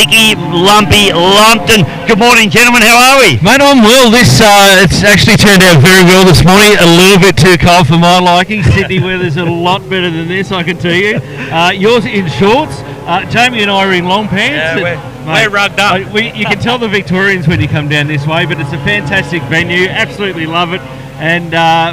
Sticky, lumpy, Lumpton. Good morning, gentlemen. How are we? Mate, I'm well. It's actually turned out very well this morning. A little bit too cold for my liking. Sydney weather's a lot better than this, I can tell you. Yours in shorts. Jamie and I are in long pants. Yeah, we're rugged up. You can tell the Victorians when you come down this way, but it's a fantastic venue. Absolutely love it. And,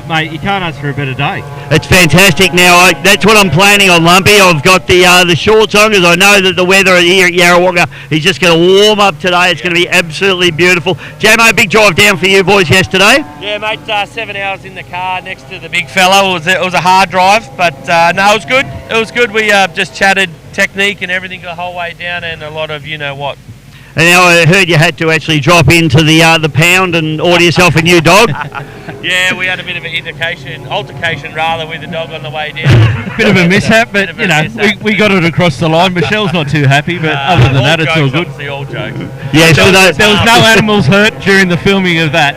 mate, you can't ask for a better day. It's fantastic. Now, that's what I'm planning on, Lumpy. I've got the shorts on because I know that the weather here at Yarrawonga is just going to warm up today. It's going to be absolutely beautiful. JMO, big drive down for you boys yesterday. Yeah, mate, 7 hours in the car next to the big fella. It was a hard drive, but no, it was good. It was good. We just chatted technique and everything the whole way down, and a lot of you-know-what. And now I heard you had to actually drop into the pound and order yourself a new dog. Yeah, we had a bit of an altercation rather, with the dog on the way down. Bit of a mishap, but you know, we got it across the line. Michelle's not too happy, but other than that, it's all good. All jokes. Yeah, there was no animals hurt during the filming of that.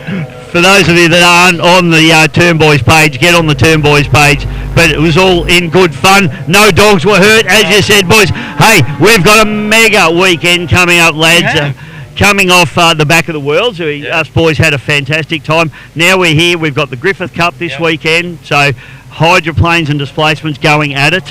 For those of you that aren't on the Turn Boys page, get on the Turn Boys page. But it was all in good fun. No dogs were hurt, as you said, boys. Hey, we've got a mega weekend coming up, lads. Yeah. Coming off the back of the world, so us boys had a fantastic time. Now we're here. We've got the Griffith Cup this weekend, so hydroplanes and displacements going at it.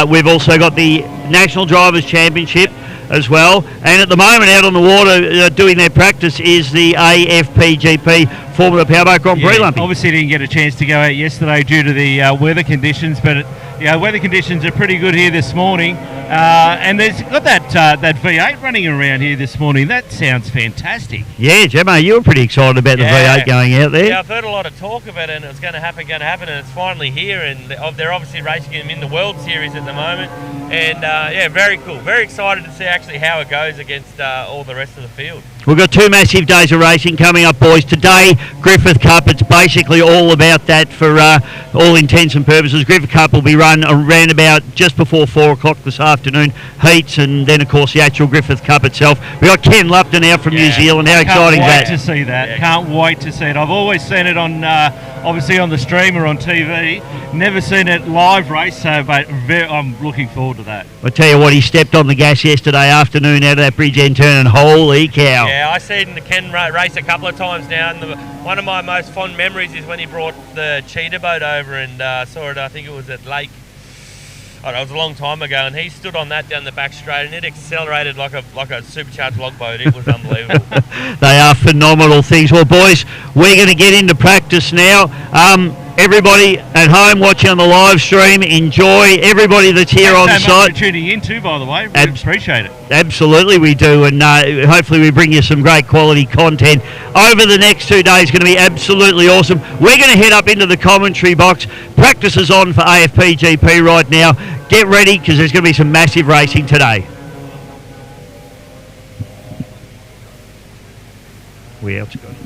We've also got the National Drivers' Championship as well, and at the moment out on the water doing their practice is the AFPGP Formula Powerboat Grand Prix. Lumpy. Obviously didn't get a chance to go out yesterday due to the weather conditions, but weather conditions are pretty good here this morning, and there's got that V8 running around here this morning. That sounds fantastic. Yeah, Gemma, you were pretty excited about the V8 going out there. Yeah, I've heard a lot of talk of it, and it's going to happen, and it's finally here, and they're obviously racing him in the World Series at the moment, and very cool. Very excited to see actually how it goes against all the rest of the field. We've got 2 massive days of racing coming up, boys. Today, Griffith Cup, it's basically all about that for all intents and purposes. Griffith Cup will be run around about just before 4 o'clock this afternoon, heats, and then, of course, the actual Griffith Cup itself. We've got Ken Lupton out from New Zealand. How exciting is that? Can't wait to see that. Can't wait to see it. I've always seen it on, obviously, on the stream or on TV. Never seen it live race, but I'm looking forward to that. I tell you what, he stepped on the gas yesterday afternoon out of that bridge end turn, and holy cow. Yeah, I've seen Ken race a couple of times now, and one of my most fond memories is when he brought the cheetah boat over and saw it, I think it was at Lake. Oh, it was a long time ago, and he stood on that down the back straight, and it accelerated like a supercharged logboat. It was unbelievable. They are phenomenal things. Well, boys, we're going to get into practice now. Everybody at home watching on the live stream, enjoy. Everybody that's here on Thanks so site. much for tuning in too, by the way. We appreciate it. Absolutely, we do, and hopefully we bring you some great quality content over the next 2 days. Going to be absolutely awesome. We're going to head up into the commentary box. Practice is on for AFPGP right now. Get ready because there's going to be some massive racing today. Where else got it?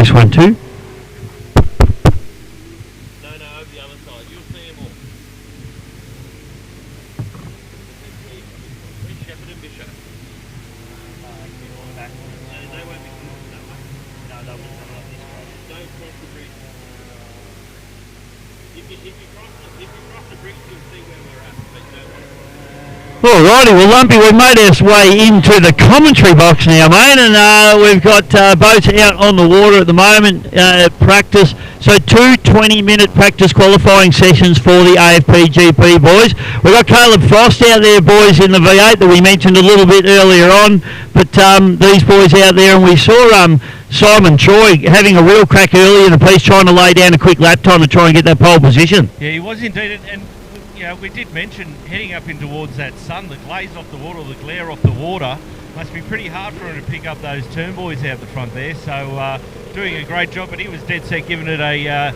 Nice one too. No, over the other side. You'll see them all. Where's Shepherd and Bishop? They won't be coming that way. No, they'll be coming up this way. Don't cross the bridge. If you cross the bridge, you'll see where we're at. But you don't want to cross. Alrighty, well Lumpy, we've made our way into the commentary box now, mate, and we've got boats out on the water at the moment at practice. So 2 20-minute practice qualifying sessions for the AFP GP boys. We've got Caleb Frost out there, boys, in the V8 that we mentioned a little bit earlier on, but these boys out there, and we saw Simon Troy having a real crack early in the piece, trying to lay down a quick lap time to try and get that pole position. Yeah, he was indeed, and we did mention heading up in towards that sun, the glaze off the water, the glare off the water, must be pretty hard for him to pick up those turn boys out the front there. So doing a great job, but he was dead set giving it a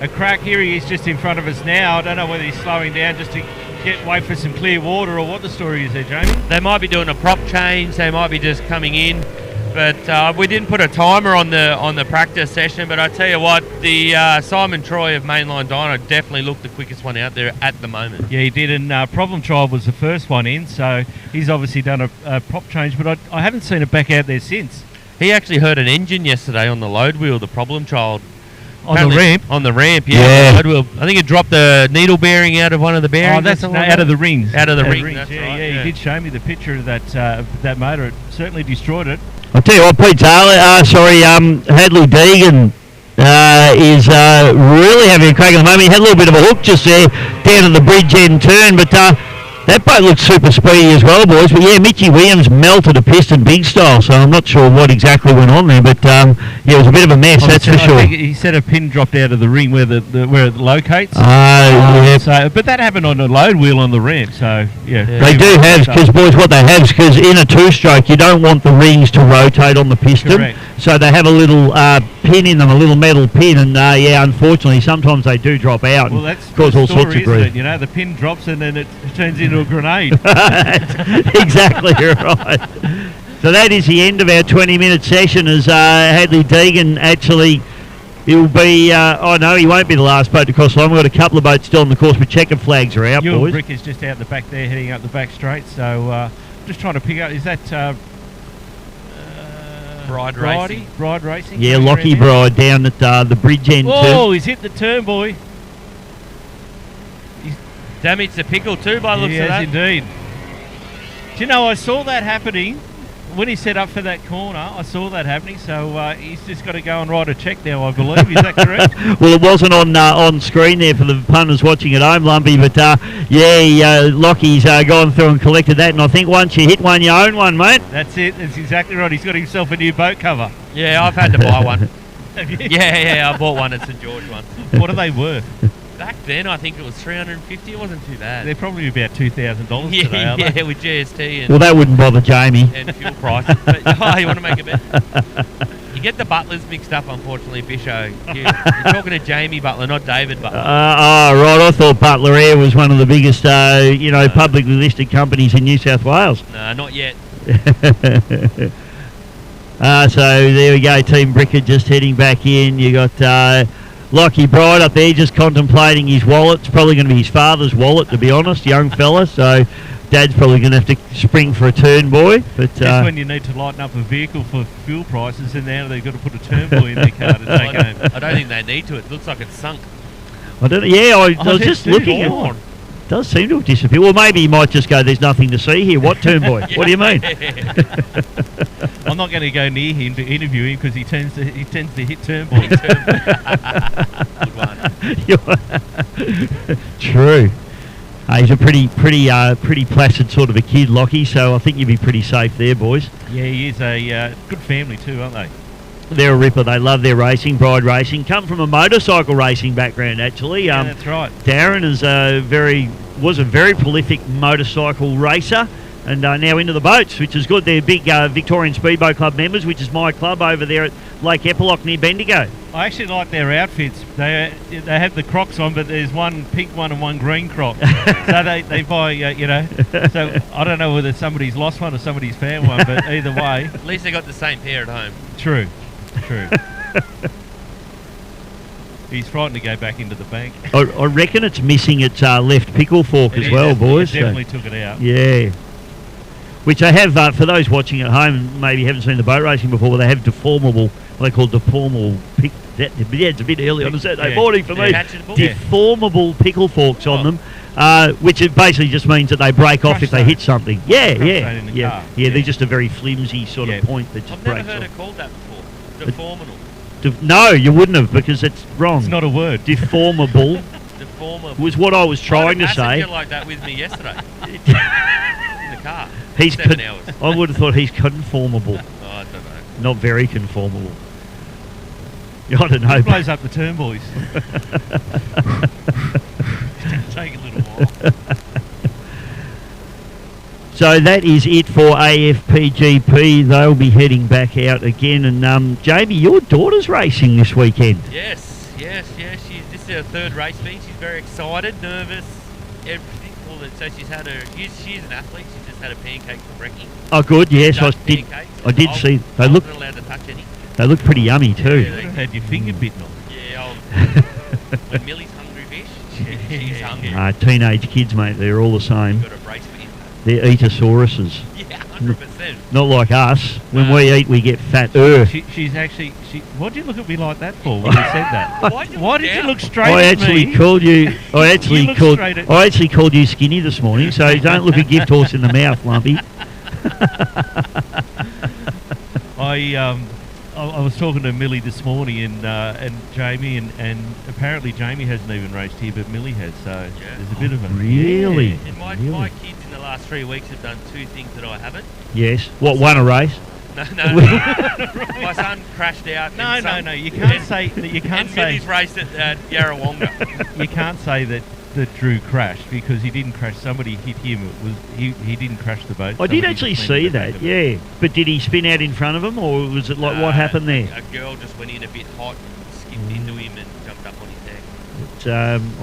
crack. Here he is just in front of us now. I don't know whether he's slowing down just to wait for some clear water or what the story is there, Jamie. They might be doing a prop change. They might be just coming in. But we didn't put a timer on the practice session. But I tell you what, the Simon Troy of Mainline Dyno definitely looked the quickest one out there at the moment. Yeah, he did. And Problem Child was the first one in, so he's obviously done a prop change. But I haven't seen it back out there since. He actually hurt an engine yesterday on the load wheel, the Problem Child. On the ramp? On the ramp, yeah. The load wheel. I think it dropped the needle bearing out of one of the bearings. Oh, that's out of the rings. Out of the rings, that's yeah, right. Yeah, he did show me the picture of that motor. It certainly destroyed it. I'll tell you what, Pete Taylor, Hadley Deegan is really having a crack at the moment. He had a little bit of a hook just there down at the bridge end turn, but that boat looks super speedy as well, boys. But yeah, Mitchy Williams melted a piston big style, so I'm not sure what exactly went on there, but yeah, it was a bit of a mess, that's for sure. I think he said a pin dropped out of the ring where where it locates. Yeah. So, but that happened on a load wheel on the ramp, so yeah. They do have, because boys, what they have is, because in a two-stroke, you don't want the rings to rotate on the piston. Correct. So they have a little pin in them, a little metal pin, and yeah, unfortunately, sometimes they do drop out. Well, that's and cause all sorts of grief. You know, the pin drops and then it turns into a grenade. Exactly right. So that is the end of our 20-minute session as Hadley Deegan actually, he'll be, no, he won't be the last boat to cross the line. We've got a couple of boats still on the course, but checkered flags are out, boys. Brick is just out the back there, heading up the back straight. So just trying to pick up, is that Bride Racing? Bride Racing? Yeah, Lockie Bride down at the bridge end. Oh, he's hit the turn, boy. Damaged the pickle too by the looks of that. Yes, indeed. Do you know, I saw that happening when he set up for that corner. I saw that happening, so he's just got to go and write a check now, I believe. Is that correct? Well, it wasn't on screen there for the punters watching at home, Lumpy, but Lockie's gone through and collected that, and I think once you hit one, you own one, mate. That's it. That's exactly right. He's got himself a new boat cover. Yeah, I've had to buy one. Have you? Yeah, I bought one at St George once. What are they worth? Back then, I think it was $350. It wasn't too bad. They're probably about $2,000 today, aren't they? Yeah, with GST and, well, that wouldn't bother Jamie. and fuel prices. But, you want to make a bet? You get the Butlers mixed up, unfortunately, Bisho. You're talking to Jamie Butler, not David Butler. Right. I thought Butler Air was one of the biggest, publicly listed companies in New South Wales. No, not yet. So there we go, Team Bricker just heading back in. You got Lockie Bride up there just contemplating his wallet. It's probably going to be his father's wallet, to be honest, young fella. So Dad's probably going to have to spring for a turn boy. But that's when you need to lighten up a vehicle for fuel prices, and now they've got to put a turn boy in their car to take home. I don't think they need to. It looks like it's sunk. I don't know. Yeah, I was just looking at it. Does seem to have disappeared. Well, maybe he might just go, there's nothing to see here. What turn boy? What do you mean? I'm not going to go near him to interview him because he tends to hit turn boys. Good one. True. He's a pretty placid sort of a kid, Lockie, so I think you'd be pretty safe there, boys. Yeah, he is a good family too, aren't they? They're a ripper. They love their racing, Bride Racing. Come from a motorcycle racing background, actually. Yeah, that's right. Darren was a very prolific motorcycle racer, and now into the boats, which is good. They're big Victorian Speedboat Club members, which is my club over there at Lake Epilock near Bendigo. I actually like their outfits. They have the Crocs on, but there's one pink one and one green Croc. So they buy, So I don't know whether somebody's lost one or somebody's found one, but either way. At least they got the same pair at home. True. He's frightened to go back into the bank. I reckon it's missing its left pickle fork as well, boys. It definitely took it out. Yeah. Which they have, for those watching at home, maybe haven't seen the boat racing before, but they have deformable, what they call deformable pick. It's a bit early on a Saturday morning for me. Deformable pickle forks on them, which it basically just means that they break off if they hit something. Yeah. They're just a very flimsy sort of point that just breaks off. I've never heard it called that before. Deformable. No, you wouldn't have, because it's wrong. It's not a word. Deformable. Deformable was what I was trying to say. I had a passenger like that with me yesterday in the car. 7 hours. I would have thought he's conformable. I don't know. Not very conformable. I don't know. It blows up the turn, boys. Take a little while. So that is it for AFPGP. They'll be heading back out again. And Jamie, your daughter's racing this weekend. Yes. This is her third race for me. She's very excited, nervous, everything. So she's an athlete. She's just had a pancake from Brekkie. Oh, good. Yes, I did see. They look. Not allowed to touch any. They look pretty yummy too. Yeah, had your finger bitten on. Yeah. When Millie's hungry, fish. She's hungry. Teenage kids, mate. They're all the same. You've got a brace for him. They're eatosauruses. Yeah, 100%. Not like us. When we eat, we get fat. She's actually. Why'd you look at me like that for when you said that? Why did you look straight at me? I actually called you skinny this morning. So don't look a gift horse in the mouth, Lumpy. I was talking to Millie this morning and Jamie and apparently Jamie hasn't even raced here, but Millie has. So there's a bit of a really. Yeah. And my kids in the last 3 weeks have done two things that I haven't. Yes. What? Won a race? No. My son crashed out. No. You can't say that. You can't and say. Millie's raced at Yarrawonga. You can't say that Drew crashed because he didn't crash. Somebody hit him. It was he didn't crash the boat. I did actually see that. Yeah, but did he spin out in front of him, or was it like what happened there? A girl just went in a bit hot, skipped into him, and jumped up on his deck. But,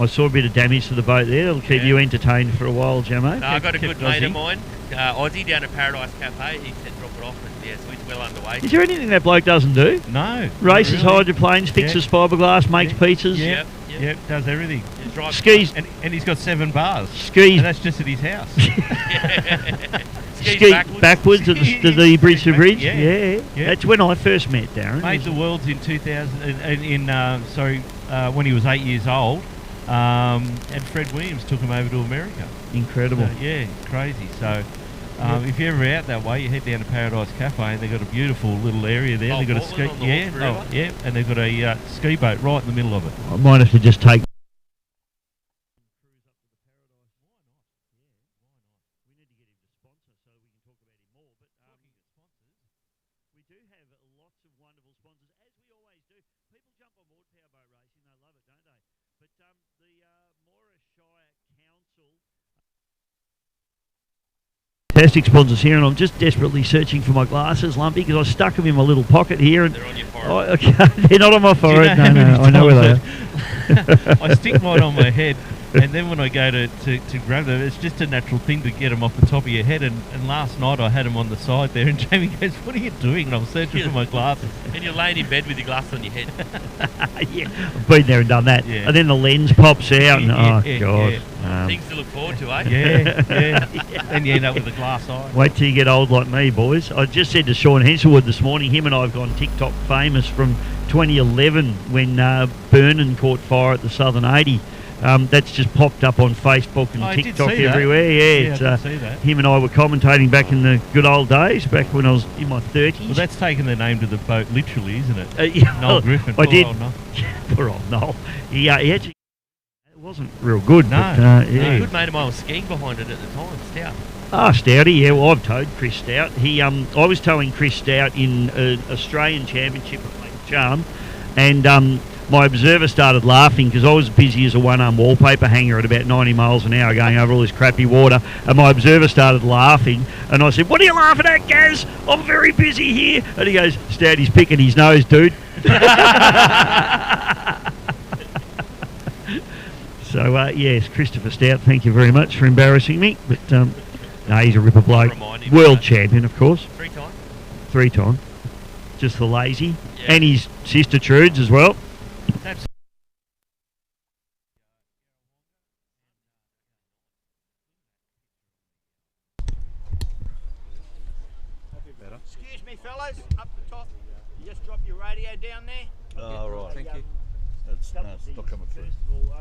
I saw a bit of damage to the boat there. It'll keep you entertained for a while, Jamo. No, I got a good mate of mine, Aussie, down at Paradise Cafe. He said drop it off, and so it's well underway. Is there anything that bloke doesn't do? No. Races hydroplanes, fixes fiberglass, makes pizzas. Yep, does everything. Skis. And he's got 7 bars. Skis. And that's just at his house. Skis backwards at the bridge to bridge. Yeah. That's when I first met Darren. Made the Worlds in 2000, when he was 8 years old. And Fred Williams took him over to America. Incredible. So, crazy. So if you're ever out that way, you head down to Paradise Cafe, and they've got a beautiful little area there. They've got a ski, and they've got a ski boat right in the middle of it. I might have to just take. Fantastic sponsors here, and I'm just desperately searching for my glasses, Lumpy, because I stuck them in my little pocket here. And they're on your forehead. They're not on my forehead. Do you know I know where they are. I stick mine on my head, and then when I go to grab them, it's just a natural thing to get them off the top of your head. And last night I had them on the side there, and Jamie goes, "What are you doing?" And I'm searching for my glasses. And you're laying in bed with your glasses on your head. Yeah, I've been there and done that. Yeah. And then the lens pops out, and God. Yeah. Things to look forward to, eh? Yeah. And you end up with a glass eye. Wait till you get old like me, boys. I just said to Sean Henselwood this morning, him and I have gone TikTok famous from 2011 when Burnin caught fire at the Southern 80. That's just popped up on Facebook and TikTok everywhere. Yeah, I did see that. Him and I were commentating back in the good old days, back when I was in my 30s. Well, that's taken the name to the boat literally, isn't it? Noel Griffith. I did. Poor old Noel. He actually... It wasn't real good. No. But, A good mate of mine was skiing behind it at the time, Stout. Stouty, yeah. Well, I've towed Chris Stout. I was towing Chris Stout in an Australian Championship at Lake Charm, and my observer started laughing because I was busy as a one-arm wallpaper hanger at about 90 miles an hour going over all this crappy water, and my observer started laughing, and I said, "What are you laughing at, Gaz? I'm very busy here." And he goes, "Stouty's picking his nose, dude." So, yes, Christopher Stout, thank you very much for embarrassing me. But, no, he's a ripper bloke. World champion, of course. 3 times. 3 times. Just the lazy. Yeah. And his sister Trudes as well. Excuse me, fellas, up the top. You just drop your radio down there. Oh, right. Thank you. It's not coming through. First of all,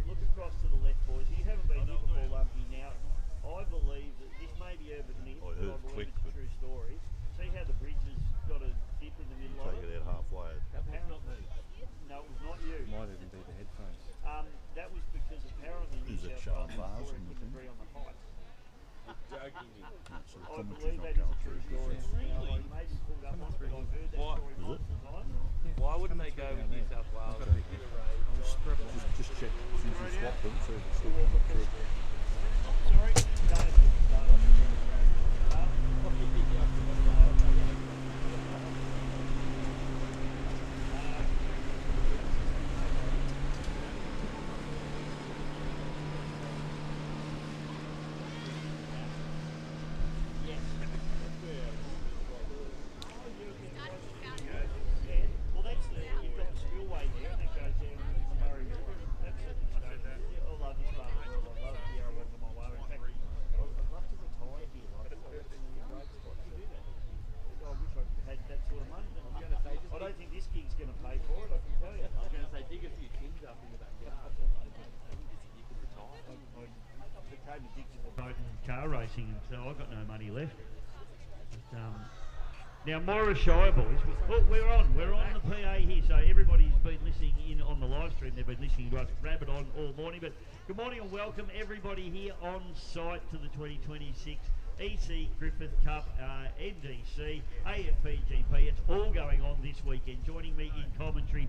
look across to the left, boys. You haven't been here before, Lumpy. Now, I believe that this may be urban myth, I but heard I believe click, it's a but- true story. See how the bridge has got a dip in the middle of Take it? it out halfway. Apparently, no, it was not you. Might even be the headphones. That was because apparently New Is it South showing Wales bars Victoria in the couldn't thing? agree on the height. So the I commentary's believe not that is a going true through. story. Now, I may be pulled up on it, but I've heard that What? story multiple times. Why wouldn't they go with New South Wales? Just check since you swapped them, so it's still coming through. Sorry. Well, that's you've got the spillway there, and that goes down into the Murray River. That's it. I love this part of the world. I love the Yarrawonga on my way. In fact, I'd love to retire here. Like, it's a great spot to do that. I wish I had that sort of money. I don't think this gig's going to pay for it, I can tell you. I was going to say, dig a few tins up in the backyard. You could retire. I became addicted to boat and car racing, and so I've got no money left. But, now, Moira Shire, boys. Look, we're on the PA here, so everybody's been listening in on the live stream. They've been listening to us rabbit on all morning. But good morning and welcome everybody here on site to the 2026 EC Griffith Cup, NDC, AFPGP. It's all going on this weekend. Joining me in commentary,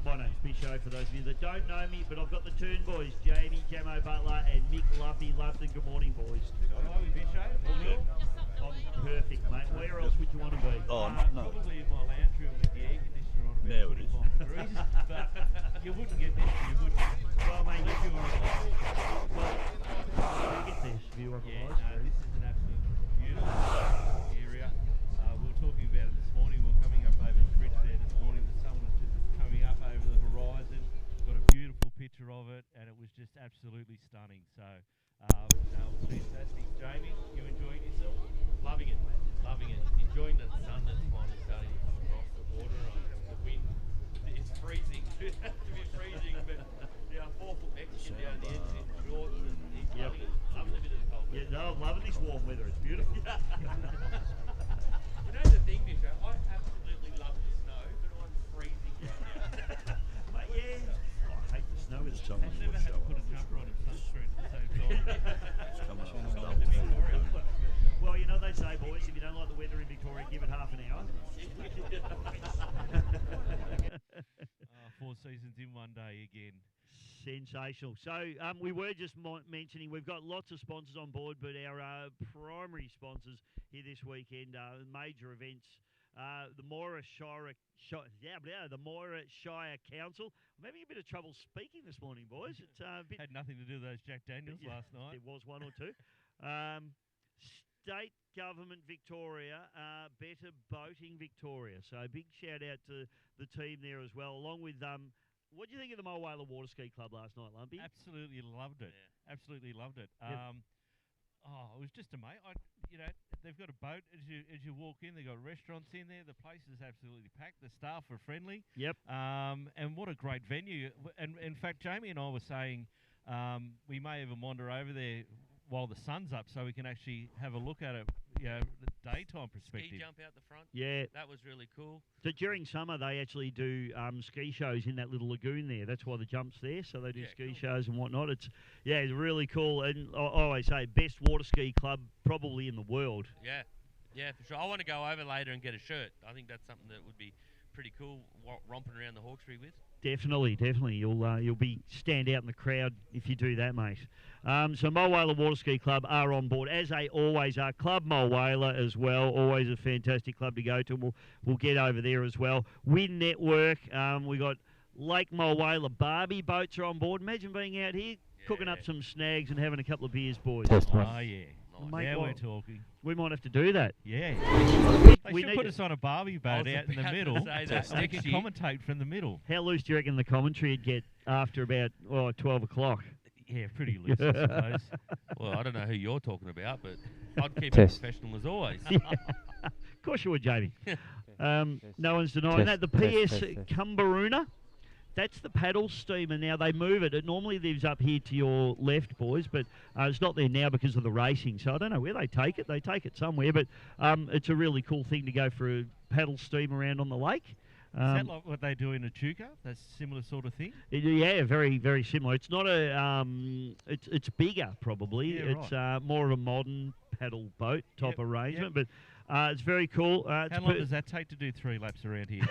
my name's Bisho, for those of you that don't know me, but I've got the Turn Boys, Jamie, Jamo Butler, and Mick Lumpy Lupton. Good morning, boys. Hello, Bisho. All good? I'm perfect, mate. Where else would you want to be? Oh, no. Probably in my lounge room with the air conditioner on Now about it is. 25 degrees. But you wouldn't get this view, would you? Well, mate, Unless you were you get this view of the Yeah, live no, stream. this is an absolutely beautiful area. We were talking about it this morning. We were coming up over the bridge there this morning. The sun was just coming up over the horizon. Got a beautiful picture of it, and it was just absolutely stunning. So, no, it was fantastic. Jamie, you enjoying yourself? Loving it, mate. Loving it. Enjoying the sun that's finally starting to come across the water. The wind, it's freezing. It has to be freezing, but yeah, 4 foot Mexican down the edge in shorts and he's Yep. loving it. Loving a bit of the cold Yeah, weather. no, I'm loving this warm weather. It's beautiful. You know the thing, Nisha, I absolutely love the snow, but I'm freezing right now. Mate, yeah. Oh, I hate the snow. It's Just tell me I've never had to put a jumper on and sunscreen at the same time. It's coming up and Welcome to stuff. Victoria. Well, you know they say, boys, if you don't like the weather in Victoria, give it half an hour. 4 seasons in one day again. Sensational. So we were just mentioning we've got lots of sponsors on board, but our primary sponsors here this weekend are major events. The Moira Shire Council. I'm having a bit of trouble speaking this morning, boys. It's a bit. Had nothing to do with those Jack Daniels last night. There was one or two. State Government Victoria, Better Boating Victoria. So a big shout out to the team there as well, along with what do you think of the Mulwala Water Ski Club last night, Lumpy? Absolutely loved it. Yeah. Absolutely loved it. Yep. It was just amazing. They've got a boat as you walk in. They've got restaurants in there. The place is absolutely packed. The staff are friendly. Yep. And what a great venue. And in fact, Jamie and I were saying we may even wander over there while the sun's up, so we can actually have a look at it, the daytime perspective. Ski jump out the front. Yeah. That was really cool. So during summer, they actually do ski shows in that little lagoon there. That's why the jump's there. So they do ski shows and whatnot. It's really cool. And I always say, best water ski club probably in the world. Yeah, for sure. I want to go over later and get a shirt. I think that's something that would be pretty cool, romping around the Hawkesbury with. Definitely. You'll be stand out in the crowd if you do that, mate. So Mulwala Water Ski Club are on board, as they always are. Club Mulwala as well, always a fantastic club to go to. We'll get over there as well. Wind Network, we got Lake Mulwala Barbie boats are on board. Imagine being out here, cooking up some snags and having a couple of beers, boys. Oh, yeah. Mate, Now we're what? talking. We might have to do that. Yeah. They We should need put to- us on a Barbie boat out in the about to middle, say that and we can next year. commentate from the middle. How loose do you reckon the commentary would get after about 12 o'clock? Yeah, pretty loose, I suppose. Well, I don't know who you're talking about, but I'd keep it Test. professional as always. Of course you would, Jamie. No one's denying that. The PS Cumberuna, that's the paddle steamer. Now they move it. It normally lives up here to your left, boys, but it's not there now because of the racing. So I don't know where they take it. They take it somewhere, but it's a really cool thing to go for a paddle steam around on the lake. Is that like what they do in Echuca? That's a similar sort of thing? Yeah, very, very similar. It's not a, it's bigger probably. Yeah, it's more of a modern paddle boat type arrangement, but it's very cool. How long does that take to do 3 laps around here?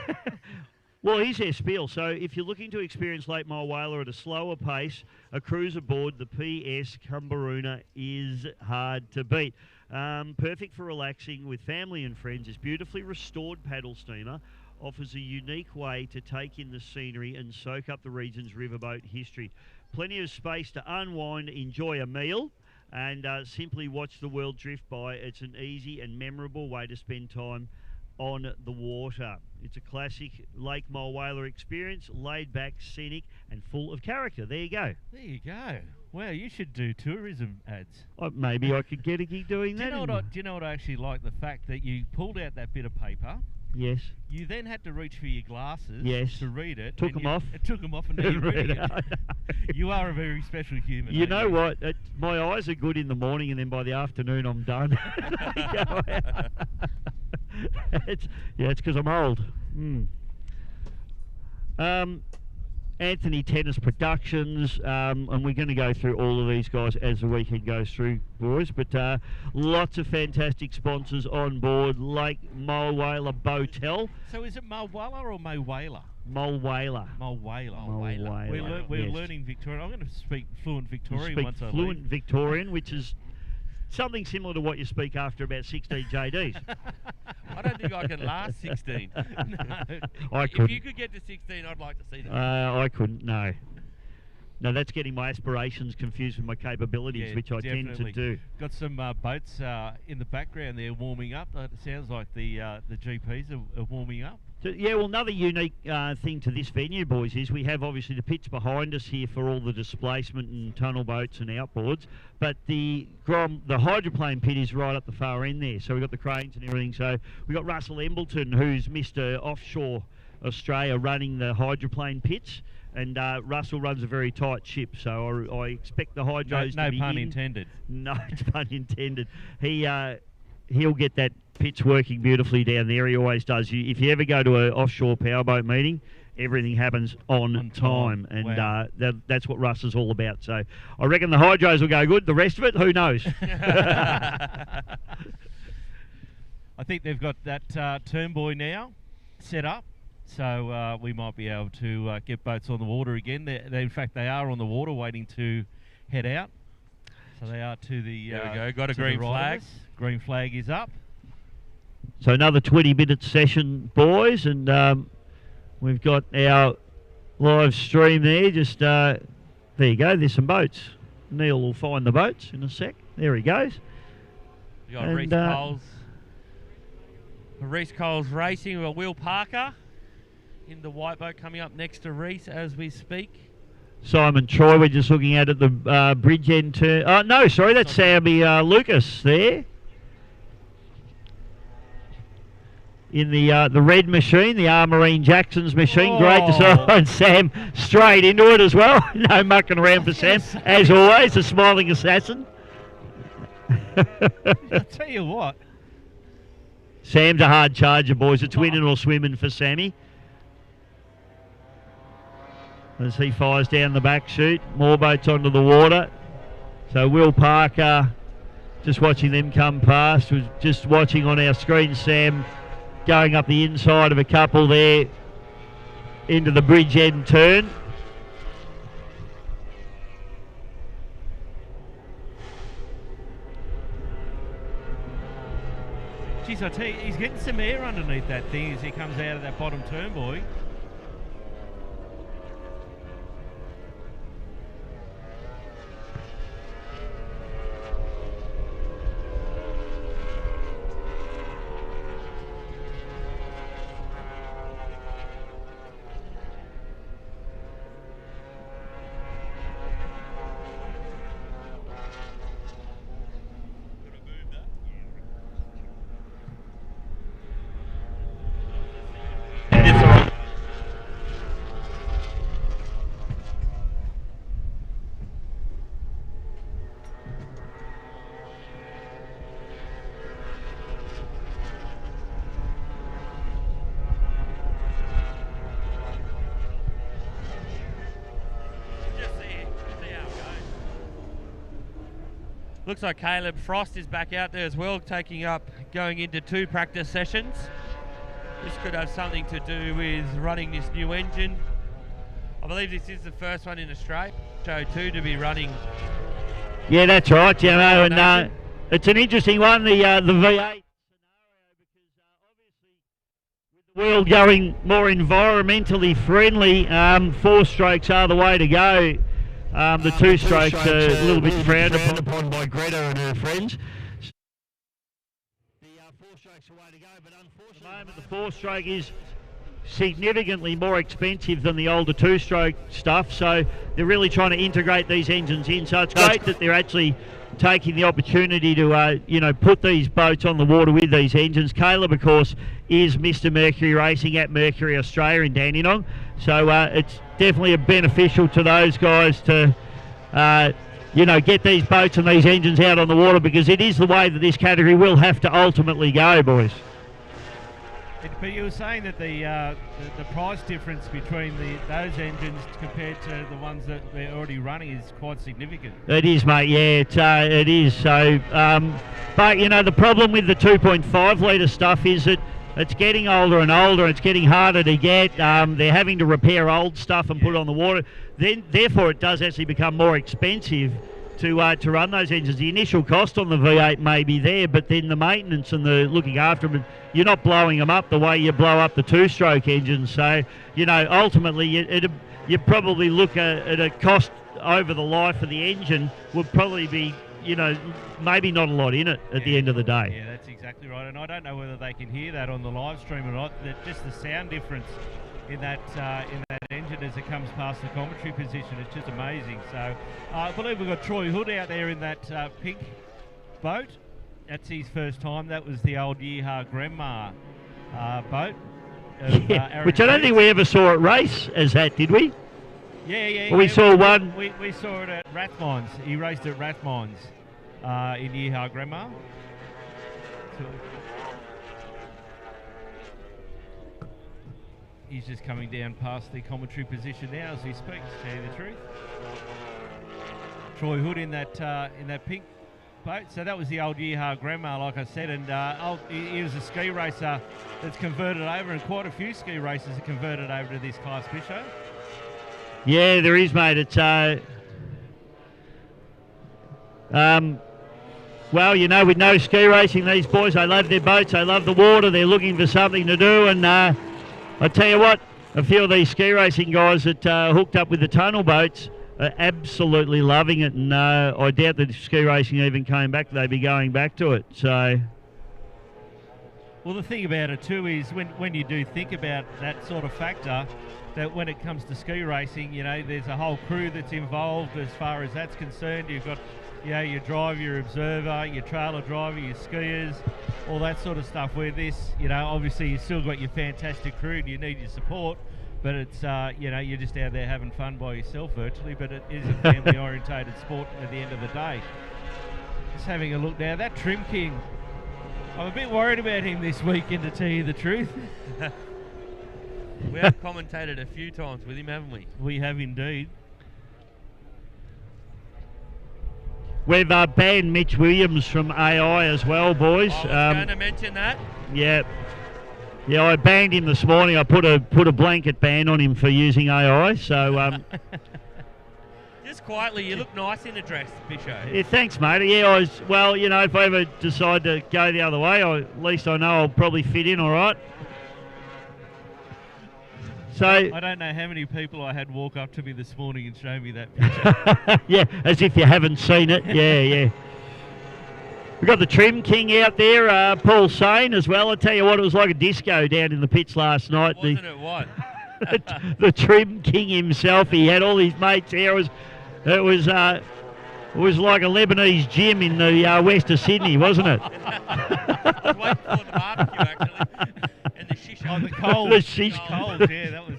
Well, here's our spiel. So if you're looking to experience Lake Mile Whaler at a slower pace, a cruise aboard the PS Cumberuna is hard to beat. Perfect for relaxing with family and friends, this beautifully restored paddle steamer offers a unique way to take in the scenery and soak up the region's riverboat history. Plenty of space to unwind, enjoy a meal, and simply watch the world drift by. It's an easy and memorable way to spend time on the water. It's a classic Lake Mile Whaler experience, laid back, scenic, and full of character. There you go. There you go. Wow, you should do tourism ads. Maybe I could get a gig doing that. Do you know what I actually like? The fact that you pulled out that bit of paper. Yes. You then had to reach for your glasses to read it. Took them off. Took them off and now you're reading it. You are a very special human. You know what? My eyes are good in the morning and then by the afternoon I'm done. It's because I'm old. Anthony Tennis Productions, and we're going to go through all of these guys as the weekend goes through, boys, but lots of fantastic sponsors on board. Lake Mile Whaler Botel. So is it Mulwala or Mowala? Mulwala. Mulwala. We're learning Victorian. I'm going to speak fluent Victorian once I leave. Fluent Victorian, which is something similar to what you speak after about 16 JDs. I don't think I can last 16. No. I couldn't. If you could get to 16, I'd like to see that. I couldn't, no. No, that's getting my aspirations confused with my capabilities, which I tend to do. Got some boats in the background there warming up. It sounds like the GPs are warming up. So, yeah, well, another unique thing to this venue, boys, is we have obviously the pitch behind us here for all the displacement and tunnel boats and outboards, but the hydroplane pit is right up the far end there. So we've got the cranes and everything. So we've got Russell Embleton, who's Mr. Offshore Australia, running the hydroplane pits. And Russell runs a very tight ship, so I expect the hydros to be No pun intended. No pun intended. He'll get that pitch working beautifully down there. He always does. If you ever go to an offshore powerboat meeting, everything happens on time. And wow. That's what Russ is all about. So I reckon the hydros will go good. The rest of it, who knows? I think they've got that turn buoy now set up. So we might be able to get boats on the water again. In fact, they are on the water waiting to head out. So they are to the... There we go. Got a green flag. Green flag is up. So another 20-minute session, boys. And we've got our live stream there. Just there you go. There's some boats. Neil will find the boats in a sec. There he goes. You got Reece Coles. Reece Coles Racing. We've got Will Parker in the white boat coming up next to Reece as we speak. Simon Troy, we're just looking at the bridge end turn. No, sorry, that's Sammy Lucas there. In the red machine, the Marine Jackson's machine. Oh. Great to see. And Sam straight into it as well. No mucking around for Sam. As always, the smiling assassin. I'll tell you what. Sam's a hard charger, boys. It's winning or swimming for Sammy. As he fires down the back chute, more boats onto the water. So Will Parker, just watching them come past, was just watching on our screen, Sam going up the inside of a couple there into the bridge end turn. Geez, I tell you, he's getting some air underneath that thing as he comes out of that bottom turn buoy. Looks like Caleb Frost is back out there as well, going into 2 practice sessions. This could have something to do with running this new engine. I believe this is the first one in Australia, Show 2 to be running. Yeah, that's right, you know, and it's an interesting one, the V8 scenario, because obviously with the world going more environmentally friendly, 4 strokes are the way to go. The 2 strokes are a little bit frowned upon by Greta and her friends. The 4 strokes are the way to go, but unfortunately at the moment the 4 stroke is significantly more expensive than the older 2-stroke stuff, so they're really trying to integrate these engines in. So it's great that they're actually taking the opportunity to you know, put these boats on the water with these engines. Caleb, of course, is Mr. Mercury Racing at Mercury Australia in Dandenong, so it's definitely beneficial to those guys to you know, get these boats and these engines out on the water, because it is the way that this category will have to ultimately go, boys. But you were saying that the price difference between those engines compared to the ones that they're already running is quite significant. It is, mate. Yeah, it is. So, but you know, the problem with the 2.5 litre stuff is that it's getting older and older. It's getting harder to get. They're having to repair old stuff and put it on the water. Therefore, it does actually become more expensive to run those engines. The initial cost on the V8 may be there, but then the maintenance and the looking after them, you're not blowing them up the way you blow up the 2-stroke engines. So, you know, ultimately you probably look at a cost over the life of the engine would probably be, you know, maybe not a lot in it at the end of the day. Yeah, that's exactly right. And I don't know whether they can hear that on the live stream or not, that just the sound difference in that engine as it comes past the commentary position, it's just amazing. So I believe we've got Troy Hood out there in that pink boat. That's his first time. That was the old Yeehaw Grandma boat. Which I don't think we ever saw at race as that, did we? Yeah. We saw one. We saw it at Rathmines. He raced at Rathmines in Yeehaw Grandma. He's just coming down past the commentary position now as he speaks, to tell you the truth. Troy Hood in that pink boat. So that was the old Yeehaw Grandma, like I said, and he was a ski racer that's converted over, and quite a few ski racers are converted over to this class, Bisho. Yeah, there is, mate. It's well, you know, with no ski racing, these boys, they love their boats, they love the water, they're looking for something to do, and I tell you what, a few of these ski racing guys that hooked up with the tunnel boats are absolutely loving it, and I doubt that if ski racing even came back, they'd be going back to it. So, well, the thing about it too is when you do think about that sort of factor, that when it comes to ski racing, you know, there's a whole crew that's involved as far as that's concerned. You've got, you know, your driver, your observer, your trailer driver, your skiers, all that sort of stuff. Where this, you know, obviously you've still got your fantastic crew and you need your support, but it's, you know, you're just out there having fun by yourself virtually, but it is a family-orientated sport at the end of the day. Just having a look now, that Trim King, I'm a bit worried about him this weekend, to tell you the truth. We have commentated a few times with him, haven't we? We have indeed. We've banned Mitch Williams from AI as well, boys. I was going to mention that. Yeah, I banned him this morning. I put a blanket ban on him for using AI. So just quietly, you look nice in a dress, Bisho. Yeah, thanks, mate. Yeah, well, you know, if I ever decide to go the other way, at least I know I'll probably fit in all right. So I don't know how many people I had walk up to me this morning and show me that picture. Yeah, as if you haven't seen it. Yeah. We've got the Trim King out there, Paul Sane as well. I tell you what, it was like a disco down in the pits last night. Wasn't it what? The Trim King himself, he had all his mates here. It was like a Lebanese gym in the west of Sydney, wasn't it? I was waiting for the barbecue, actually. And the shisha. Oh, the cold. The shisha. Cold, yeah, that was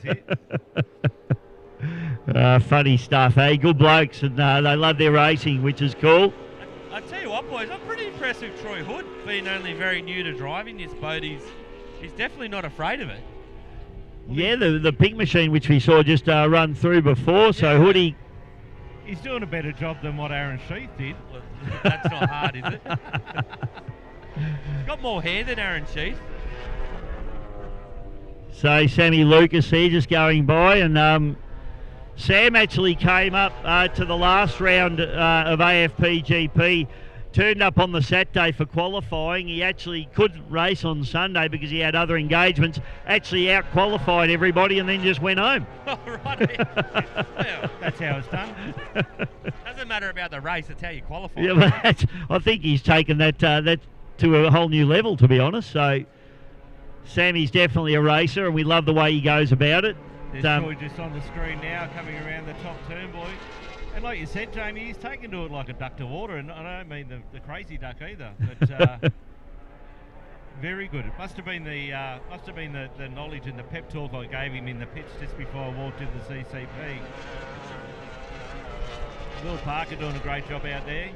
it. Funny stuff, hey? Good blokes, and they love their racing, which is cool. I tell you what, boys, I'm pretty impressed with Troy Hood, being only very new to driving this boat. He's definitely not afraid of it. Yeah, the pink machine, which we saw just run through before, so Hoodie... He's doing a better job than what Aaron Sheath did. Well, that's not hard, is it? He's got more hair than Aaron Sheath. So Sammy Lucas here just going by, and Sam actually came up to the last round of AFPGP, turned up on the Saturday for qualifying. He actually couldn't race on Sunday because he had other engagements, actually out-qualified everybody and then just went home. Oh, right. Well, That's how it's done. doesn't matter about the race, it's how you qualify. Yeah, but I think he's taken that to a whole new level, to be honest. So Sammy's definitely a racer, and we love the way he goes about it. There's Troy just on the screen now, coming around the top turn, boy. And like you said, Jamie, he's taken to it like a duck to water, and I don't mean the crazy duck either. But very good. It must have been the knowledge and the pep talk I gave him in the pitch just before I walked into the CCP. Will Parker doing a great job out there.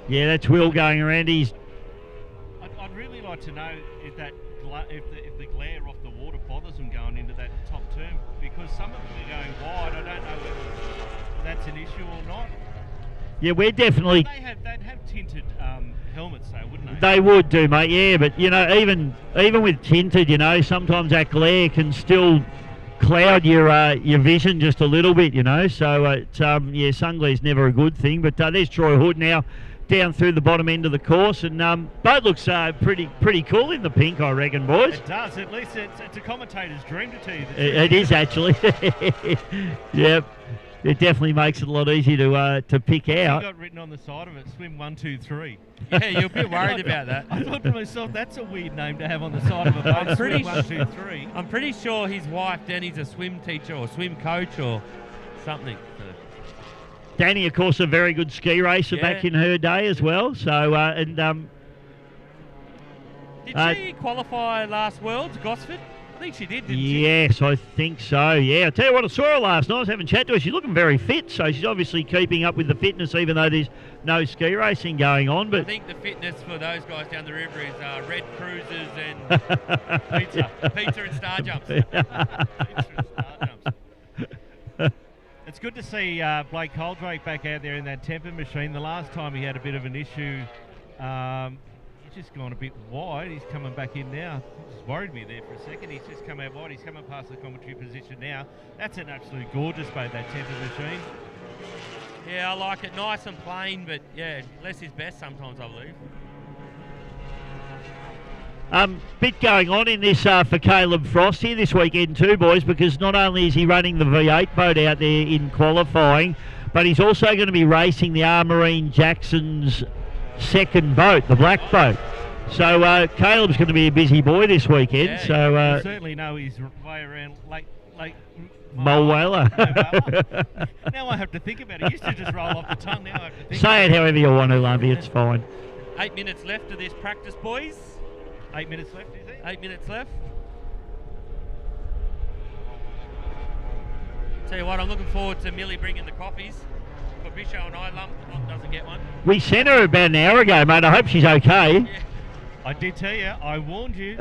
Yeah, that's Will going around. I'd really like to know if the glare off the water bothers them going into that top turn, because some of them are going wide. I don't know whether that's an issue or not. Yeah, we're definitely... They'd have tinted helmets though, wouldn't They would do, mate, yeah, but, you know, even with tinted, you know, sometimes that glare can still cloud your vision just a little bit, you know, so, yeah, sunglare's never a good thing, but there's Troy Hood now, down through the bottom end of the course, and boat looks pretty cool in the pink, I reckon, boys. It does. At least it's a commentator's dream to tell you. It is actually. Yep. It definitely makes it a lot easier to pick out. You got written on the side of it, swim 1, 2, 3. Yeah, you're a bit worried about that. I thought to myself, that's a weird name to have on the side of a boat. Swim 1, 2, 3. I'm pretty sure his wife Danny's a swim teacher or swim coach or something. Danny, of course, a very good ski racer back in her day as well. So, did she qualify last Worlds, Gosford? I think she did, didn't she? Yes, I think so, yeah. I tell you what, I saw her last night. I was having a chat to her. She's looking very fit, so she's obviously keeping up with the fitness, even though there's no ski racing going on. But I think the fitness for those guys down the river is red cruisers and pizza and star jumps. It's good to see Blake Coldrake back out there in that temper machine. The last time he had a bit of an issue, he's just gone a bit wide. He's coming back in now. It just worried me there for a second. He's just come out wide. He's coming past the commentary position now. That's an absolute gorgeous boat, that temper machine. Yeah, I like it. Nice and plain, but yeah, less is best sometimes, I believe. Bit going on in this for Caleb Frost here this weekend too, boys, because not only is he running the V8 boat out there in qualifying, but he's also going to be racing the R. Marine Jackson's second boat, the black boat. So Caleb's going to be a busy boy this weekend. Yeah, so you certainly know his way around Lake Mulwala. Now I have to think about it. It used to just roll off the tongue. Now I have to think. Say it however you want to, Lumpy. It's fine. 8 minutes left of this practice, boys. 8 minutes left, is it? 8 minutes left. Tell you what, I'm looking forward to Millie bringing the coffees for Bisho and I. Lump doesn't get one. We sent her about an hour ago, mate. I hope she's okay. Yeah. I did tell you. I warned you.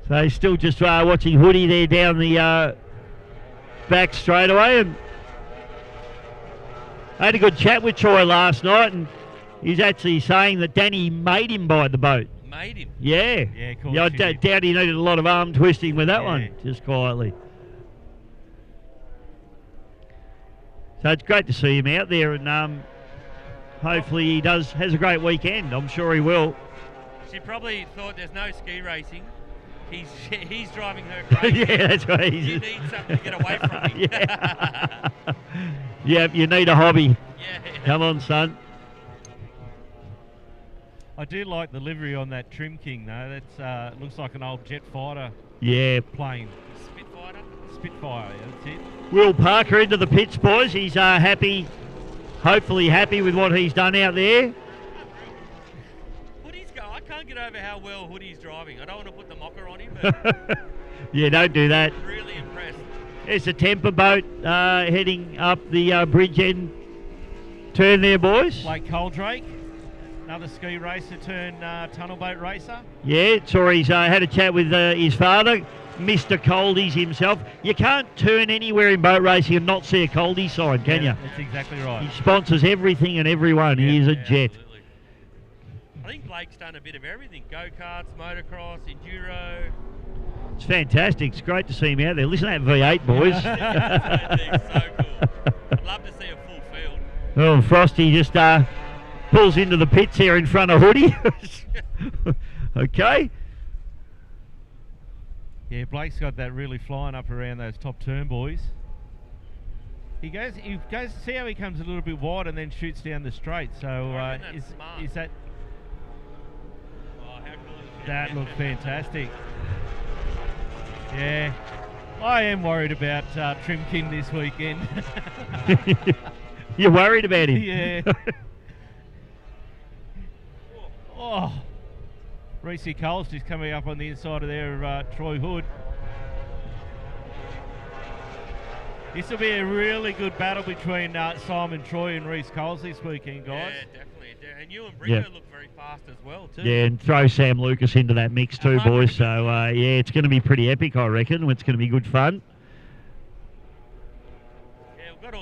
So still just watching Hoodie there down the back straightaway, and I had a good chat with Troy last night, and he's actually saying that Danny made him buy the boat. Made him? Yeah. Yeah, of course. Yeah, I doubt he needed a lot of arm twisting with that one, just quietly. So it's great to see him out there, and hopefully he has a great weekend. I'm sure he will. She probably thought there's no ski racing. He's driving her crazy. Yeah, that's right. You need something to get away from him. Yeah. Yep, you need a hobby. Yeah. Come on, son. I do like the livery on that Trim King, though. That's looks like an old jet fighter Yeah. plane. Spitfire. Yeah, that's it. Will Parker into the pits, boys. He's happy, hopefully happy with what he's done out there. I can't get over how well Hoodie's driving. I don't want to put the mocker on him, but Yeah, don't do that. I'm really impressed. There's a temper boat heading up the bridge end turn there, boys. Blake Coldrake, another ski racer turned tunnel boat racer. Yeah, saw he's had a chat with his father. Mr. Coldies himself. You can't turn anywhere in boat racing and not see a Coldie sign, can you? That's exactly right. He sponsors everything and everyone. He is a jet. Absolutely. I think Blake's done a bit of everything. Go-karts, motocross, enduro. It's fantastic. It's great to see him out there. Listen to that V8, boys. So cool. I'd love to see a full field. Oh, Frosty just pulls into the pits here in front of Hoodie. Okay. Yeah, Blake's got that really flying up around those top turn, boys. He goes. See how he comes a little bit wide and then shoots down the straight. So is that? Oh, how cool is That looked fantastic. Yeah, I am worried about Trimkin this weekend. You're worried about him? Yeah. Oh, Reese Cole's just coming up on the inside of there, Troy Hood. This will be a really good battle between Simon Troy and Reese Coles this weekend, guys. Yeah, definitely. And you and Brico look very fast as well, too. Yeah, and throw Sam Lucas into that mix too, boys. So, yeah, it's going to be pretty epic, I reckon. It's going to be good fun. Yeah, we've got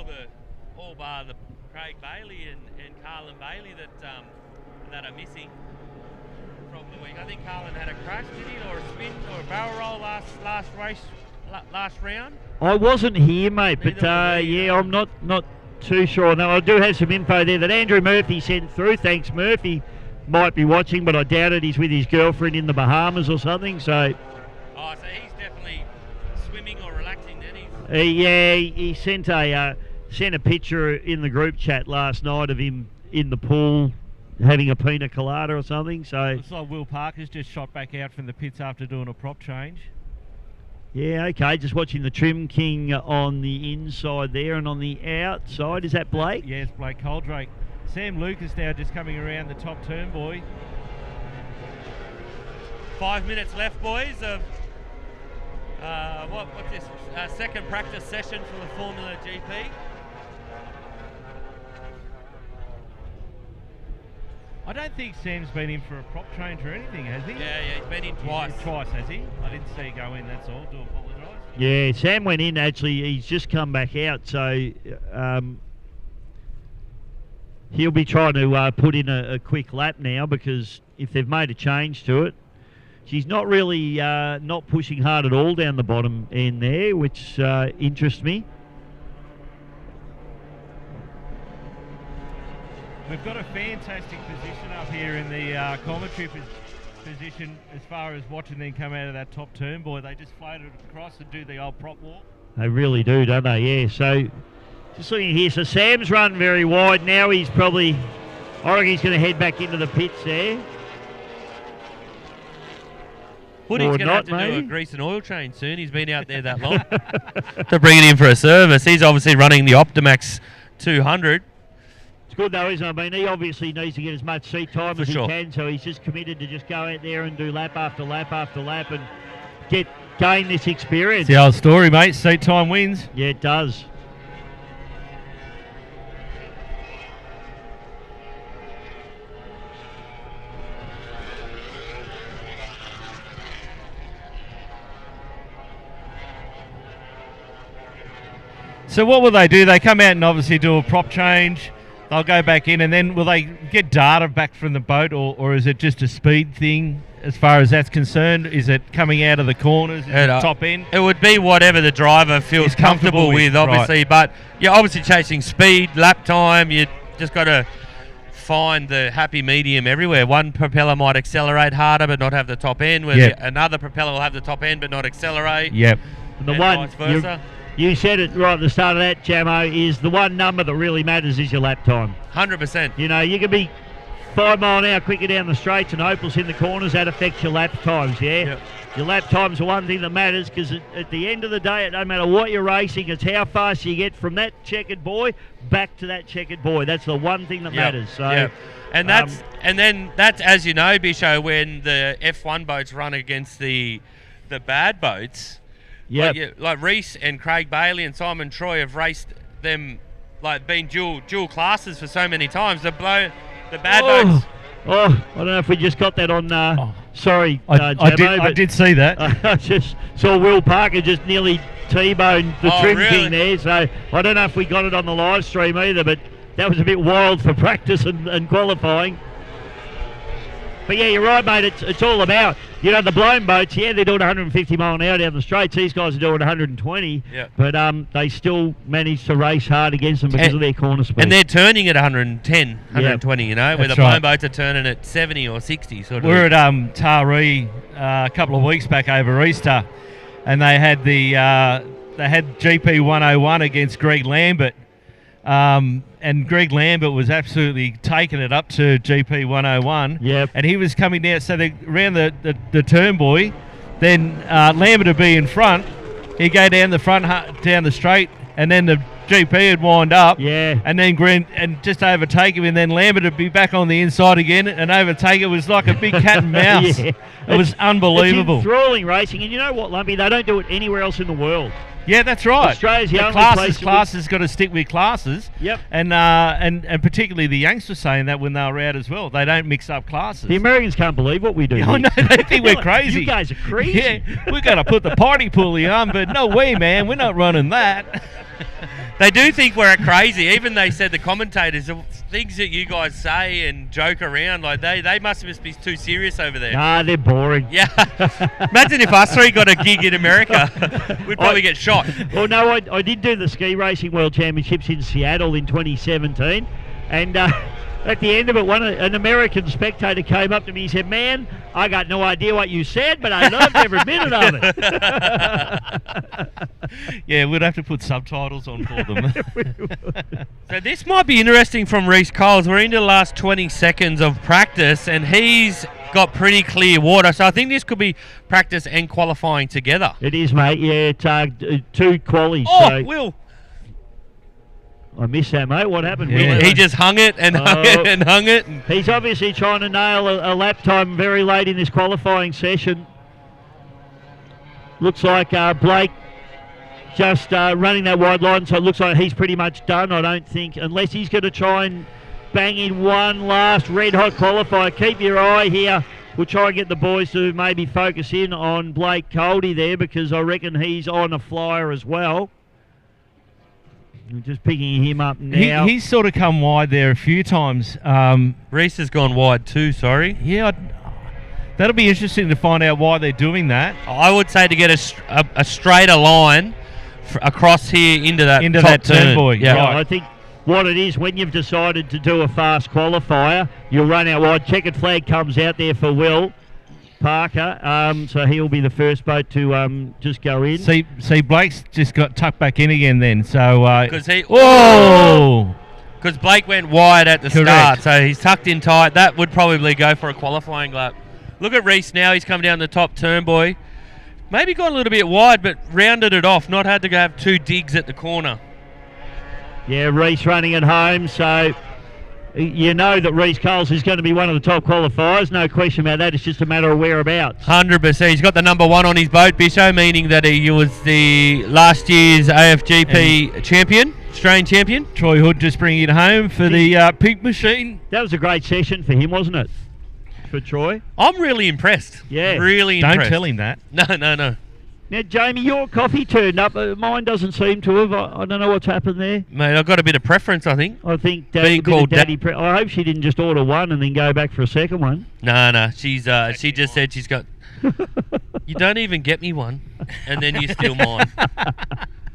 all bar the Craig Bailey and Carlin Bailey that are missing from the week. I think Carlin had a crash, did he, or a spin, or a barrel roll last race, last round. I wasn't here, mate, but yeah, I'm not too sure. No, I do have some info there that Andrew Murphy sent through. Thanks, Murphy. Might be watching, but I doubt it. He's with his girlfriend in the Bahamas or something. So. Oh, so he's definitely swimming or relaxing then. Yeah, he sent a picture in the group chat last night of him in the pool having a pina colada or something. So. Looks like Will Parker's just shot back out from the pits after doing a prop change. Yeah, okay, just watching the Trim King on the inside there, and on the outside, is that Blake? Yeah, it's Blake Coldrake. Sam Lucas now just coming around the top turn, boy. 5 minutes left, boys, of what's this, second practice session for the Formula GP. I don't think Sam's been in for a prop change or anything, has he? Yeah, he's been in twice. Twice, has he? I didn't see go in, that's all. Do apologise. Yeah, Sam went in, actually. He's just come back out, so he'll be trying to put in a quick lap now, because if they've made a change to it, she's not really not pushing hard at all down the bottom end there, which interests me. We've got a fantastic position up here in the commentary position as far as watching them come out of that top turn, boy. They just float it across and do the old prop walk. They really do, don't they? Yeah, so just looking here. So Sam's run very wide. Now he's probably, I reckon he's going to head back into the pits there. Woody's going to have to maybe do a grease and oil change soon. He's been out there that long. To bring it in for a service. He's obviously running the Optimax 200. Good though, isn't it? I mean, he obviously needs to get as much seat time as he can, so he's just committed to just go out there and do lap after lap after lap and gain this experience. It's the old story, mate. Seat time wins. Yeah, it does. So what will they do? They come out and obviously do a prop change. They'll go back in, and then will they get data back from the boat, or is it just a speed thing as far as that's concerned? Is it coming out of the corners, top end? It would be whatever the driver feels comfortable with, obviously. Right. But you're obviously chasing speed, lap time. You just got to find the happy medium everywhere. One propeller might accelerate harder but not have the top end, where another propeller will have the top end but not accelerate. Yep. And vice versa. You said it right at the start of that, Jamo, is the one number that really matters is your lap time. 100%. You know, you can be 5 mile an hour quicker down the straights and hopeless in the corners. That affects your lap times, yeah? Yep. Your lap time's the one thing that matters, because at the end of the day, it don't matter what you're racing, it's how fast you get from that checkered buoy back to that checkered buoy. That's the one thing that matters. So, and that's as you know, Bisho, when the F1 boats run against the bad boats. Yeah, like Reese and Craig Bailey and Simon Troy have raced them, like been dual classes for so many times. The bad boats Oh, I don't know if we just got that on. Sorry, I Jamo, did see that. I just saw Will Parker just nearly T-boned the trim king there. So I don't know if we got it on the live stream either, but that was a bit wild for practice and qualifying. But yeah, you're right, mate. It's all about, the blown boats. Yeah, they're doing 150 mile an hour down the straights. These guys are doing 120. Yeah. But they still manage to race hard against them because of their corner speed. And they're turning at 110, 120. Where the blown boats are turning at 70 or 60. Sort of. We're at Taree a couple of weeks back over Easter, and they had GP 101 against Greg Lambert. And Greg Lambert was absolutely taking it up to GP 101. Yep. And he was coming down, so they ran the turn buoy. Then Lambert would be in front. He'd go down the front, down the straight, and then the GP would wind up. Yeah. And then and just overtake him, and then Lambert would be back on the inside again and overtake. It was like a big cat and mouse. Yeah. It was unbelievable. It's enthralling racing, and you know what, Lumpy? They don't do it anywhere else in the world. Yeah, that's right. Australia's the only classes. place Classes got to stick with classes. Yep. And particularly the youngsters saying that when they were out as well, they don't mix up classes. The Americans can't believe what we do. I know, they think we're crazy. You guys are crazy. Yeah, we're going to put the party pulley on, but no way, man, we're not running that. They do think we're crazy. Even they said the commentators, the things that you guys say and joke around, like they must be too serious over there. Nah, they're boring. Yeah. Imagine if us three got a gig in America. We'd probably get shot. Well, no, I did do the Ski Racing World Championships in Seattle in 2017, and at the end of it, an American spectator came up to me and said, "Man, I got no idea what you said, but I loved every minute of it." Yeah, we'd have to put subtitles on for them. So this might be interesting from Reece Coles. We're into the last 20 seconds of practice, and he's got pretty clear water. So I think this could be practice and qualifying together. It is, mate. Yeah, it's 2 qualies. Oh, so Will. I missed that, mate. What happened? Yeah, Will? he just hung it and hung it and hung it. He's obviously trying to nail a lap time very late in this qualifying session. Looks like Blake just running that wide line, so it looks like he's pretty much done, I don't think, unless he's going to try and bang in one last red-hot qualifier. Keep your eye here. We'll try and get the boys to maybe focus in on Blake Coldy there, because I reckon he's on a flyer as well. I'm just picking him up now. He's sort of come wide there a few times. Reece has gone wide too, sorry. Yeah, that'll be interesting to find out why they're doing that. I would say to get a straighter line across here into that turn buoy. Yeah. Right. I think what it is, when you've decided to do a fast qualifier, you'll run out wide. Checkered flag comes out there for Will Parker, so he'll be the first boat to just go in. See, Blake's just got tucked back in again then. So because Blake went wide at the start, so he's tucked in tight. That would probably go for a qualifying lap. Look at Reece now. He's come down the top turn buoy. Maybe got a little bit wide, but rounded it off. Not had to have 2 digs at the corner. Yeah, Reece running at home, so you know that Reece Coles is going to be one of the top qualifiers. No question about that. It's just a matter of whereabouts. 100%. He's got the number 1 on his boat, Bisho, meaning that he was the last year's AFGP champion, Australian champion. Troy Hood just bringing it home for the pink machine. That was a great session for him, wasn't it? For Troy. I'm really impressed. Yeah. Really impressed. Don't tell him that. No. Now, Jamie, your coffee turned up. Mine doesn't seem to have. I don't know what's happened there. Mate, I've got a bit of preference, I think. I think Being called Daddy. I hope she didn't just order one and then go back for a second one. No. She just said she's got... You don't even get me one, and then you steal mine.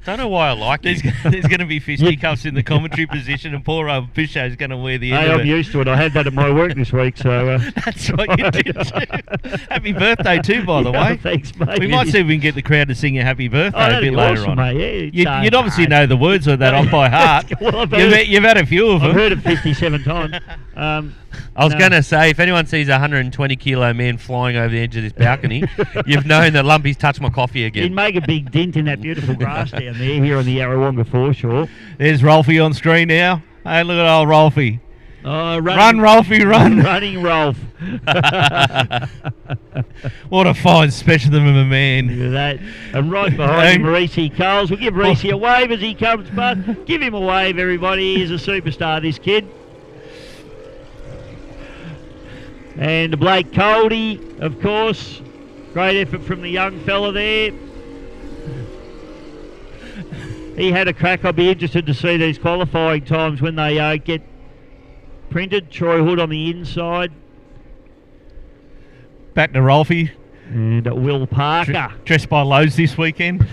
Don't know why I like it. There's going to be fisticuffs in the commentary position, and poor old Bisho's going to wear the end of it. I'm used to it. I had that at my work this week, so... That's right, you did too. Happy birthday too, by the way. Thanks, mate. We might see if we can get the crowd to sing you happy birthday a bit later awesome, on. Mate. Yeah, You'd obviously know the words of that off by heart. Well, You've had a few of them. I've heard it 57 times. I was going to say, if anyone sees a 120-kilo man flying over the edge of this balcony, you've known that Lumpy's touched my coffee again. He'd make a big dent in that beautiful grass down there here on the Yarrawonga foreshore. There's Rolfie on screen now. Hey, look at old Rolfie. Run, Rolfie, run. Running Rolf. What a fine specimen of a man. Look at that. And right behind him, Reece Coles. We'll give Reece a wave as he comes, but give him a wave, everybody. He's a superstar, this kid. And Blake Coldy, of course. Great effort from the young fella there. He had a crack. I'll be interested to see these qualifying times when they get printed. Troy Hood on the inside. Back to Rolfie. And Will Parker. Dressed by Lowe's this weekend.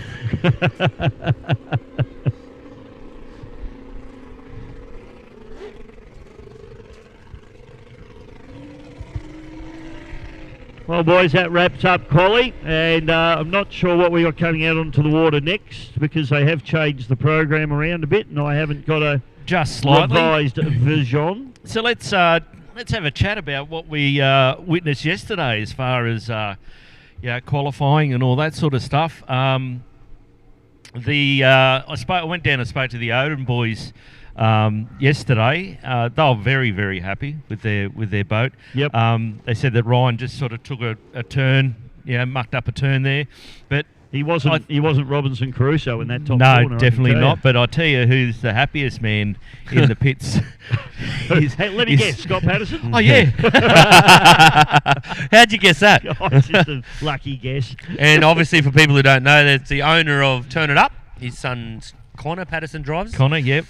Well, boys, that wraps up quali, and I'm not sure what we got coming out onto the water next because they have changed the program around a bit, and I haven't got a just slightly revised version. So let's have a chat about what we witnessed yesterday as far as qualifying and all that sort of stuff. I went down and spoke to the Odin boys yesterday. They were very, very happy with their boat. Yep. They said that Ryan just sort of took a turn, mucked up a turn there, but he wasn't Robinson Crusoe in that top no, corner. definitely not. But I tell you, who's the happiest man in the pits? Hey, let me guess, Scott Patterson. Oh yeah. How'd you guess that? Oh, it's just a lucky guess. And obviously, for people who don't know, that's the owner of Turn It Up. His son Connor Patterson drives. Connor, yep.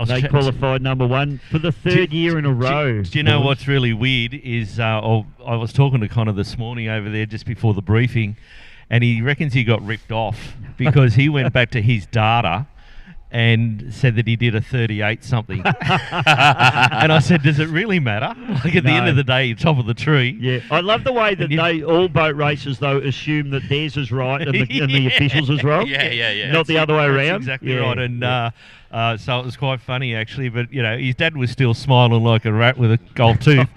They qualified number one for the third year in a row. Do you know what's really weird is I was talking to Connor this morning over there just before the briefing, and he reckons he got ripped off because he went back to his data and said that he did a 38 something. And I said, does it really matter? Like at the end of the day, you're top of the tree. Yeah, I love the way that all boat races though assume that theirs is right and the officials is wrong. Yeah. Not the other way around. Exactly right. And so it was quite funny actually. But his dad was still smiling like a rat with a gold tooth.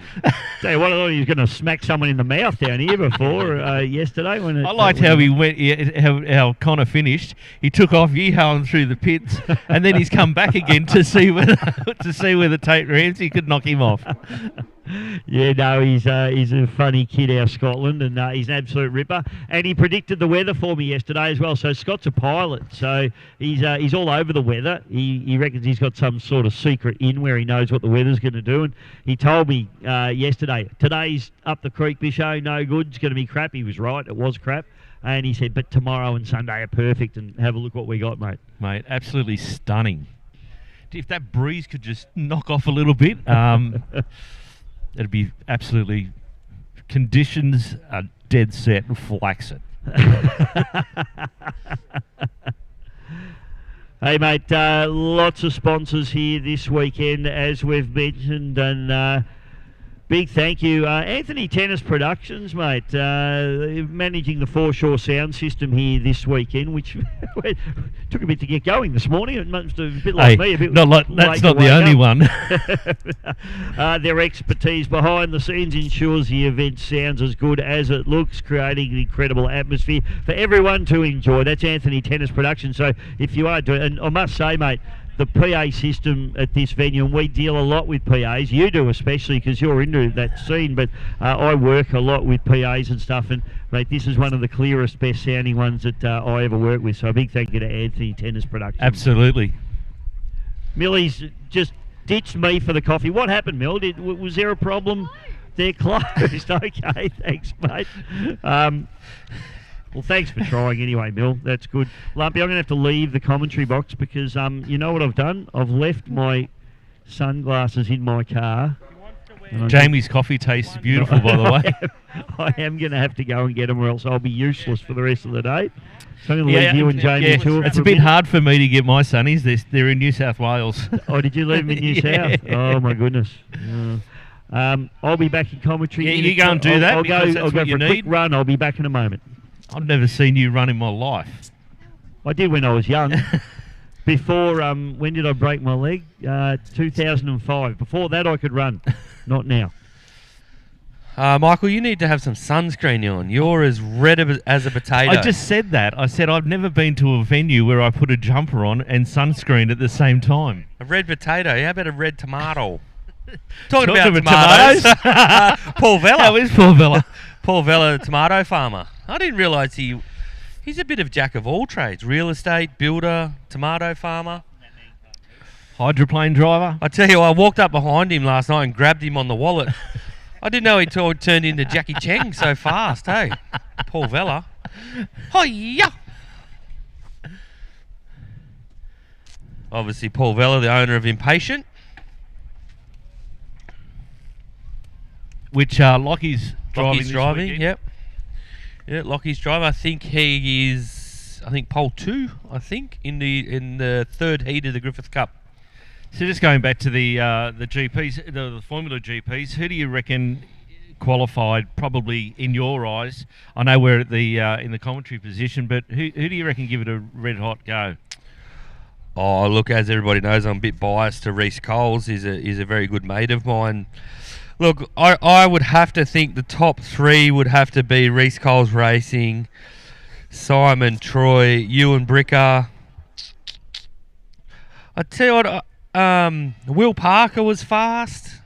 Tell you what, I thought he was going to smack someone in the mouth down here before yesterday. I liked how he went. How Connor finished. He took off yeehawing through the pits, and then he's come back again to see whether Tate Ramsey could knock him off. Yeah, no, he's a funny kid, our Scotland, and he's an absolute ripper. And he predicted the weather for me yesterday as well. So Scott's a pilot, so he's all over the weather. He reckons he's got some sort of secret in where he knows what the weather's going to do. And he told me yesterday, today's up the creek, Bisho, no good. It's going to be crap. He was right, it was crap. And he said, but tomorrow and Sunday are perfect. And have a look what we got, mate. Mate, absolutely stunning. If that breeze could just knock off a little bit. It'd be absolutely, conditions are dead set and flaccid. Hey mate, lots of sponsors here this weekend as we've mentioned, and big thank you. Anthony Tennis Productions, mate, managing the foreshore sound system here this weekend, which took a bit to get going this morning. It must have been a bit like me. That's not the only one. Their expertise behind the scenes ensures the event sounds as good as it looks, creating an incredible atmosphere for everyone to enjoy. That's Anthony Tennis Productions. So if you are doing, and I must say, mate, the PA system at this venue, and we deal a lot with PAs, you do especially because you're into that scene, but I work a lot with PAs and stuff, and mate, this is one of the clearest, best sounding ones that I ever work with, so a big thank you to Anthony Tennis Productions. Absolutely. Millie's just ditched me for the coffee. What happened, Mill? Was there a problem? They're closed. Okay, thanks, mate. Well, thanks for trying anyway, Mill. That's good. Lumpy, I'm going to have to leave the commentary box because you know what I've done? I've left my sunglasses in my car. Jamie's coffee tastes beautiful, by the way. I am going to have to go and get them or else I'll be useless for the rest of the day. So I'm going to leave you and Jamie to it. It's a bit hard for me to get my sunnies. They're in New South Wales. Oh, did you leave them in New South? Oh, my goodness. I'll be back in commentary. Yeah, you go and do that. I'll go for a quick run. I'll be back in a moment. I've never seen you run in my life. I did when I was young. Before, when did I break my leg? 2005. Before that, I could run. Not now. Michael, you need to have some sunscreen on. You're as red as a potato. I just said that. I said I've never been to a venue where I put a jumper on and sunscreen at the same time. A red potato? How about a red tomato? Talking about tomatoes. Paul Vella. How is Paul Vella? Paul Vella, tomato farmer. I didn't realise he's a bit of jack of all trades. Real estate, builder, tomato farmer. Hydroplane driver. I tell you, I walked up behind him last night and grabbed him on the wallet. I didn't know he turned into Jackie Chang so fast, hey? Paul Vella. Hi-ya! Obviously, Paul Vella, the owner of Impatient. Which Lockie's driving. Lockie's driving, yep. Yeah, Lockie's driving. I think he is, pole 2, in the third heat of the Griffith Cup. So just going back to the GPs, the Formula GPs, who do you reckon qualified? Probably in your eyes, I know we're at the in the commentary position, but who do you reckon give it a red hot go? Oh, look, as everybody knows, I'm a bit biased to Reece Coles. He's a very good mate of mine. Look, I would have to think the top 3 would have to be Reece Coles Racing, Simon Troy, Ewan Bricker. I tell you what. Will Parker was fast.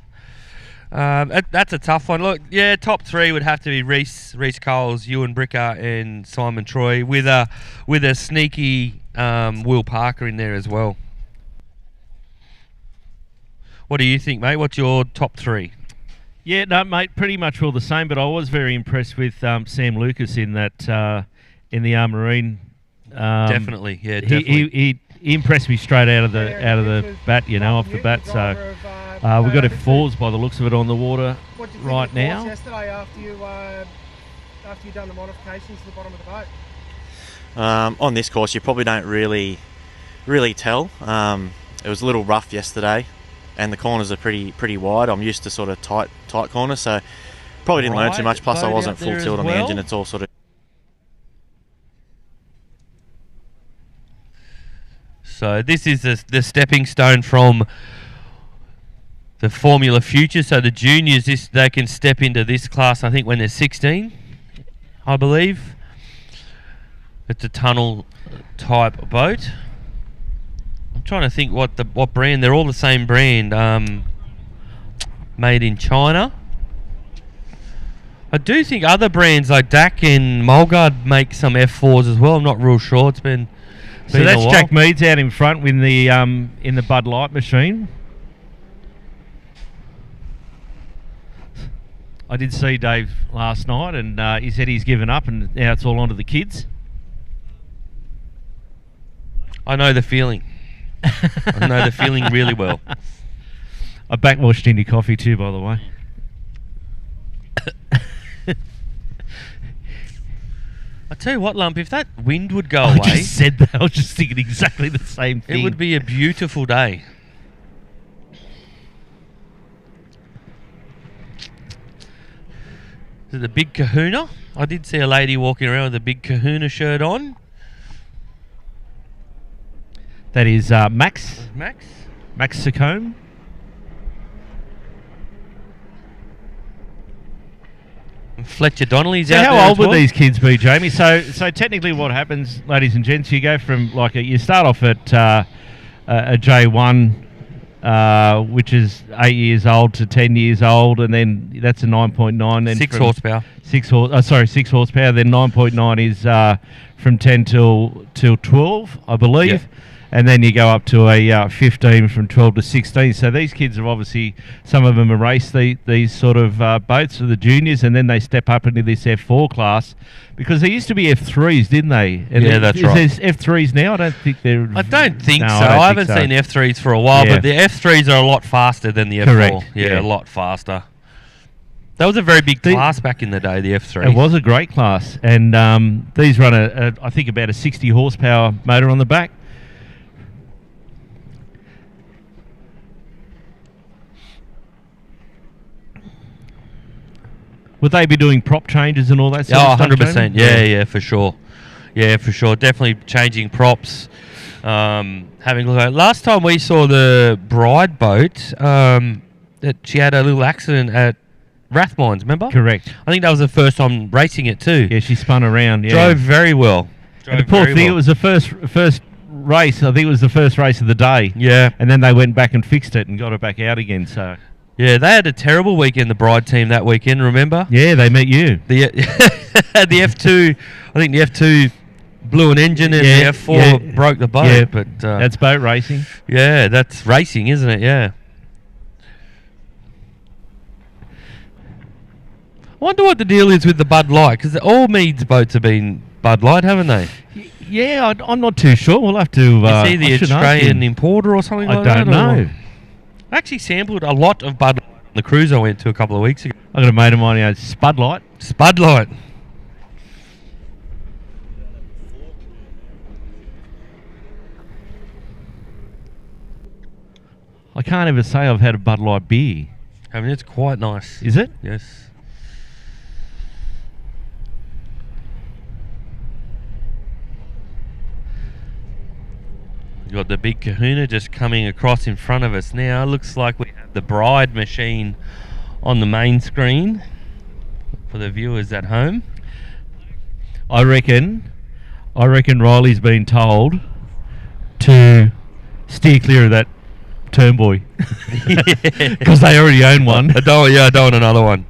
That's a tough one. Look, yeah, top 3 would have to be Reece Coles, Ewan Bricker, and Simon Troy, with a sneaky Will Parker in there as well. What do you think, mate? What's your top 3? Yeah, no, mate, pretty much all the same. But I was very impressed with Sam Lucas in that in the Marine. Definitely, yeah, definitely. He impressed me straight out of the bat, off the bat. So we've got F4s by the looks of it on the water right now. Yesterday after you done the modifications to the bottom of the boat. On this course, you probably don't really tell. It was a little rough yesterday, and the corners are pretty wide. I'm used to sort of tight corners, so probably didn't learn too much. Plus, I wasn't full tilt on the engine. It's all sort of. So this is the stepping stone from the Formula Future. So the juniors, they can step into this class, I think, when they're 16, I believe. It's a tunnel type boat. I'm trying to think what brand. They're all the same brand, made in China. I do think other brands like DAC and Mulgard make some F4s as well. I'm not real sure. It's been. So that's Jack Meads out in front in the Bud Light machine. I did see Dave last night, and he said he's given up, and now it's all onto the kids. I know the feeling. I know the feeling really well. I backwashed Indy coffee too, by the way. I tell you what, Lump, if that wind would go away... I just said that. I was just thinking exactly the same thing. It would be a beautiful day. Is it the Big Kahuna? I did see a lady walking around with a Big Kahuna shirt on. That is Max. Max Sacombe. Fletcher Donnelly's so out how there. How old would these kids be, Jamie? So technically, what happens, ladies and gents, you go from you start off at a J1, which is 8 years old to 10 years old, and then that's a 9.9. Then 6 horsepower. 6 horsepower. Then 9.9 is from 10 till 12, I believe. Yep. And then you go up to a 15 from 12 to 16. So these kids have obviously, some of them have raced these sort of boats for the juniors, and then they step up into this F4 class, because there used to be F3s, didn't they? And yeah, that's right. Is there F3s now? I don't think they're... I don't think so. I haven't seen F3s for a while, but the F3s are a lot faster than the F4. Correct. Yeah, a lot faster. That was a very big class back in the day, the F3. It was a great class. And these run, I think, about a 60 horsepower motor on the back. Would they be doing prop changes and all that sort of stuff? 100%. Yeah, for sure. Yeah, for sure. Definitely changing props. Having a look at last time we saw the Bride boat, that she had a little accident at Rathmines, remember? Correct. I think that was the first time racing it too. Yeah, she spun around. Yeah. Drove very well. And the poor thing, it was the first race. I think it was the first race of the day. Yeah. And then they went back and fixed it and got it back out again. So. Yeah, they had a terrible weekend, the Bride team, that weekend, remember? Yeah, they met you. The F2, I think the F2 blew an engine and the F4 broke the boat. Yeah, but that's boat racing. Yeah, that's racing, isn't it? Yeah. wonder what the deal is with the Bud Light, because all Meads boats have been Bud Light, haven't they? Yeah, I'm not too sure. We'll have to... Is he the Australian importer or something like that? I don't know. I actually sampled a lot of Bud Light on the cruise I went to a couple of weeks ago. I got a mate of mine who has Spud Light. Spud Light. I can't ever say I've had a Bud Light beer. I mean, it's quite nice. Is it? Yes. We've got the big kahuna just coming across in front of us now. Looks like we have the bride machine on the main screen for the viewers at home. I reckon Riley's been told to steer clear of that turn buoy because they already own one. I don't want another one.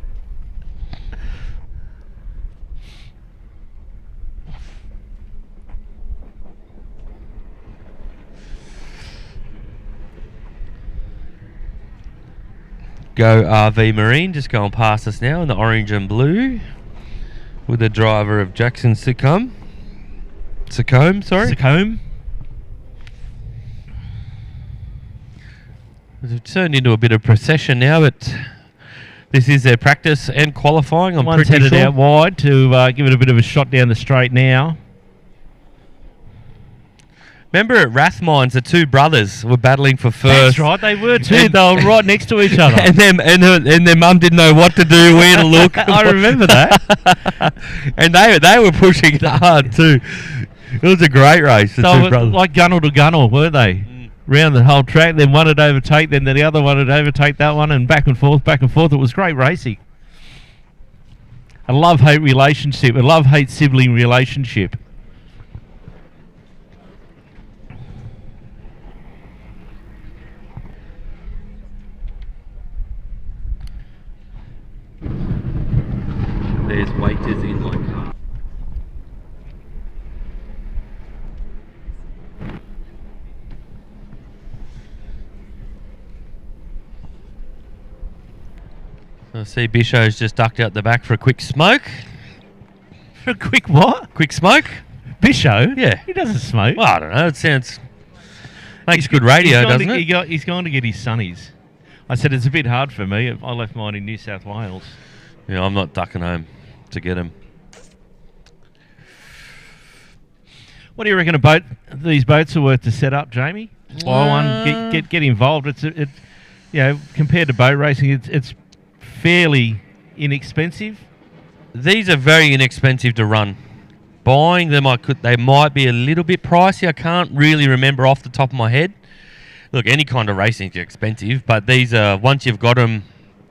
Go RV Marine just going past us now in the orange and blue with the driver of Jackson Seacombe. Seacombe. It's turned into a bit of procession now, but this is their practice and qualifying. I'm One's pretty headed sure. out wide to give it a bit of a shot down the straight now. Remember at Rathmines, the two brothers were battling for first. That's right, they were too. They were right next to each other. and their mum didn't know what to do, where to look. I remember that. And they were pushing it hard too. It was a great race. The They two were brothers. like gunnel to gunnel, were they? Round the whole track. Then one would overtake, then the other one would overtake that one, and back and forth, back and forth. It was great racing. A love-hate relationship, a love-hate sibling relationship. There's waiters in my car. I see Bisho's just ducked out the back for a quick smoke. For a quick what? Quick smoke? Bisho? Yeah. He doesn't smoke. Well, I don't know. It sounds... Makes good radio, doesn't it? He's gone to get his sunnies. I said it's a bit hard for me. I left mine in New South Wales. Yeah, I'm not ducking home to get him. What do you reckon these boats are worth to set up, Jamie? Buy one, get involved. It's compared to boat racing, it's fairly inexpensive. These are very inexpensive to run. Buying them, they might be a little bit pricey. I can't really remember off the top of my head. Look, any kind of racing is expensive, but these are, once you've got them,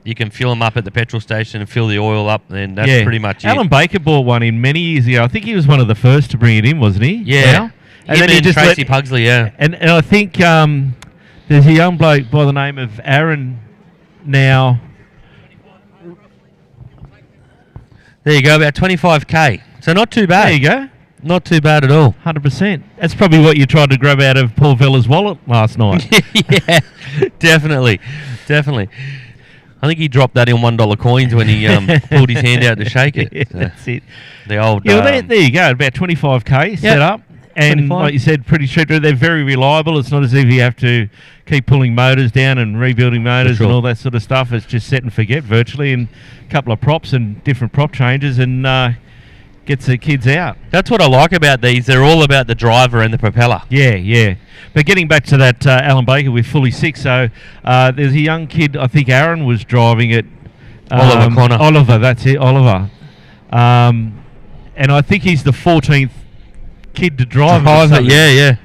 you can fill them up at the petrol station and fill the oil up, and that's pretty much Alan it. Baker bought one in many years ago. I think he was one of the first to bring it in, wasn't he? Yeah. And then Tracy Pugsley, yeah. And I think there's a young bloke by the name of Aaron now. There you go, about 25k. So not too bad. There you go. Not too bad at all. 100%. That's probably what you tried to grab out of Paul Vella's wallet last night. Yeah, definitely. I think he dropped that in $1 coins when he pulled his hand out to shake it. Yeah, that's it. The old... Yeah, well, there you go. About 25k set up. And 25. like you said, pretty cheap. They're very reliable. It's not as if you have to keep pulling motors down and rebuilding motors and all that sort of stuff. It's just set and forget virtually, and a couple of props and different prop changes, and gets the kids out. That's what I like about these. They're all about the driver and the propeller. Yeah. But getting back to that Alan Baker with fully six, so there's a young kid, I think Aaron was driving it. Oliver Connor. Oliver, that's it, Oliver. And I think he's the 14th kid to drive it.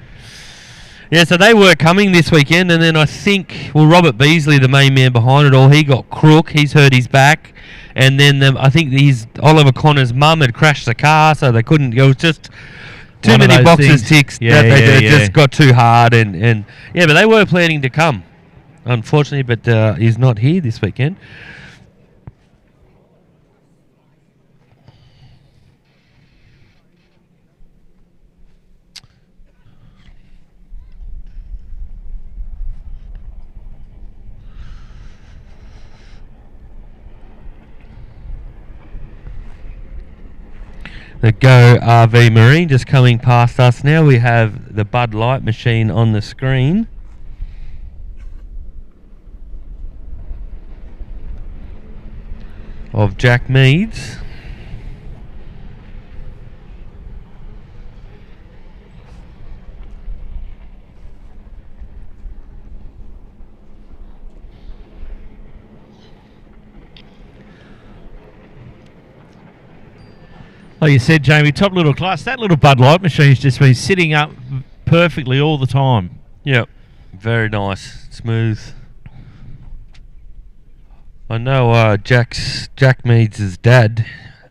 Yeah, so they were coming this weekend, and then I think, Robert Beasley, the main man behind it all, he got crook. He's hurt his back. And then I think Oliver Connor's mum had crashed the car, so they couldn't. It was just too many boxes ticked. They just got too hard, and but they were planning to come, unfortunately, but he's not here this weekend. The Go RV Marine just coming past us now. We have the Bud Light machine on the screen. Of Jack Meads. Like you said, Jamie, top little class. That little Bud Light machine's just been sitting up perfectly all the time. Yep, very nice, smooth. I know Jack Meads' dad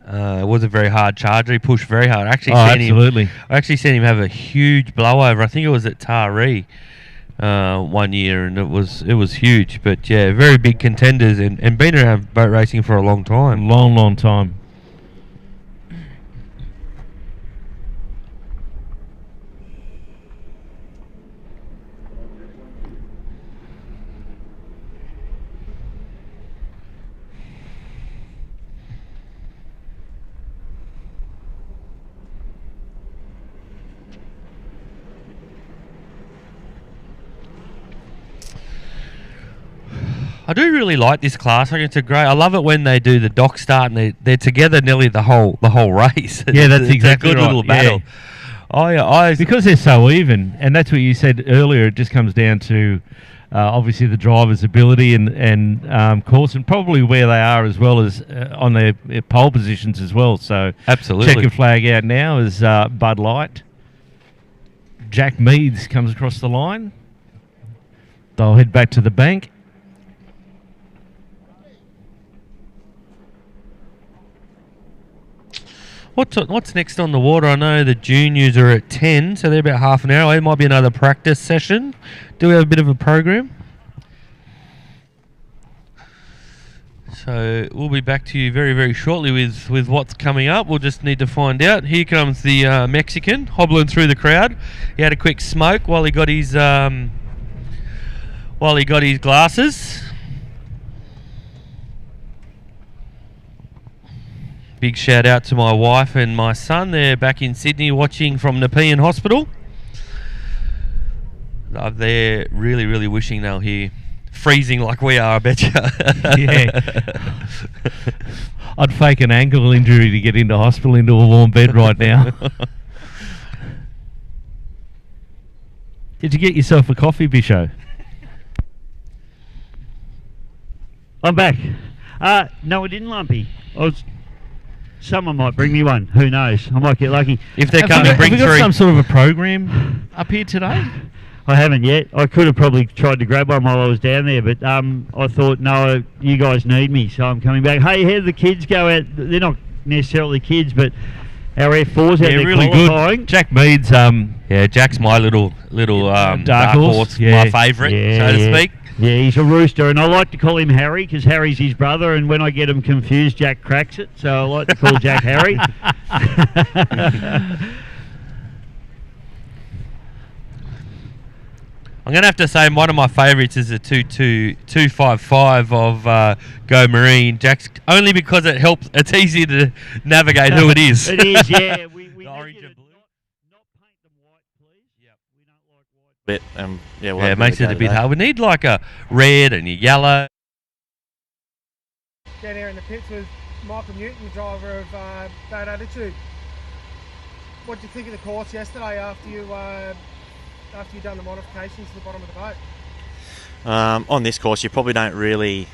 was a very hard charger. He pushed very hard. Absolutely. I actually seen him have a huge blowover. I think it was at Taree 1 year, and it was huge. But yeah, very big contenders, and been around boat racing for a long time. Long time. I do really like this class. I think it's a great. I love it when they do the dock start and they're together nearly the whole race. Yeah, that's it's exactly a good right. little battle. Yeah. Because they're so even, and that's what you said earlier. It just comes down to obviously the driver's ability and course, and probably where they are as well as on their pole positions as well. So absolutely, checkered flag out now is Bud Light. Jack Meads comes across the line. They'll head back to the bank. What's next on the water? I know the juniors are at 10, so they're about half an hour away. It might be another practice session. Do we have a bit of a program? So we'll be back to you very, very shortly with what's coming up. We'll just need to find out. Here comes the Mexican hobbling through the crowd. He had a quick smoke while he got his glasses. Big shout out to my wife and my son. They're back in Sydney watching from Nepean Hospital. They're really, really wishing they were here. Freezing like we are, I bet you. Yeah. I'd fake an ankle injury to get into hospital into a warm bed right now. Did you get yourself a coffee, Bisho? I'm back. No, I didn't, Lumpy. Someone might bring me one. Who knows? I might get lucky. If they come and bring have you got three. some sort of a program up here today? I haven't yet. I could have probably tried to grab one while I was down there, but I thought, no, you guys need me, so I'm coming back. Hey, how do the kids go out? They're not necessarily kids, but our F4s out there really qualifying. Good. Jack Meads, yeah, Jack's my little dark horse, yeah. my favourite, so to speak. Yeah, he's a rooster, and I like to call him Harry because Harry's his brother, and when I get him confused, Jack cracks it, so I like to call Jack Harry. I'm going to have to say one of my favourites is the 255 of Go Marine. Jack's only because it helps. It's easy to navigate who it is. It is, yeah. We orange and blue. Not paint them white, please. Yep. We don't like white. Yeah, it makes it a bit hard. We need like a red and a yellow. Down here in the pits with Michael Newton, driver of Bad Attitude. What did you think of the course yesterday after you'd done the modifications to the bottom of the boat? On this course, you probably don't really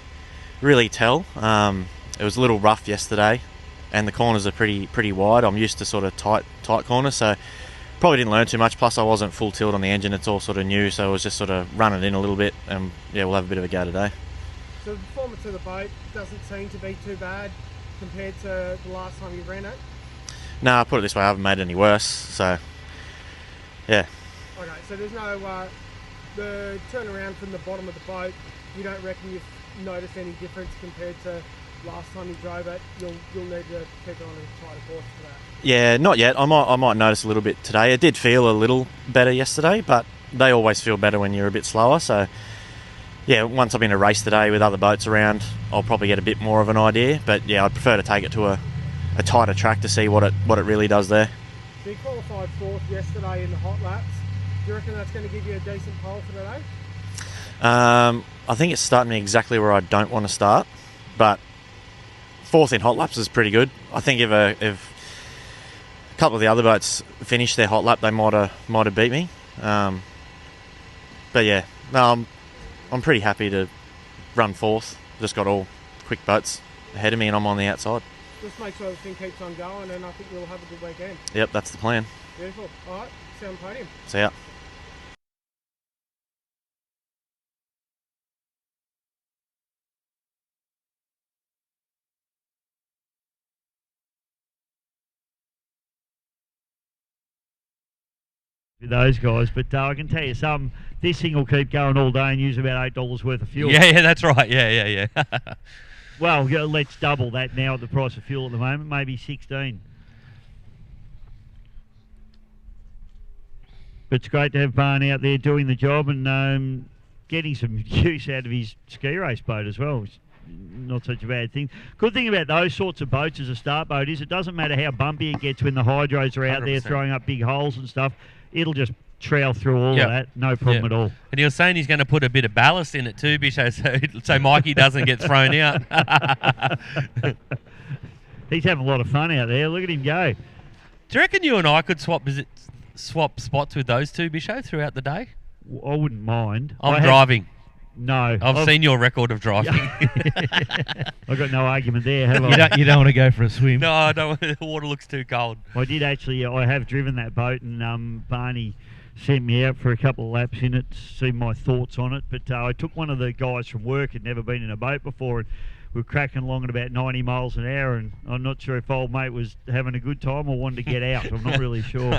tell. It was a little rough yesterday, and the corners are pretty wide. I'm used to sort of tight corners, so probably didn't learn too much. Plus, I wasn't full tilt on the engine; it's all sort of new, so I was just sort of running in a little bit. And yeah, we'll have a bit of a go today. So the performance of the boat doesn't seem to be too bad compared to the last time you ran it? No, I'll put it this way: I haven't made it any worse. So yeah. Okay, so there's no the turnaround from the bottom of the boat. You don't reckon you've noticed any difference compared to last time you drove it? You'll need to keep it on a tighter course for that. Yeah, not yet. I might notice a little bit today. It did feel a little better yesterday, but they always feel better when you're a bit slower. So yeah, once I'm in a race today with other boats around, I'll probably get a bit more of an idea. But yeah, I'd prefer to take it to a tighter track to see what it really does there. So you qualified 4th yesterday in the hot laps. Do you reckon that's going to give you a decent pole for today? I think it's starting me exactly where I don't want to start, but 4th in hot laps is pretty good. I think if a couple of the other boats finished their hot lap, they might have beat me. But yeah, no, I'm pretty happy to run 4th. Just got all quick boats ahead of me, and I'm on the outside. Just make sure everything keeps on going, and I think you'll have a good weekend. Yep, that's the plan. Beautiful. All right, see you on the podium. See ya. With those guys, but I can tell you something, this thing will keep going all day and use about $8 worth of fuel. Yeah, that's right. Yeah. Well, let's double that now at the price of fuel at the moment, maybe 16. But it's great to have Barn out there doing the job and getting some use out of his ski race boat as well. It's not such a bad thing. Good thing about those sorts of boats as a start boat is it doesn't matter how bumpy it gets when the hydros are out 100%. There throwing up big holes and stuff. It'll just trail through all of that, no problem at all. And he was saying he's going to put a bit of ballast in it too, Bisho, so Mikey doesn't get thrown out. He's having a lot of fun out there. Look at him go. Do you reckon you and I could swap spots with those two, Bisho, throughout the day? I wouldn't mind. I'm driving. No. I've seen your record of driving. I've got no argument there, have I? You don't want to go for a swim. No, I don't. The water looks too cold. I did actually. I have driven that boat, and Barney sent me out for a couple of laps in it to see my thoughts on it. But I took one of the guys from work, had never been in a boat before, and we were cracking along at about 90 miles an hour, and I'm not sure if old mate was having a good time or wanted to get out. I'm not really sure.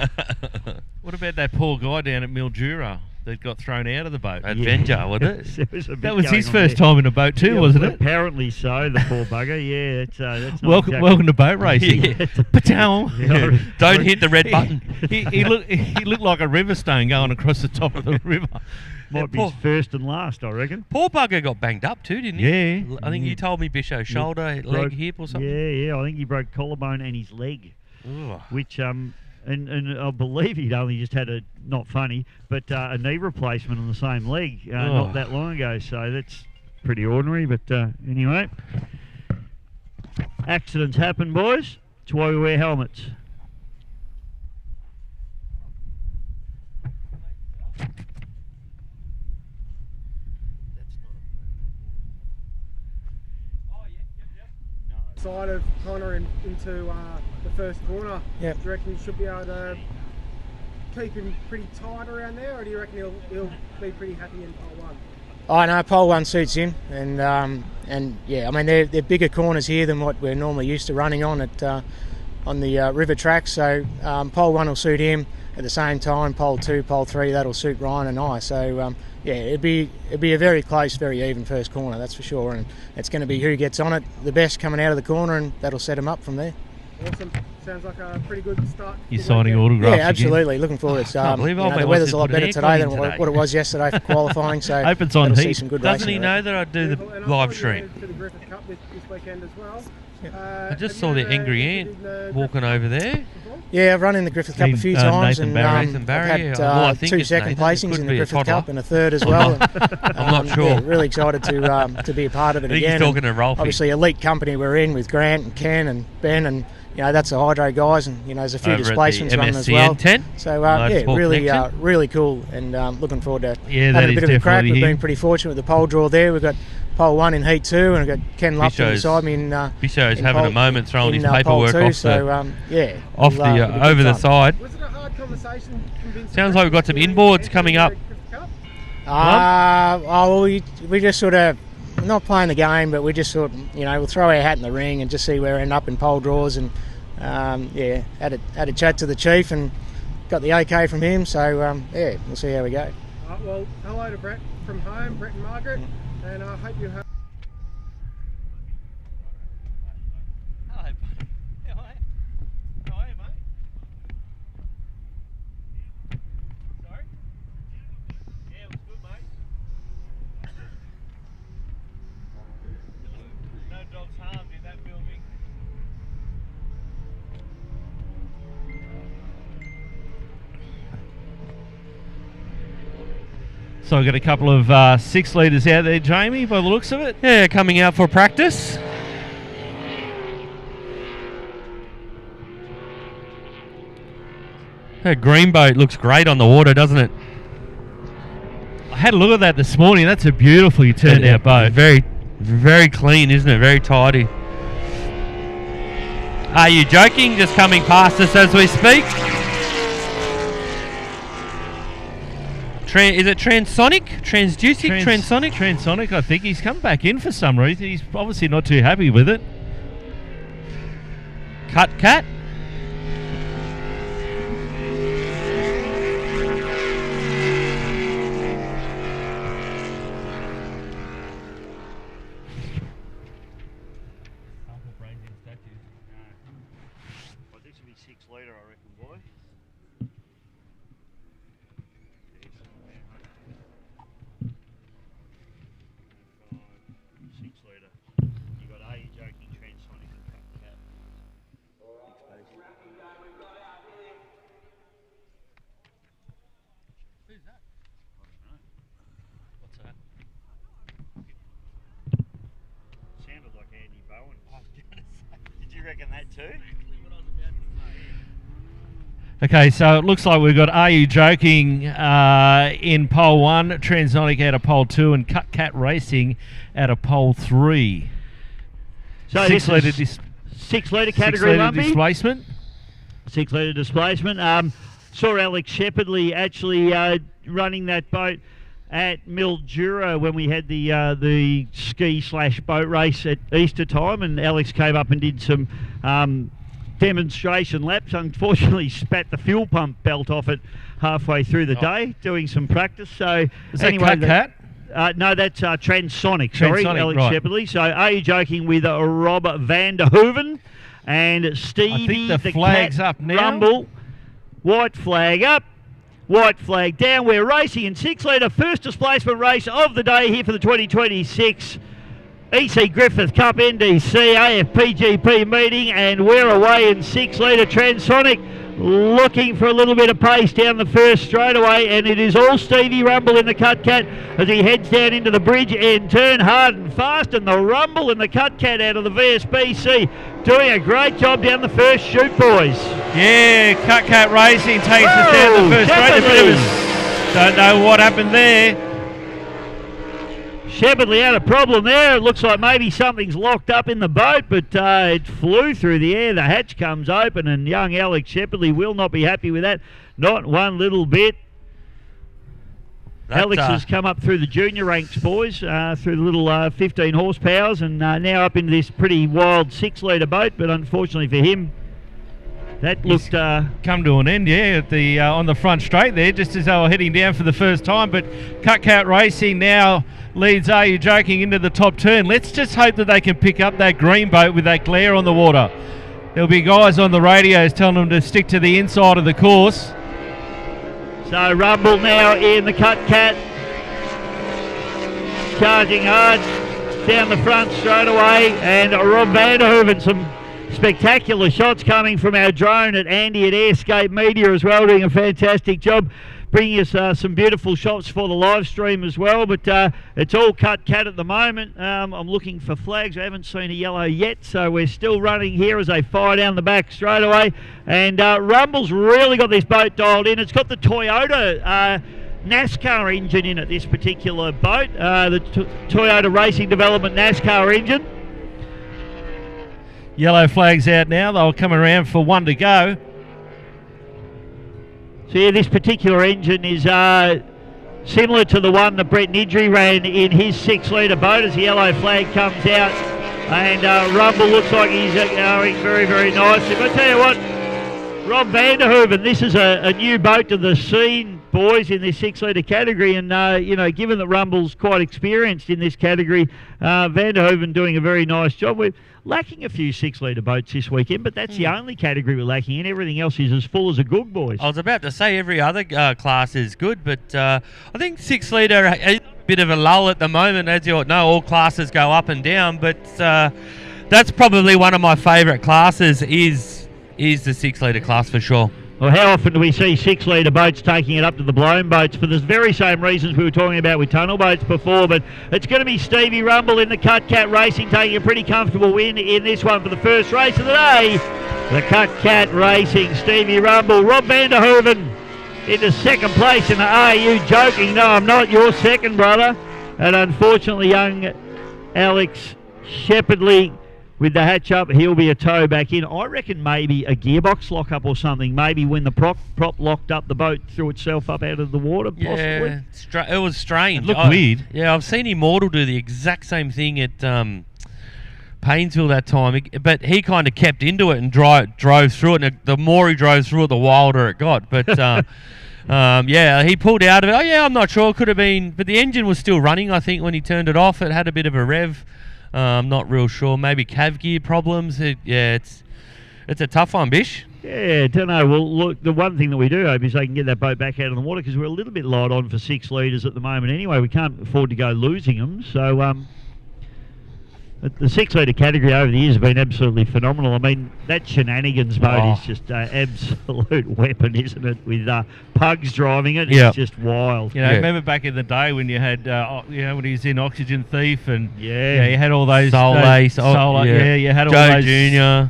What about that poor guy down at Mildura that got thrown out of the boat? Adventure, wasn't it? That was his first time in a boat too, wasn't it? Apparently so, the poor bugger. Yeah, that's not welcome to boat racing. Patel. Don't hit the red button. He looked like a river stone going across the top of the river. Might be his first and last, I reckon. Poor bugger got banged up too, didn't he? Yeah. I think you told me Bisho, shoulder, leg, hip or something. Yeah. I think he broke collarbone and his leg. Ooh. Which and I believe he'd only just had a a knee replacement on the same leg not that long ago. So that's pretty ordinary. But anyway, accidents happen, boys. That's why we wear helmets. Side of Connor into the first corner. Yep. Do you reckon you should be able to keep him pretty tight around there, or do you reckon he'll be pretty happy in pole one? I know pole one suits him, and yeah, I mean they're bigger corners here than what we're normally used to running on the river track. So pole one will suit him. At the same time, pole two, pole three, that'll suit Ryan and I. So yeah, it'd be a very close, very even first corner, that's for sure. And it's going to be who gets on it the best coming out of the corner, and that'll set him up from there. Awesome. Sounds like a pretty good start. You're signing autographs. Yeah, absolutely. Looking forward. It's, the weather's a lot better today than what it was yesterday for qualifying. So hope it's on heat. Some good Doesn't racing he know that I do the live stream? To the Griffith Cup this weekend as well. I just saw the angry ant walking over there. Yeah, I've run in the Griffith Cup a few times, Nathan and Barry. I've had two second placings in the Griffith Cup and a third as well. I'm not sure. Yeah, really excited to be a part of it I think again. He's talking to Rolfie. Obviously, elite company we're in with Grant and Ken and Ben, and that's the hydro guys, and there's a few over displacements running as MSCN well. 10. So really cool, and looking forward to that having a is bit of a crack. definitely We've him. been pretty fortunate with the pole draw there. We've got pole one in heat two, and we've got Ken Lupton beside me in Bisho's in having pole- a moment throwing in, his pole paperwork two, off so off the it'll be good over the fun. side. Was it a hard conversation convincing? Sounds like we've got some inboards coming up. We just sort of not playing the game, but we just sort of, we'll throw our hat in the ring and just see where we end up in pole draws, and had a chat to the chief and got the OK from him. So we'll see how we go. Well, hello to Brett from home, Brett and Margaret, and I hope you have. Hello, buddy. How are you, mate? Sorry? Yeah, it was good, mate. No dogs harmed in that building. So I've got a couple of 6 litres out there, Jamie, by the looks of it. Yeah, coming out for practice. That green boat looks great on the water, doesn't it? I had a look at that this morning. That's a beautifully turned out boat. Very, very clean, isn't it? Very tidy. Are you joking? Just coming past us as we speak. Is it transonic? Transducic? Transonic? Transonic, I think. He's come back in for some reason. He's obviously not too happy with it. Cut cat? This will be 6 litre, I reckon, boy. You got A joking, transonic, and cut cat. Who's that? I don't know. What's that? Sounded like Andy Bowen. Did you reckon that too? Okay, so it looks like we've got Are You Joking in pole 1, Transonic out of pole 2, and Cut Cat Racing out of pole 3. So 6 litre 6 litre category, Lumpy. displacement. 6 litre displacement. Saw Alex Shepherdley actually running that boat at Mildura when we had the ski/boat race at Easter time, and Alex came up and did some demonstration laps. Unfortunately, spat the fuel pump belt off it halfway through the day, doing some practice. So is anyway, that Cat? no, that's Transonic. Sorry, Transonic, Alex right. Shepherdley. So Are You Joking with Rob van der Hoeven and Stevie I think the flag's Cat up now. Rumble. White flag up. White flag down. We're racing in 6 litre first displacement race of the day here for the 2026 EC Griffith Cup NDC AFPGP meeting, and we're away in 6 litre. Transonic looking for a little bit of pace down the first straightaway, and it is all Stevie Rumble in the Cut Cat as he heads down into the bridge and turn hard and fast, and the Rumble and the Cut Cat out of the VSBC doing a great job down the first shoot, boys. Yeah, Cut Cat Racing takes us down the first straight. Don't know what happened there. Shepherdley had a problem there. It looks like maybe something's locked up in the boat, but it flew through the air. The hatch comes open, and young Alex Shepherdley will not be happy with that. Not one little bit. Alex has come up through the junior ranks, boys, through the little 15 horsepowers, and now up into this pretty wild 6 litre boat, but unfortunately for him, that looked come to an end, yeah, at the on the front straight there, just as they were heading down for the first time. But Cut Cat Racing now leads Are You Joking into the top turn. Let's just hope that they can pick up that green boat with that glare on the water. There'll be guys on the radios telling them to stick to the inside of the course. So Rumble now in the Cut Cat, charging hard down the front straight away, and Rob van der Hoeven, some spectacular shots coming from our drone at Andy at Airscape Media as well, doing a fantastic job bringing us some beautiful shots for the live stream as well. But it's all Cut Cat at the moment. I'm looking for flags. I haven't seen a yellow yet, so we're still running here as they fire down the back straight away. And Rumble's really got this boat dialed in. It's got the Toyota NASCAR engine in it, this particular boat, the Toyota Racing Development NASCAR engine. Yellow flag's out now. They'll come around for one to go. So yeah, this particular engine is similar to the one that Brett Nidri ran in his 6 litre boat as the yellow flag comes out. And Rumble looks like he's going very, very nicely. But I tell you what, Rob van der Hoeven, this is a new boat to the scene, boys, in this 6 litre category. And, you know, given that Rumble's quite experienced in this category, van der Hoeven doing a very nice job. We're lacking a few 6 litre boats this weekend, but that's the only category we're lacking in. Everything else is as full as a goog, boys. I was about to say every other class is good, but I think 6 litre is a bit of a lull at the moment. As you know, all classes go up and down, but that's probably one of my favourite classes is the 6 litre class for sure. Well, how often do we see 6 litre boats taking it up to the blown boats for the very same reasons we were talking about with tunnel boats before? But it's going to be Stevie Rumble in the Cut Cat Racing taking a pretty comfortable win in this one for the first race of the day. The Cut Cat Racing, Stevie Rumble, Rob Vanderhoeven into second place in the Are You Joking? No, I'm not. You're second, brother. And unfortunately, young Alex Shepherdley with the hatch up, he'll be a tow back in. I reckon maybe a gearbox lock-up or something. Maybe when the prop locked up, the boat threw itself up out of the water, possibly. Yeah, it was strange. It looked weird. Yeah, I've seen Immortal do the exact same thing at Paynesville that time. But he kind of kept into it and drove through it. And the more he drove through it, the wilder it got. But, yeah, he pulled out of it. Oh, yeah, I'm not sure. It could have been. But the engine was still running, I think, when he turned it off. It had a bit of a rev. I'm not real sure. Maybe cav gear problems. It's a tough one, Bish. Yeah, don't know. Well, look, the one thing that we do hope is they can get that boat back out of the water because we're a little bit light on for 6 litres at the moment anyway. We can't afford to go losing them. So the 6 litre category over the years have been absolutely phenomenal. I mean, that Shenanigans boat is just an absolute weapon, isn't it? With Pugs driving it, it's just wild. You know, remember back in the day when you had, when he was in Oxygen Thief and you had all those Soul Ace, you had all Joe those Junior,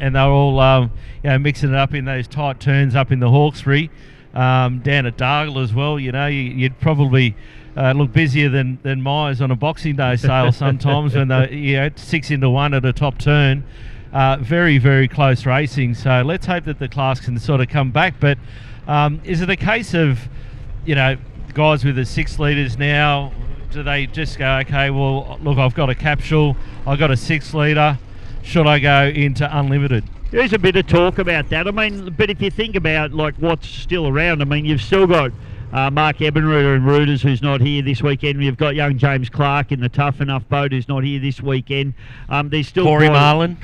and they were all mixing it up in those tight turns up in the Hawkesbury, down at Dargle as well. You know, you'd probably look busier than Myers on a Boxing Day sale sometimes when they 6 into 1 at a top turn. Very, very close racing. So let's hope that the class can sort of come back. But is it a case of, guys with the 6 litres now, do they just go, okay, well, look, I've got a capsule, I've got a 6 litre, should I go into unlimited? There's a bit of talk about that. I mean, but if you think about like what's still around, I mean, you've still got Mark Ebenruder and Reuters, who's not here this weekend. We've got young James Clark in the Tough Enough boat, who's not here this weekend. There's still Corey Marlin.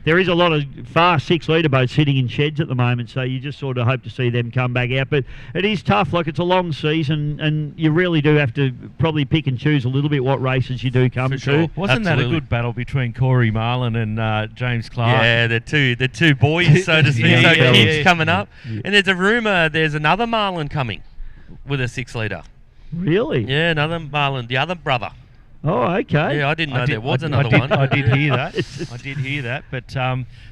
There is a lot of fast 6 litre boats sitting in sheds at the moment, so you just sort of hope to see them come back out. But it is tough. Like, it's a long season, and you really do have to probably pick and choose a little bit what races you do come to. Sure. Wasn't that a good battle between Corey Marlin and James Clark? Yeah, the two boys, so to speak, kids coming up. Yeah. And there's a rumour there's another Marlin coming with a 6 litre. Really? Yeah, another Marlin, the other brother. Oh, okay. Yeah, I didn't know there was another one. I did hear that. I did hear that. But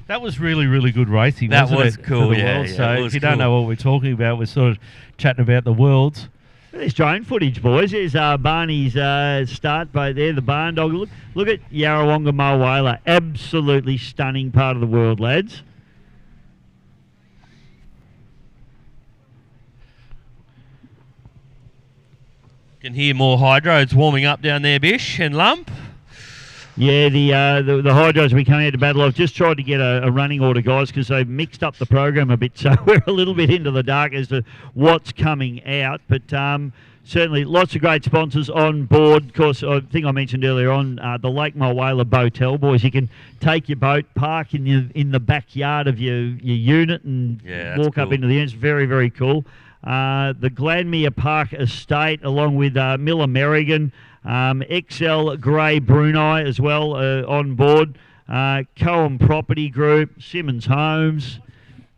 that was really, really good racing. That was cool, for the world. So if you don't know what we're talking about, we're sort of chatting about the worlds. There's drone footage, boys. There's Barney's start boat there, the barn dog. Look at Yarrawonga Mulwala. Absolutely stunning part of the world, lads. Can hear more hydros warming up down there, Bish and Lump. Yeah, the hydros we coming out to battle. I've just tried to get a running order, guys, because they've mixed up the program a bit, so we're a little bit into the dark as to what's coming out. But certainly lots of great sponsors on board. Of course, I think I mentioned earlier on the Lake Mulwala Botel, boys. You can take your boat, park in the backyard of your unit, and walk up into the end. It's very, very cool. The Glanmere Park Estate, along with Miller Merrigan, XL Grey Brunei as well on board, Cohen Property Group, Simmons Homes.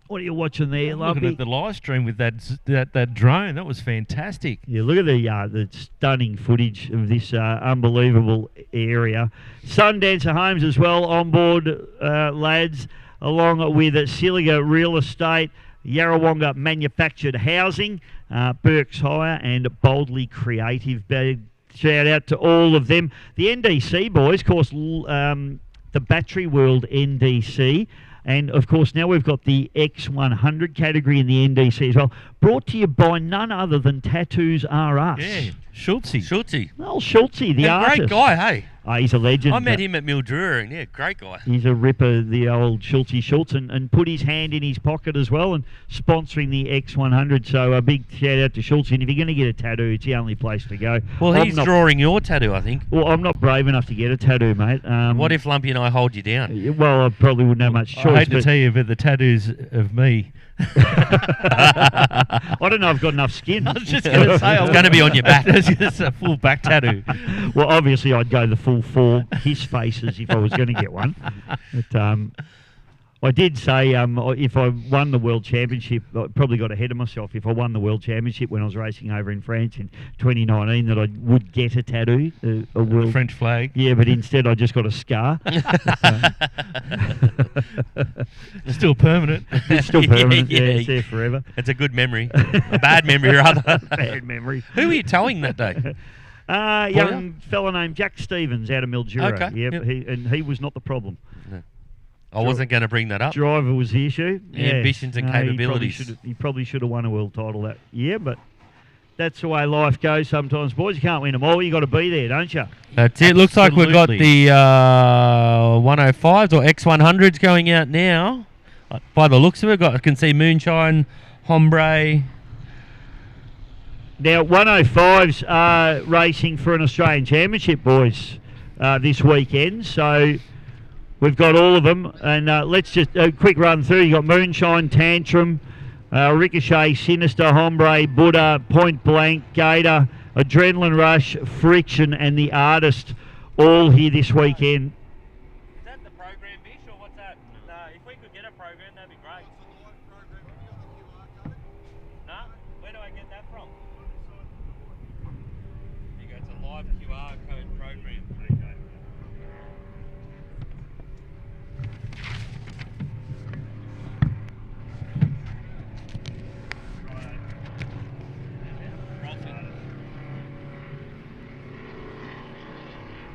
What are you watching there, Lumpy? Looking at the live stream with that drone. That was fantastic. Yeah, look at the stunning footage of this unbelievable area. Sundancer Homes as well on board, lads, along with Siliga Real Estate, Yarrawonga Manufactured Housing, Burke's Hire, and Boldly Creative. Shout out to all of them. The NDC boys, of course, the Battery World NDC. And, of course, now we've got the X100 category in the NDC as well. Brought to you by none other than Tattoos R Us. Yeah, Schultze. Well, Schultze, the artist. Great guy, hey? He's a legend. I met him at Mildura, and great guy. He's a ripper, the old Schultze, and put his hand in his pocket as well and sponsoring the X100. So a big shout out to Schultze. And if you're going to get a tattoo, it's the only place to go. Well, he's drawing your tattoo, I think. Well, I'm not brave enough to get a tattoo, mate. What if Lumpy and I hold you down? Well, I probably wouldn't have much choice. I hate to tell you, but the tattoos of me. I don't know if I've got enough skin. I was just going to say, it's going to be on your back. It's a full back tattoo. Well, obviously, I'd go the full 4 kiss faces if I was going to get one. But I did say if I won the World Championship, I probably got ahead of myself. If I won the World Championship when I was racing over in France in 2019, that I would get a tattoo, a world French flag. Yeah, but instead I just got a scar. Still permanent. It's still permanent. Yeah, it's there forever. It's a good memory. A bad memory, rather. Bad memory. Who were you towing that day? Young fella named Jack Stevens out of Mildura. Okay. Yep. He was not the problem. No. I wasn't going to bring that up. Driver was the issue. Ambitions and capabilities. He probably should have won a world title that year, but that's the way life goes sometimes, boys. You can't win them all. You got to be there, don't you? That's it. Looks like we've got the 105s or X100s going out now. By the looks of it, I can see Moonshine, Hombre. Now, 105s are racing for an Australian Championship, boys, this weekend. So we've got all of them. And let's just a quick run through. You've got Moonshine, Tantrum, Ricochet, Sinister, Hombre, Buddha, Point Blank, Gator, Adrenaline Rush, Friction, and The Artist, all here this weekend. Is that the program, Bish, or what's that? If we could get a program, that'd be great. No? Where do I get that from? There you go, it's a live QR code program. Okay.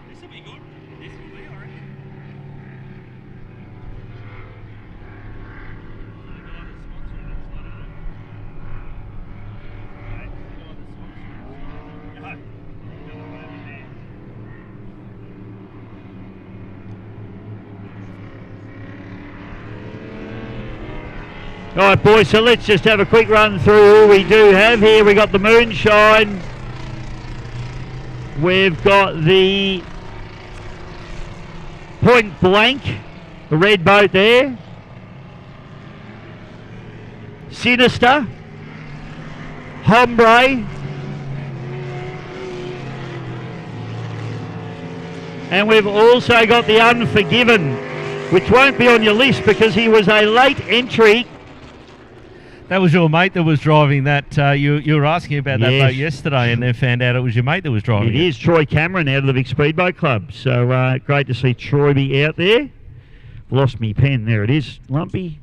This will be good. This will be, I reckon. All right, boys, so let's just have a quick run through who we do have here. We got the Moonshine. We've got the Point Blank, the red boat there. Sinister. Hombre. And we've also got the Unforgiven, which won't be on your list because he was a late entry. That was your mate that was driving that. You were asking about that Yes. boat yesterday, and then found out it was your mate that was driving It it. is Troy Cameron out of the Big Speedboat Club. So great to see Troy be out there. Lost me pen. There it is. Lumpy.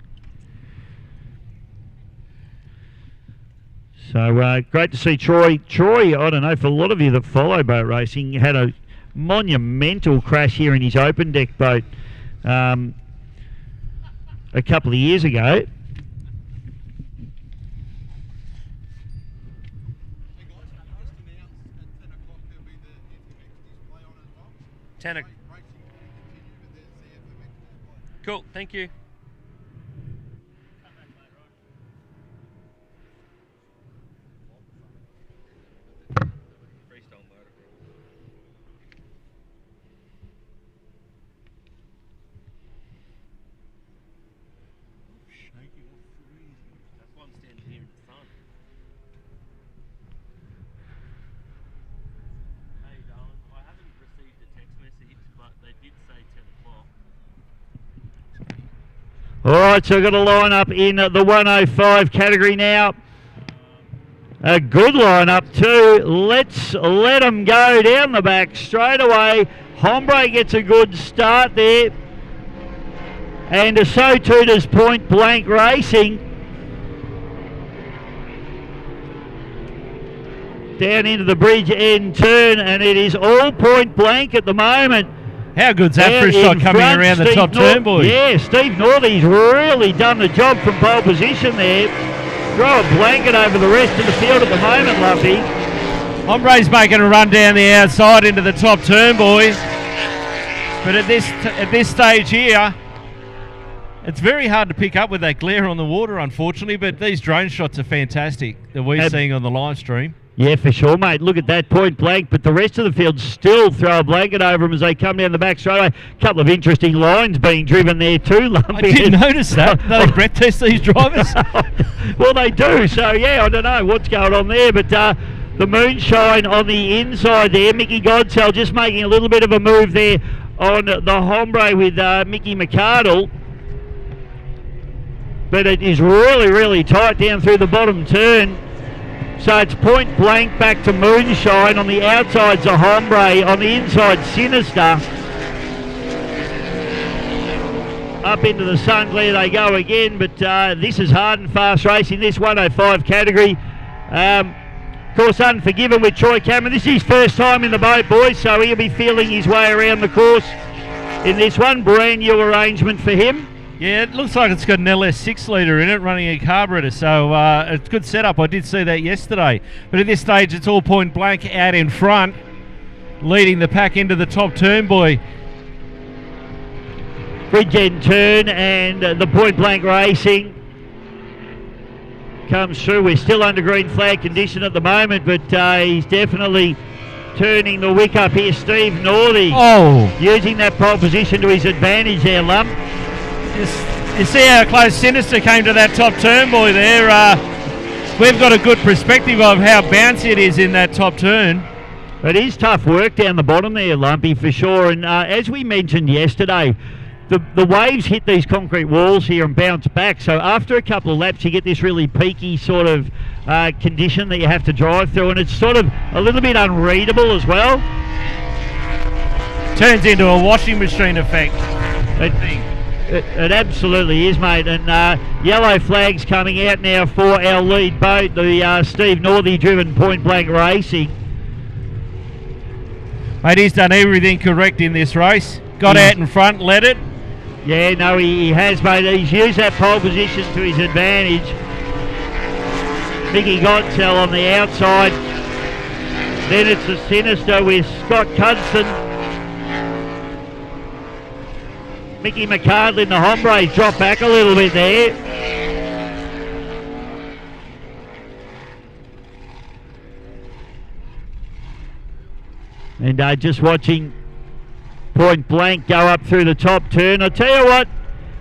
So great to see Troy. Troy, I don't know, for a lot of you that follow boat racing, had a monumental crash here in his open deck boat a couple of years ago. 10 o'clock. Cool, thank you. Freestyle motor. That's why I'm standing here in the sun. Hey darling, I haven't received a text message, but they did say 10 o'clock. All right, so we've got a line-up in the 105 category now. A good line-up too. Let's let them go down the back straight away. Hombre gets a good start there. And so too does Point Blank Racing. Down into the bridge end turn, and it is all Point Blank at the moment. How good's that for a shot coming around the top turn, boys? Yeah, Steve Northey's really done the job from pole position there. Throw a blanket over the rest of the field at the moment, Luffy. Hombre's making a run down the outside into the top turn, boys. But at this stage here, it's very hard to pick up with that glare on the water, unfortunately. But these drone shots are fantastic that we're seeing on the live stream. Yeah, for sure, mate. Look at that, Point Blank, but the rest of the field still throw a blanket over them as they come down the back straight away. A couple of interesting lines being driven there too, Lumpy. I didn't notice that. They breath test these drivers. Well, they do. So, yeah, I don't know what's going on there, but the Moonshine on the inside there. Mickey Godsell just making a little bit of a move there on the Hombre with Mickey McArdle. but it is really, really tight down through the bottom turn. So it's point blank back to Moonshine. On the outside's a Hombre, on the inside Sinister. Up into the sun glare they go again, but this is hard and fast racing, this 105 category. Of course, Unforgiven with Troy Cameron. This is his first time in the boat, boys, so he'll be feeling his way around the course in this one. Brand new arrangement for him. Yeah, it looks like it's got an LS 6-litre in it, running a carburetor, so it's a good setup. I did see that yesterday. But at this stage, it's all point blank out in front, leading the pack into the top turn, boy. Bridge end turn, and the point blank racing comes through. We're still under green flag condition at the moment, but he's definitely turning the wick up here. Steve Northey using that pole position to his advantage there, Lump. You see how close Sinister came to that top turn, boy, there. We've got a good perspective of how bouncy it is in that top turn. It is tough work down the bottom there, Lumpy, for sure. And as we mentioned yesterday, the waves hit these concrete walls here and bounce back. So after a couple of laps, you get this really peaky sort of condition that you have to drive through. And it's sort of a little bit unreadable as well. Turns into a washing machine effect. It absolutely is, mate. And yellow flags coming out now for our lead boat, the Steve Northey driven point blank racing. Mate, he's done everything correct in this race. Got out in front, led it. Yeah, no, he has, mate. He's used that pole position to his advantage. Mickey Gottsell on the outside. Then it's a Sinister with Scott Cudson. Mickey McCardlin, the Hombres drop back a little bit there. And just watching point blank go up through the top turn. I tell you what,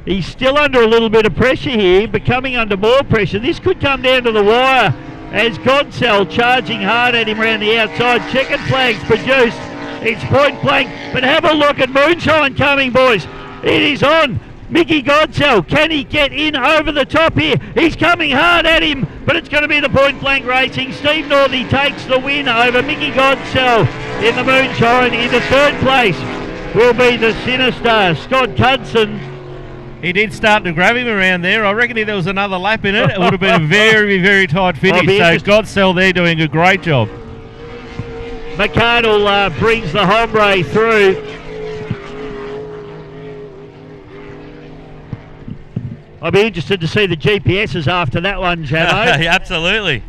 he's still under a little bit of pressure here, but coming under more pressure. This could come down to the wire as Godsell charging hard at him around the outside. Checkered flags produced. It's point blank, but have a look at Moonshine coming, boys. It is on. Mickey Godsell, can he get in over the top here? He's coming hard at him, but it's going to be the point blank racing. Steve Northey takes the win over Mickey Godsell in the Moonshine. Into third place will be the Sinister, Scott Cudson. He did start to grab him around there. I reckon if there was another lap in it, it would have been a very, very tight finish. So Godsell there doing a great job. McCardle brings the Hombre through. I'll be interested to see the GPSs after that one, Jamo. Yeah, absolutely.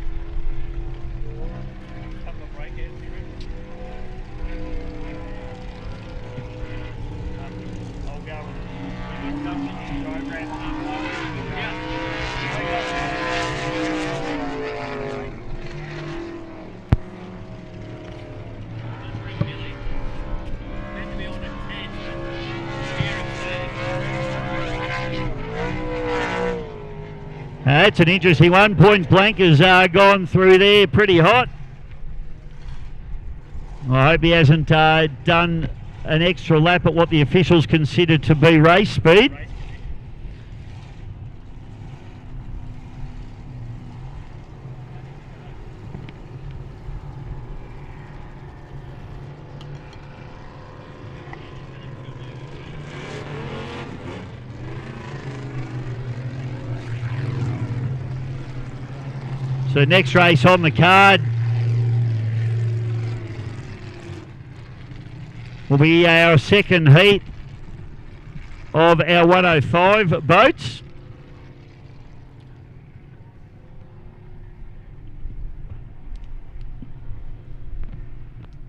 That's an interesting one. Point blank has gone through there pretty hot. I hope he hasn't done an extra lap at what the officials consider to be race speed. So next race on the card will be our second heat of our 105 boats.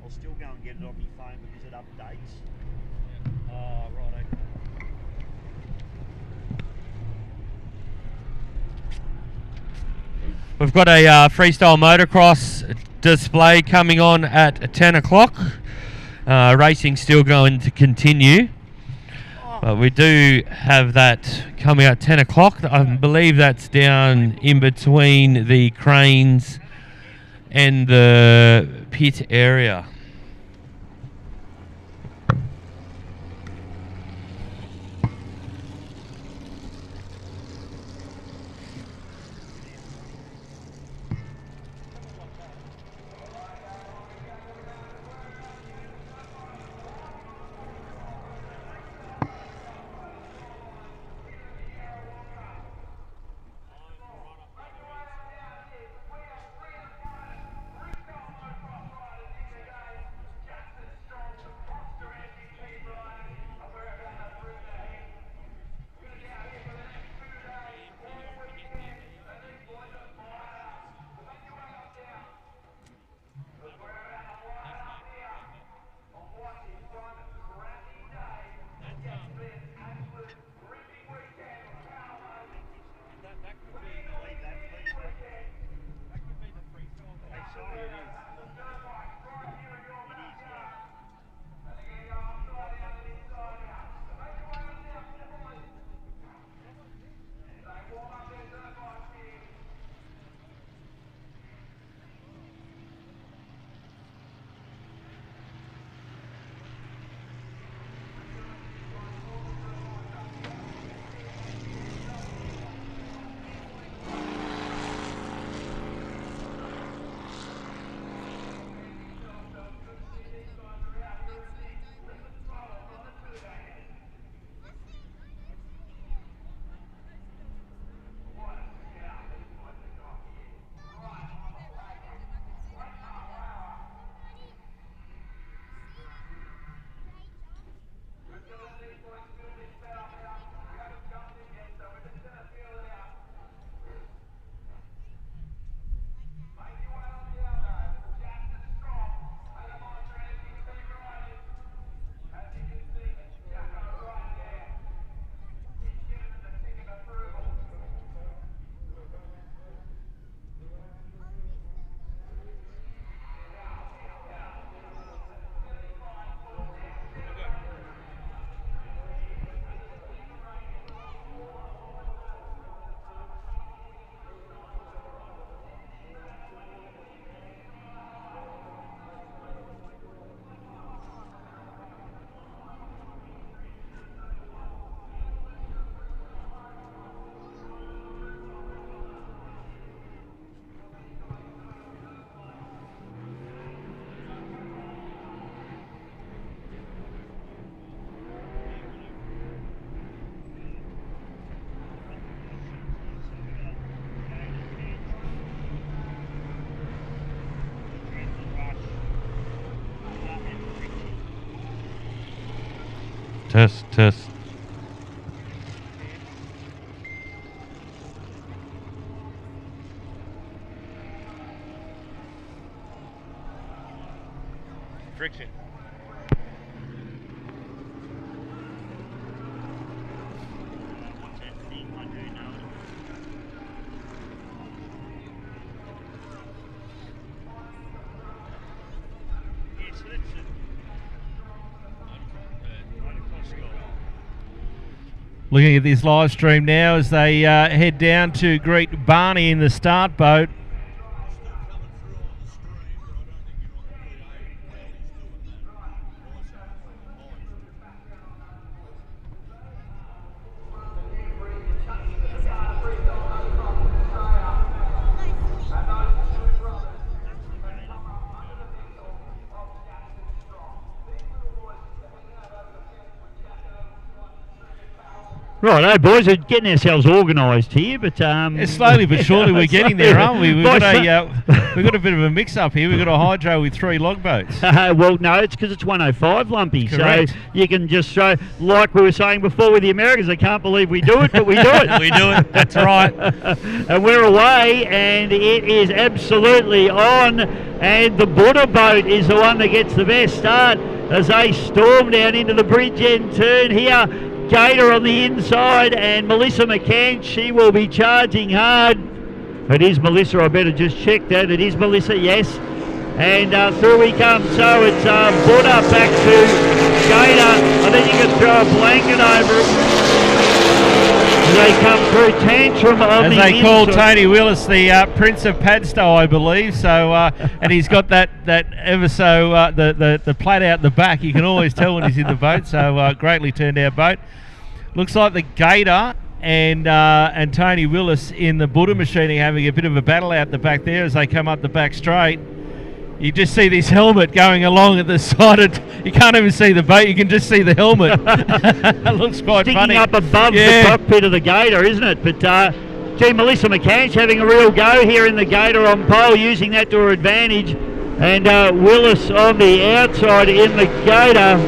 I'll still go and get it on my phone because it updates. Right. We've got a freestyle motocross display coming on at 10 o'clock. Racing still going to continue. But we do have that coming at 10 o'clock. I believe that's down in between the cranes and the pit area. Test. Friction. Looking at this live stream now as they head down to greet Barney in the start boat. Right, boys, we're getting ourselves organised here, but Slowly but surely we're getting there, aren't we? We've got a bit of a mix-up here. We've got a hydro with 3 logboats. Well, no, it's because it's 105, Lumpy. Correct. So you can just throw, like we were saying before with the Americans, they can't believe we do it, but we do it. We do it. That's right. And we're away, and it is absolutely on. And the Buddha boat is the one that gets the best start as they storm down into the bridge end turn here. Gator on the inside, and Melissa McCann, she will be charging hard. It is Melissa, I better just check that. It is Melissa, yes. And through we come. So it's Buddha back to Gator, and then you can throw a blanket over it. They come through Tantrum on as the they call inside. Tony Willis the Prince of Padstow, I believe. So and he's got that ever so the plate out the back. You can always tell when he's in the boat. So greatly turned out boat. Looks like the Gator and Tony Willis in the Buddha machine are having a bit of a battle out the back there as they come up the back straight. You just see this helmet going along at the side of... You can't even see the boat, you can just see the helmet. It looks quite Sticking funny. up above the cockpit of the Gator, isn't it? But gee, Melissa McCann's having a real go here in the Gator on pole, using that to her advantage. And Willis on the outside in the Gator.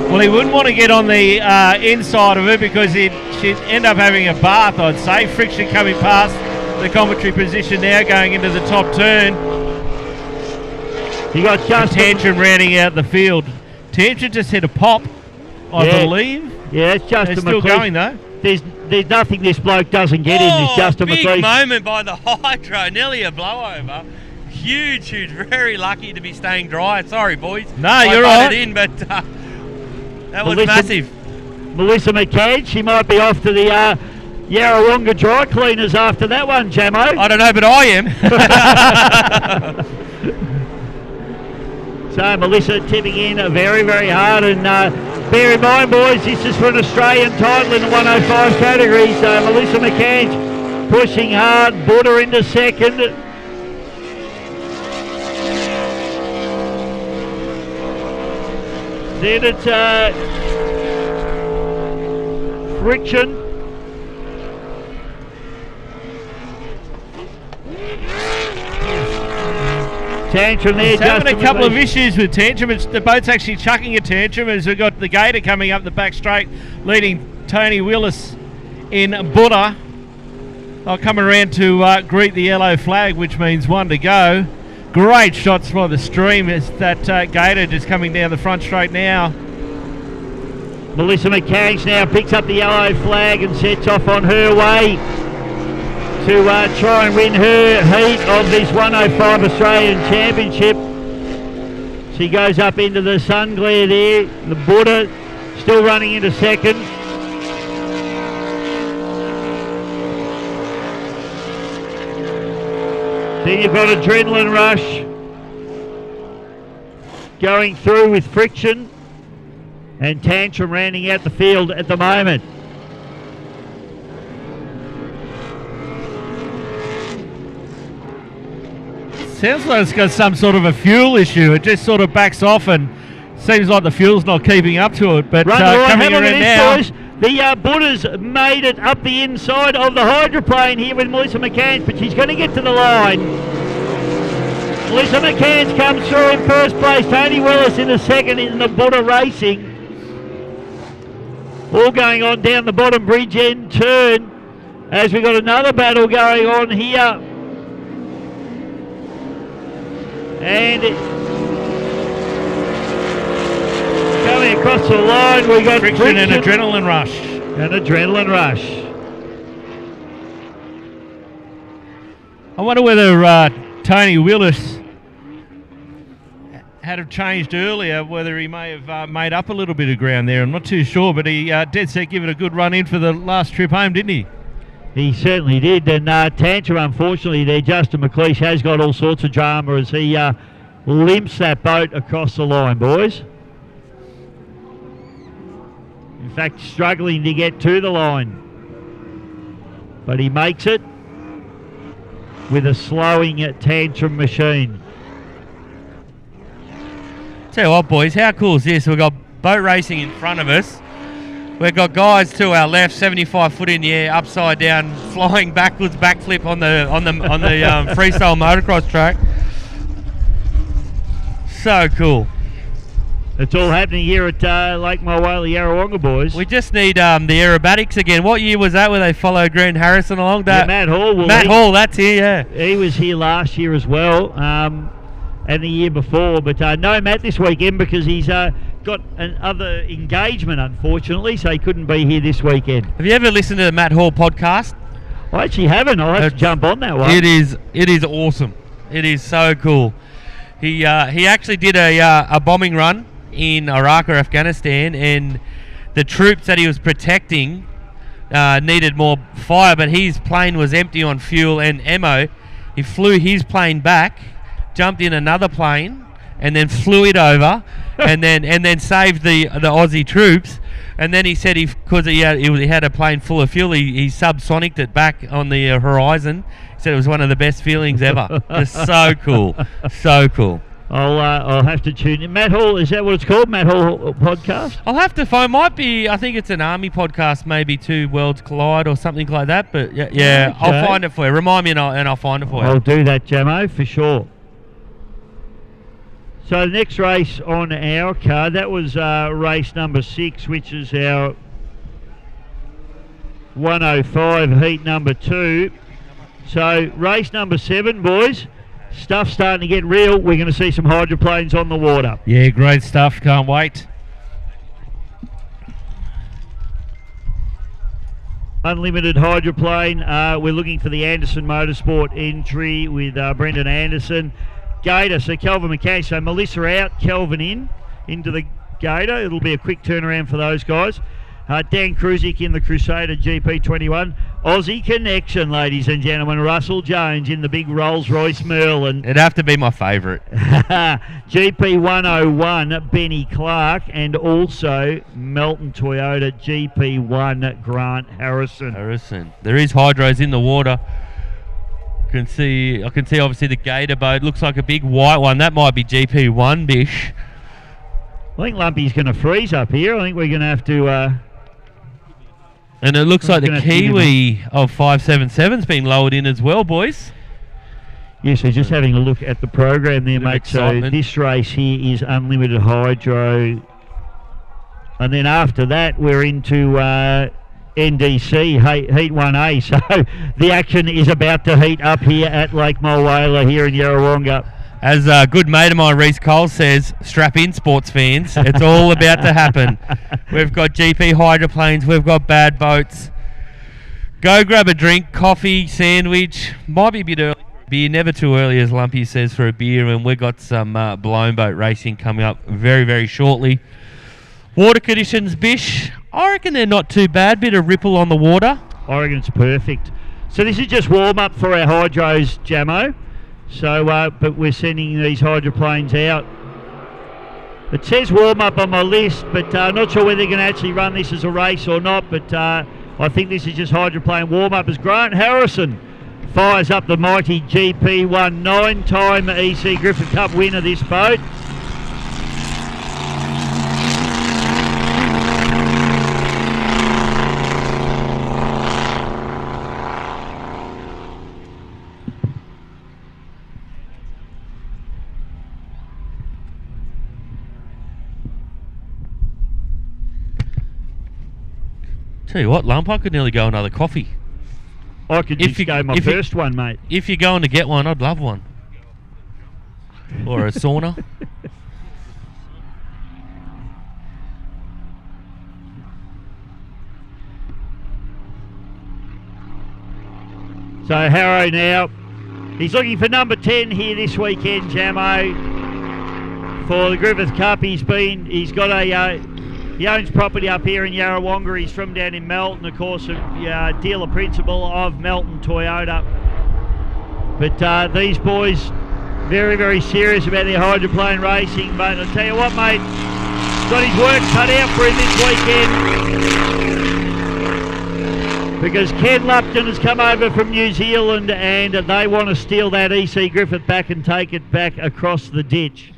Well, he wouldn't want to get on the inside of her because she'd end up having a bath, I'd say. Friction coming past the commentary position now, going into the top turn. You got Justin Tantrum rounding out the field. Tantrum just hit a pop, I believe. Yeah, it's Justin They're still McLeish. going though. There's nothing this bloke doesn't get in this Justin big McLeish. moment by the hydro, nearly a blowover. Huge, very lucky to be staying dry. Sorry, boys. No, you're right. In, but that was massive. Melissa McCann, she might be off to the Yarrawonga dry cleaners after that one, Jamo. I don't know, but I am. So Melissa tipping in very, very hard, and bear in mind, boys, this is for an Australian title in the 105 category. So Melissa McCann pushing hard, Buddha into second. Then it's Friction. Tantrum there. He's having a couple of issues with Tantrum. The boat's actually chucking a tantrum as we've got the Gator coming up the back straight, leading Tony Willis in Buddha. They'll come around to greet the yellow flag, which means 1 to go. Great shots by the stream as that Gator just coming down the front straight now. Melissa McCann now picks up the yellow flag and sets off on her way to try and win her heat of this 105 Australian Championship. She goes up into the sun glare there. The Buddha still running into second. Then you've got Adrenaline Rush going through with Friction, and Tantrum rounding out the field at the moment. Sounds like it's got some sort of a fuel issue. It just sort of backs off and seems like the fuel's not keeping up to it. But coming around now, boys. The Buddha's made it up the inside of the hydroplane here with Melissa McCann, but she's going to get to the line. Melissa McCann's comes through in first place. Tony Willis in the second in the Buddha Racing. All going on down the bottom bridge end turn as we've got another battle going on here. And coming across the line, we got Friction and Adrenaline Rush. And Adrenaline Rush. I wonder whether Tony Willis had have changed earlier, whether he may have made up a little bit of ground there. I'm not too sure, but he dead set give it a good run in for the last trip home, didn't he? He certainly did. And Tantrum, unfortunately, there, Justin McLeish has got all sorts of drama as he limps that boat across the line, boys. In fact, struggling to get to the line. But he makes it with a slowing Tantrum machine. Tell you what, boys, how cool is this? We've got boat racing in front of us. We've got guys to our left, 75 foot in the air, upside down, flying backwards, backflip on the freestyle motocross track. So cool. It's all happening here at Lake Mulwala, Yarrawonga, boys. We just need the aerobatics again. What year was that where they followed Grant Harrison along? Yeah, Matt Hall. Matt Hall, that's here, yeah. He was here last year as well, and the year before. But no Matt this weekend because he's got another engagement, unfortunately, so he couldn't be here this weekend. Have you ever listened to the Matt Hall podcast? I actually haven't. I'll have to jump on that one. It is awesome. It is so cool. He actually did a bombing run in Iraq or Afghanistan, and the troops that he was protecting needed more fire, but his plane was empty on fuel and ammo. He flew his plane back, jumped in another plane, and then flew it over, and then saved the Aussie troops. And then he said because he had a plane full of fuel, he subsonicked it back on the horizon. He said it was one of the best feelings ever. Just so cool, so cool. I'll have to tune in. Matt Hall, is that what it's called? Matt Hall podcast? I'll have to find. Might be. I think it's an army podcast, maybe Two Worlds Collide or something like that. But yeah, okay. I'll find it for you. Remind me and I'll find it for you. I'll do that, Jamo, for sure. So the next race on our card, that was race number 6, which is our 105 heat number 2. So race number 7, boys. Stuff's starting to get real. We're going to see some hydroplanes on the water. Yeah, great stuff. Can't wait. Unlimited hydroplane. We're looking for the Anderson Motorsport entry with Brendan Anderson. Gator, so Kelvin McCash. So Melissa out, Kelvin into the Gator. It'll be a quick turnaround for those guys. Dan Kruzik in the Crusader GP21. Aussie connection, ladies and gentlemen. Russell Jones in the big Rolls-Royce Merlin. It'd have to be my favourite. GP101, Benny Clark, and also Melton Toyota GP1, Grant Harrison. There is hydros in the water. I can see obviously the Gator boat. Looks like a big white one. That might be GP1 Bish. I think Lumpy's going to freeze up here. I think we're going to have to... and it looks like the Kiwi of 577's been lowered in as well, boys. Yes, so just having a look at the program there, mate. So this race here is unlimited hydro. And then after that, we're into NDC, Heat 1A. So the action is about to heat up here at Lake Mulwala here in Yarrawonga. As a good mate of mine, Reece Cole, says, strap in, sports fans. It's all about to happen. We've got GP hydroplanes. We've got bad boats. Go grab a drink, coffee, sandwich. Might be a bit early for a beer. Never too early, as Lumpy says, for a beer. And we've got some blown boat racing coming up very, very shortly. Water conditions, Bish. I reckon they're not too bad. Bit of ripple on the water. I reckon it's perfect. So this is just warm-up for our hydros, Jamo. So, but we're sending these hydroplanes out. It says warm-up on my list, but not sure whether they're going to actually run this as a race or not, but I think this is just hydroplane warm-up as Grant Harrison fires up the mighty GP1, 9-time EC Griffith Cup winner, this boat. Tell you what, Lump, I could nearly go another coffee. I could just go my first one, mate. If you're going to get one, I'd love one. Or a sauna. So Harrow now, he's looking for number 10 here this weekend, Jamo, for the Griffith Cup. He's got he owns property up here in Yarrawonga. He's from down in Melton, of course, a dealer principal of Melton Toyota. But these boys, very, very serious about their hydroplane racing. But I'll tell you what, mate, got his work cut out for him this weekend. Because Ken Lupton has come over from New Zealand and they want to steal that EC Griffith back and take it back across the ditch.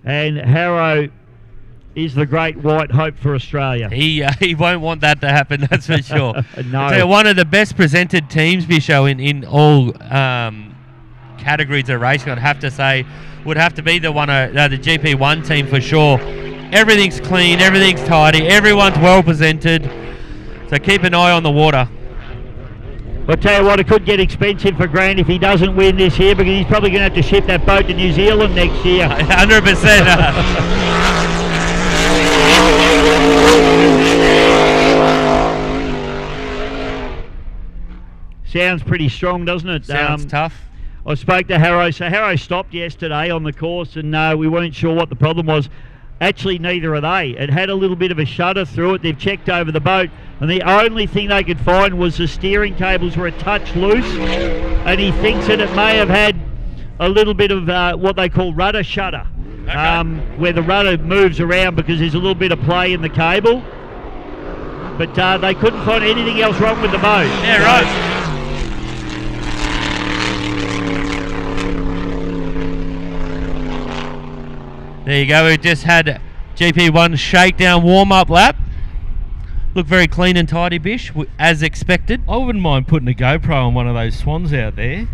And Harrow is the great white hope for Australia. He won't want that to happen, that's for sure. No. So one of the best presented teams, Bisho, in all categories of racing, I'd have to say, would have to be the GP1 team for sure. Everything's clean, everything's tidy, everyone's well presented. So keep an eye on the water. I'll tell you what, it could get expensive for Grant if he doesn't win this year, because he's probably going to have to ship that boat to New Zealand next year. 100%. Sounds pretty strong, doesn't it? Sounds tough. I spoke to Harrow. So Harrow stopped yesterday on the course, and we weren't sure what the problem was. Actually, neither are they. It had a little bit of a shudder through it. They've checked over the boat, and the only thing they could find was the steering cables were a touch loose, and he thinks that it may have had a little bit of what they call rudder shudder, where the rudder moves around because there's a little bit of play in the cable. But they couldn't find anything else wrong with the boat. Yeah, right. There you go, we just had GP1 shakedown warm-up lap. Looked very clean and tidy, Bish, as expected. I wouldn't mind putting a GoPro on one of those swans out there.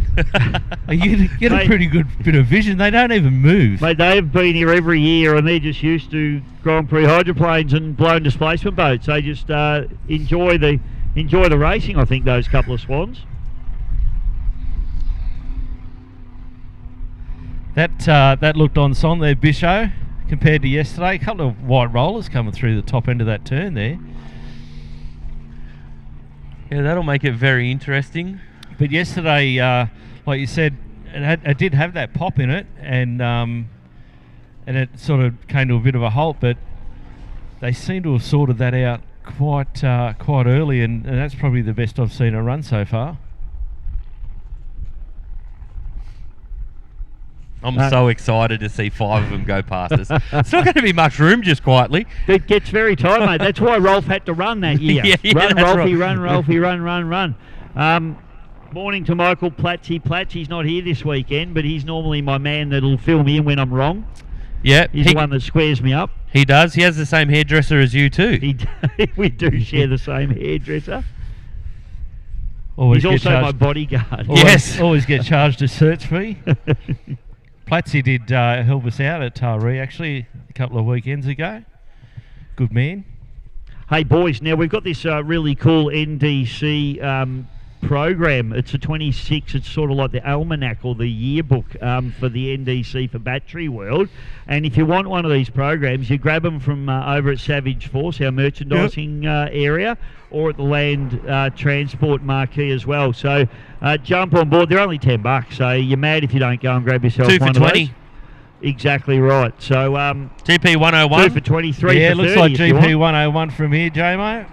You get a pretty good bit of vision. They don't even move. Mate, they've been here every year, and they're just used to Grand Prix hydroplanes and blown displacement boats. They just enjoy the racing, I think, those couple of swans. That looked on son there, Bisho, compared to yesterday. A couple of white rollers coming through the top end of that turn there. Yeah, that'll make it very interesting. But yesterday, like you said, it did have that pop in it, and it sort of came to a bit of a halt. But they seem to have sorted that out quite early, and that's probably the best I've seen a run so far. I'm so excited to see 5 of them go past us. It's not going to be much room, just quietly. It gets very tight, mate. That's why Rolf had to run that year. Run, Rolfie, run, Rolfie, run. Morning to Michael Platzy. He's not here this weekend, but he's normally my man that'll fill me in when I'm wrong. Yeah. He's the one that squares me up. He does. He has the same hairdresser as you, too. We do share the same hairdresser. Always he's also charged, my bodyguard. Yes. Always get charged a search fee. Platzy did help us out at Taree actually a couple of weekends ago. Good man. Hey boys, now we've got this really cool NDC program. It's a 26. It's sort of like the almanac or the yearbook for the NDC for Battery World. And if you want one of these programs, you grab them from over at Savage Force, our merchandising area, or at the Land Transport Marquee as well. So jump on board. They're only $10, so you're mad if you don't go and grab yourself 2 for one 20. of those. Exactly right. So GP 101. 2 for 23. Yeah, for it looks 30 like if you GP want. 101 from here, JMO.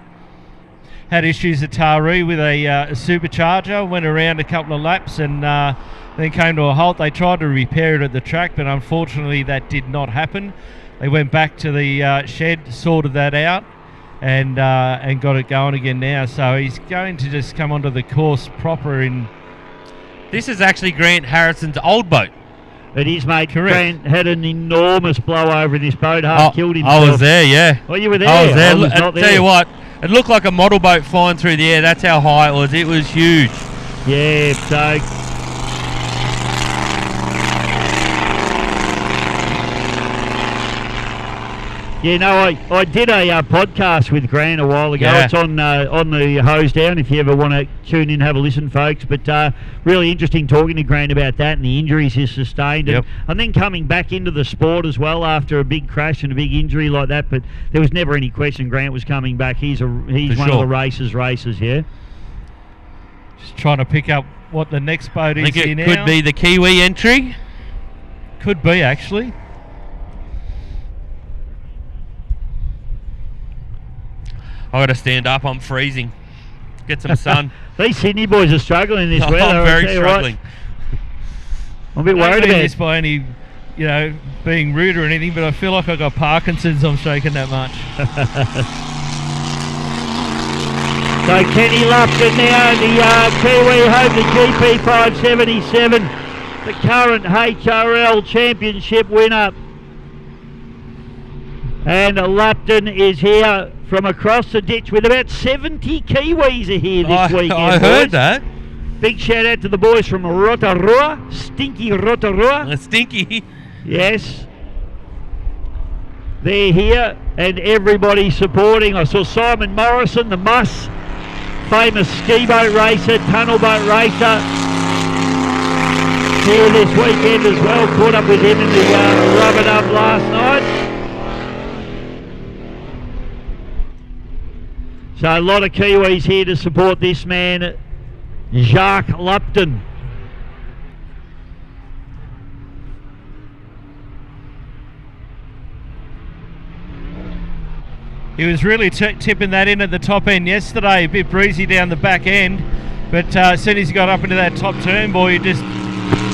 Had issues at Taree with a supercharger. Went around a couple of laps and then came to a halt. They tried to repair it at the track, but unfortunately that did not happen. They went back to the shed, sorted that out, and got it going again now. So he's going to just come onto the course proper in... This is actually Grant Harrison's old boat. It is, mate. Correct. Grant had an enormous blowover in this boat. Killed himself. I was there, yeah. Oh, you were there? I was there. I was not there. Tell you what, it looked like a model boat flying through the air. That's how high it was. It was huge. Yeah, so... Yeah, no, I did a podcast with Grant a while ago. Yeah. It's on the Hose Down if you ever want to tune in and have a listen, folks. But really interesting talking to Grant about that and the injuries he's sustained. Yep. And then coming back into the sport as well after a big crash and a big injury like that. But there was never any question Grant was coming back. He's one sure. of the racers, yeah. Just trying to pick up what the next boat I is think here it now. could be the Kiwi entry. Could be, actually. I got to stand up. I'm freezing. Get some sun. These Sydney boys are struggling in this weather. I'm I'll very tell you what. struggling. I'm a bit Don't worried mean about this by any, being rude or anything, but I feel like I got Parkinson's. I'm shaking that much. So Kenny Lupton now, the Kiwi Hope, the GP 577, the current HRL Championship winner. And Lupton is here from across the ditch with about 70 Kiwis are here this weekend. I heard that. Big shout out to the boys from Rotorua, stinky Rotorua. Stinky. Yes. They're here and everybody supporting. I saw Simon Morrison, the Muss, famous ski boat racer, tunnel boat racer, here this weekend as well. Caught up with him in the rubber dub last night. So a lot of Kiwis here to support this man, Jacques Lupton. He was really tipping that in at the top end yesterday, a bit breezy down the back end, but as soon as he got up into that top turn, boy, he just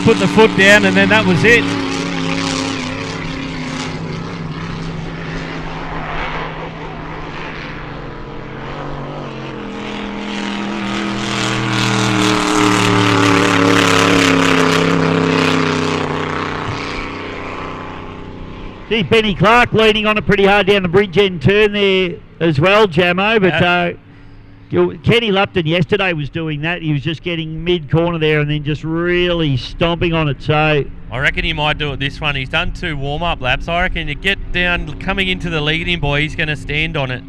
put the foot down and then that was it. See Benny Clark leaning on it pretty hard down the bridge end turn there as well, Jamo. But Kenny Lupton yesterday was doing that. He was just getting mid-corner there and then just really stomping on it. So I reckon he might do it this one. He's done 2 warm-up laps. I reckon to get down, coming into the leading, boy, he's going to stand on it.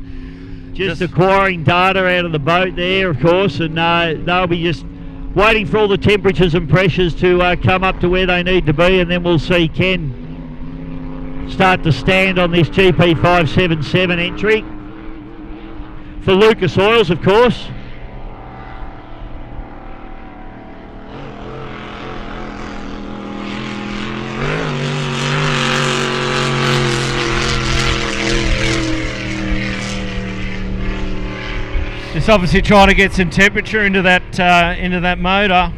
Just acquiring data out of the boat there, of course, and they'll be just waiting for all the temperatures and pressures to come up to where they need to be, and then we'll see Ken start to stand on this GP 577 entry for Lucas Oils, of course. Just obviously trying to get some temperature into that motor.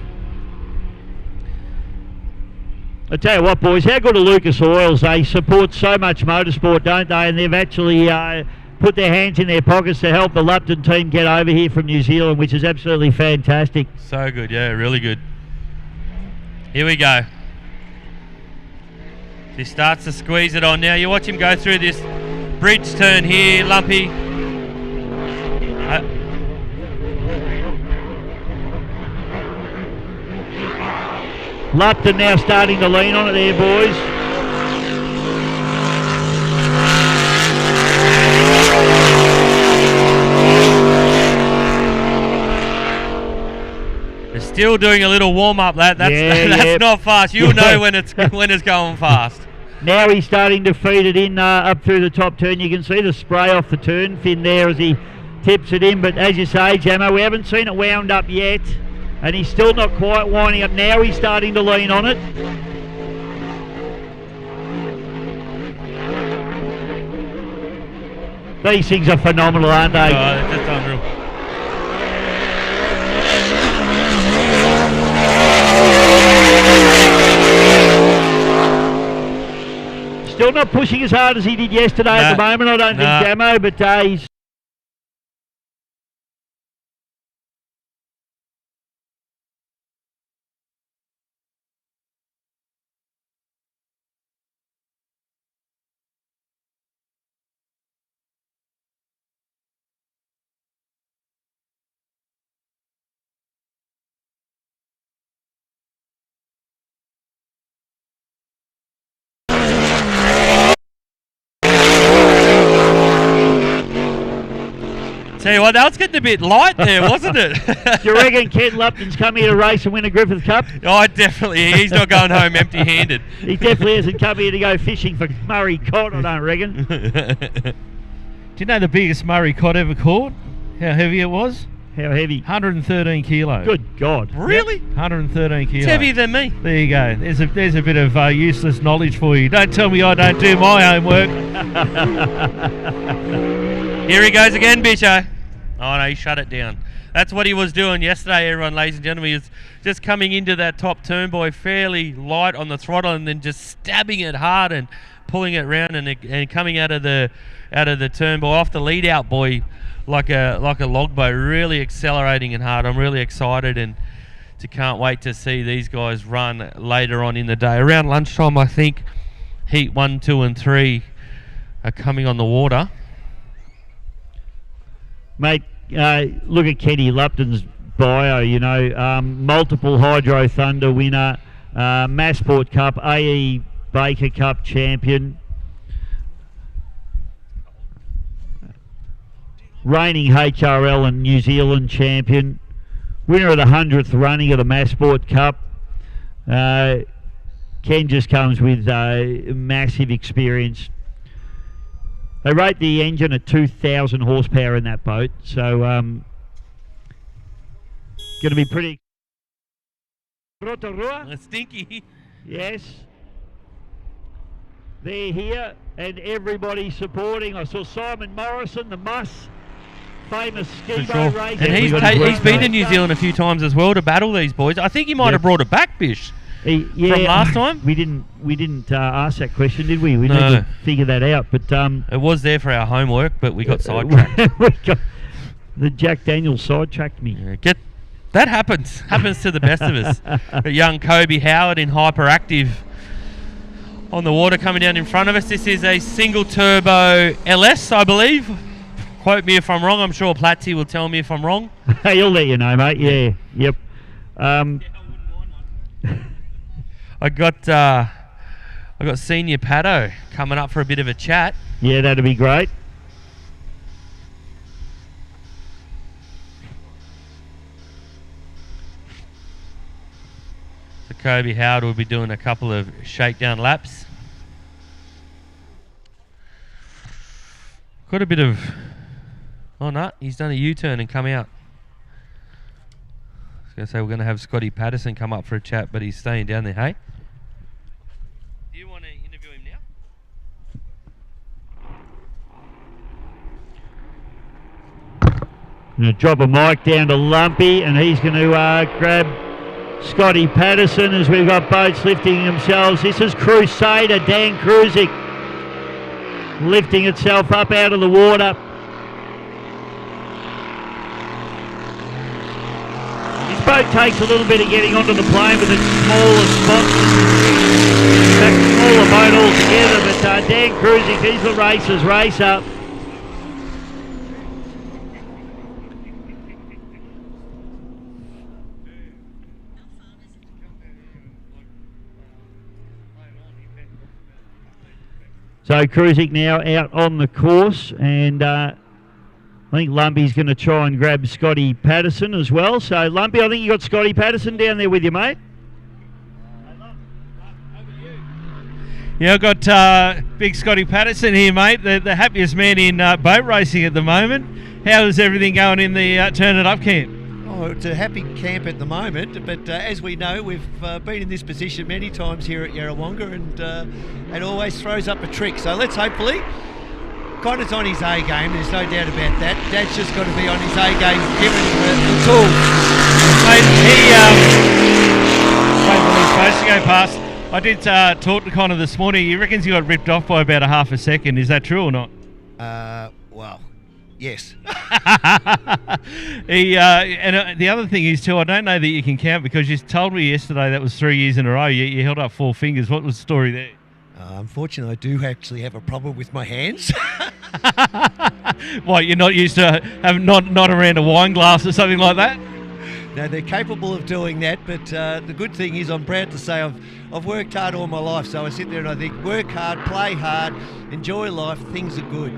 I tell you what, boys, how good are Lucas Oils? They support so much motorsport, don't they? And they've actually put their hands in their pockets to help the Lupton team get over here from New Zealand, which is absolutely fantastic. So good, yeah, really good. Here we go. He starts to squeeze it on now. You watch him go through this bridge turn here, Lumpy. Lupton now starting to lean on it there, boys. They're still doing a little warm-up lap. That's not fast. You'll know when it's going fast. Now he's starting to feed it in up through the top turn. You can see the spray off the turn fin there as he tips it in. But as you say, Jamo, we haven't seen it wound up yet. And he's still not quite winding up. Now he's starting to lean on it. These things are phenomenal, aren't they? That's unreal. Still not pushing as hard as he did yesterday at the moment, I don't think, Jamo, but he's Tell you what, that was getting a bit light there, wasn't it? Do you reckon Ken Lupton's come here to race and win a Griffith Cup? Oh, definitely. He's not going home empty-handed. He definitely hasn't come here to go fishing for Murray cod, I don't reckon. Do you know the biggest Murray cod ever caught? How heavy it was? How heavy? 113 kilos. Good God. Really? Yep, 113 kilos. It's heavier than me. There you go. There's a bit of useless knowledge for you. Don't tell me I don't do my homework. Here he goes again, Bisho. Oh no, he shut it down. That's what he was doing yesterday, everyone, ladies and gentlemen. He was just coming into that top turn boy fairly light on the throttle and then just stabbing it hard and pulling it round and coming out of the turn boy off the lead out boy like a logboat, really accelerating and hard. I'm really excited and can't wait to see these guys run later on in the day. Around lunchtime, I think heat 1, 2 and 3 are coming on the water. Mate, look at Kenny Lupton's bio, you know, multiple Hydro Thunder winner, Massport Cup, AE Baker Cup champion, reigning HRL and New Zealand champion, winner of the 100th running of the Massport Cup. Ken just comes with massive experience. They rate the engine at 2,000 horsepower in that boat, so going to be pretty. Rotorua? Stinky. Yes. They're here and everybody's supporting. I saw Simon Morrison, the famous ski boat racer. And he's been to New Zealand a few times as well to battle these boys. I think he might have brought it back, Bish. From last time. We didn't ask that question, did we? We need to figure that out. But it was there for our homework, but we got sidetracked. The Jack Daniels sidetracked me. Yeah, that happens to the best of us. A young Kobe Howard in hyperactive on the water coming down in front of us. This is a single turbo LS, I believe. Quote me if I'm wrong. I'm sure Platzi will tell me if I'm wrong. He'll let you know, mate. Yeah. Yep. I got Senior Pato coming up for a bit of a chat. Yeah, that'd be great. So Kobe Howard will be doing a couple of shakedown laps. Got a bit of... Oh no, he's done a U-turn and come out. I was going to say we're going to have Scotty Patterson come up for a chat, but he's staying down there, hey? Do you want to interview him now? Going to drop a mic down to Lumpy, and he's going to grab Scotty Patterson as we've got boats lifting themselves. This is Crusader, Dan Kruzik, lifting itself up out of the water. This boat takes a little bit of getting onto the plane with its smaller spots. In fact, smaller boat altogether, but Dan Kruzik, he's the racer's racer. So Kruzik now out on the course, and I think Lumpy's going to try and grab Scotty Patterson as well. So Lumpy, I think you got Scotty Patterson down there with you, mate. Yeah, I've got big Scotty Patterson here, mate, the happiest man in boat racing at the moment. How is everything going in the Turn It Up camp? Oh, it's a happy camp at the moment, but as we know, we've been in this position many times here at Yarrawonga, and it always throws up a trick. So let's hopefully. Connor's on his A game, there's no doubt about that. Dad's just got to be on his A game, given the tools. Mate, wait for these boats to go past. I did talk to Connor this morning. He reckons he got ripped off by about a half a second. Is that true or not? Well, yes. And the other thing is too, I don't know that you can count, because you told me yesterday that was 3 years in a row. You held up 4 fingers. What was the story there? Unfortunately, I do actually have a problem with my hands. What, you're not used to having not around a wine glass or something like that? No, they're capable of doing that, but the good thing is I'm proud to say I've worked hard all my life, so I sit there and I think, work hard, play hard, enjoy life, things are good.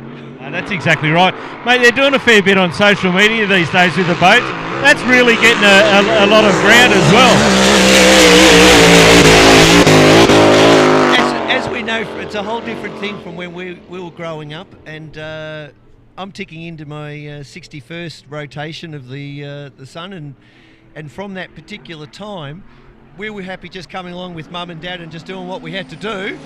That's exactly right. Mate, they're doing a fair bit on social media these days with the boats. That's really getting a lot of ground as well. As we know, it's a whole different thing from when we were growing up, and I'm ticking into my 61st rotation of the Sun, and from that particular time, we were happy just coming along with Mum and Dad and just doing what we had to do.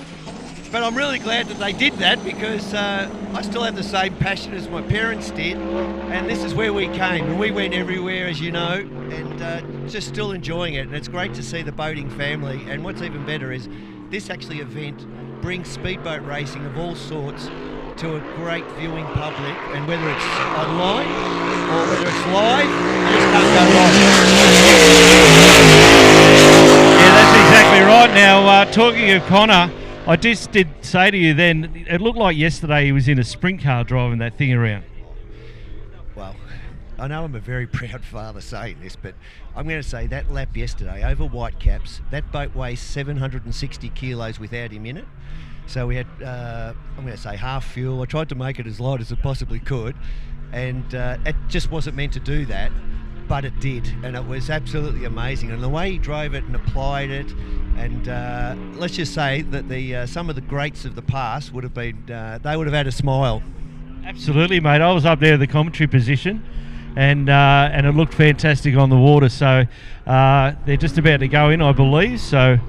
But I'm really glad that they did that, because I still have the same passion as my parents did, and this is where we came, and we went everywhere, as you know, and just still enjoying it. And it's great to see the boating family, and what's even better is this actually event brings speedboat racing of all sorts to a great viewing public, and whether it's online or whether it's live, you just can't go wrong. Yeah, that's exactly right. Now, talking of Connor, I just did say to you then, it looked like yesterday he was in a sprint car driving that thing around. Well, I know I'm a very proud father saying this, but I'm going to say that lap yesterday over Whitecaps, that boat weighs 760 kilos without him in it. So we had, I'm going to say, half fuel. I tried to make it as light as it possibly could, and it just wasn't meant to do that, but it did, and it was absolutely amazing. And the way he drove it and applied it, and let's just say that some of the greats of the past would have been, they would have had a smile. Absolutely, mate. I was up there in the commentary position, and it looked fantastic on the water. So they're just about to go in, I believe. So.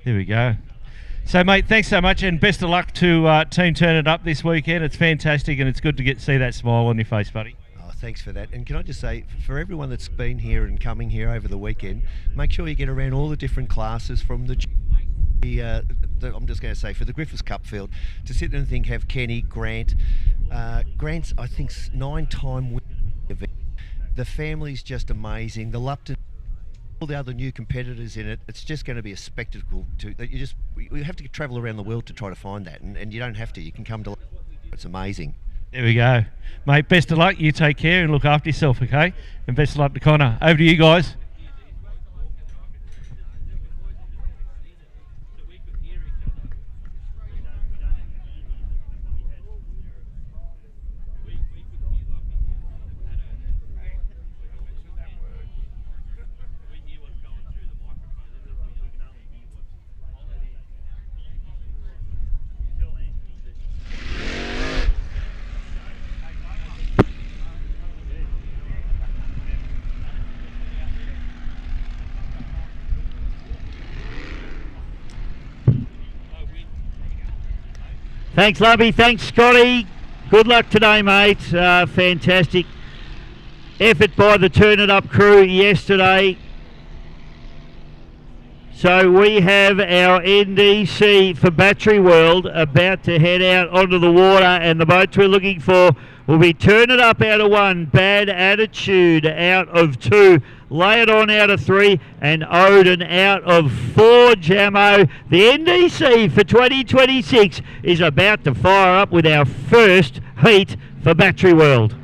There we go. So, mate, thanks so much, and best of luck to Team Turn It Up this weekend. It's fantastic, and it's good to see that smile on your face, buddy. Oh, thanks for that. And can I just say, for everyone that's been here and coming here over the weekend, make sure you get around all the different classes from I'm just going to say, for the Griffith Cup field, to sit there and think, have Kenny, Grant. Grant's, I think, 9-time winner event. The family's just amazing. The Lupton, all the other new competitors in it, it's just going to be a spectacle. You have to travel around the world to try to find that, and you don't have to. You can come to. It's amazing. There we go, mate. Best of luck. You take care and look after yourself, okay? And best of luck to Connor. Over to you guys. Thanks, Lovey. Thanks, Scotty. Good luck today, mate. Fantastic effort by the Turn It Up crew yesterday. So we have our NDC for Battery World about to head out onto the water, and the boats we're looking for will be Turn It Up out of 1, Bad Attitude out of 2, Lay It On out of 3, and Odin out of 4, Jamo. The NDC for 2026 is about to fire up with our first heat for Battery World.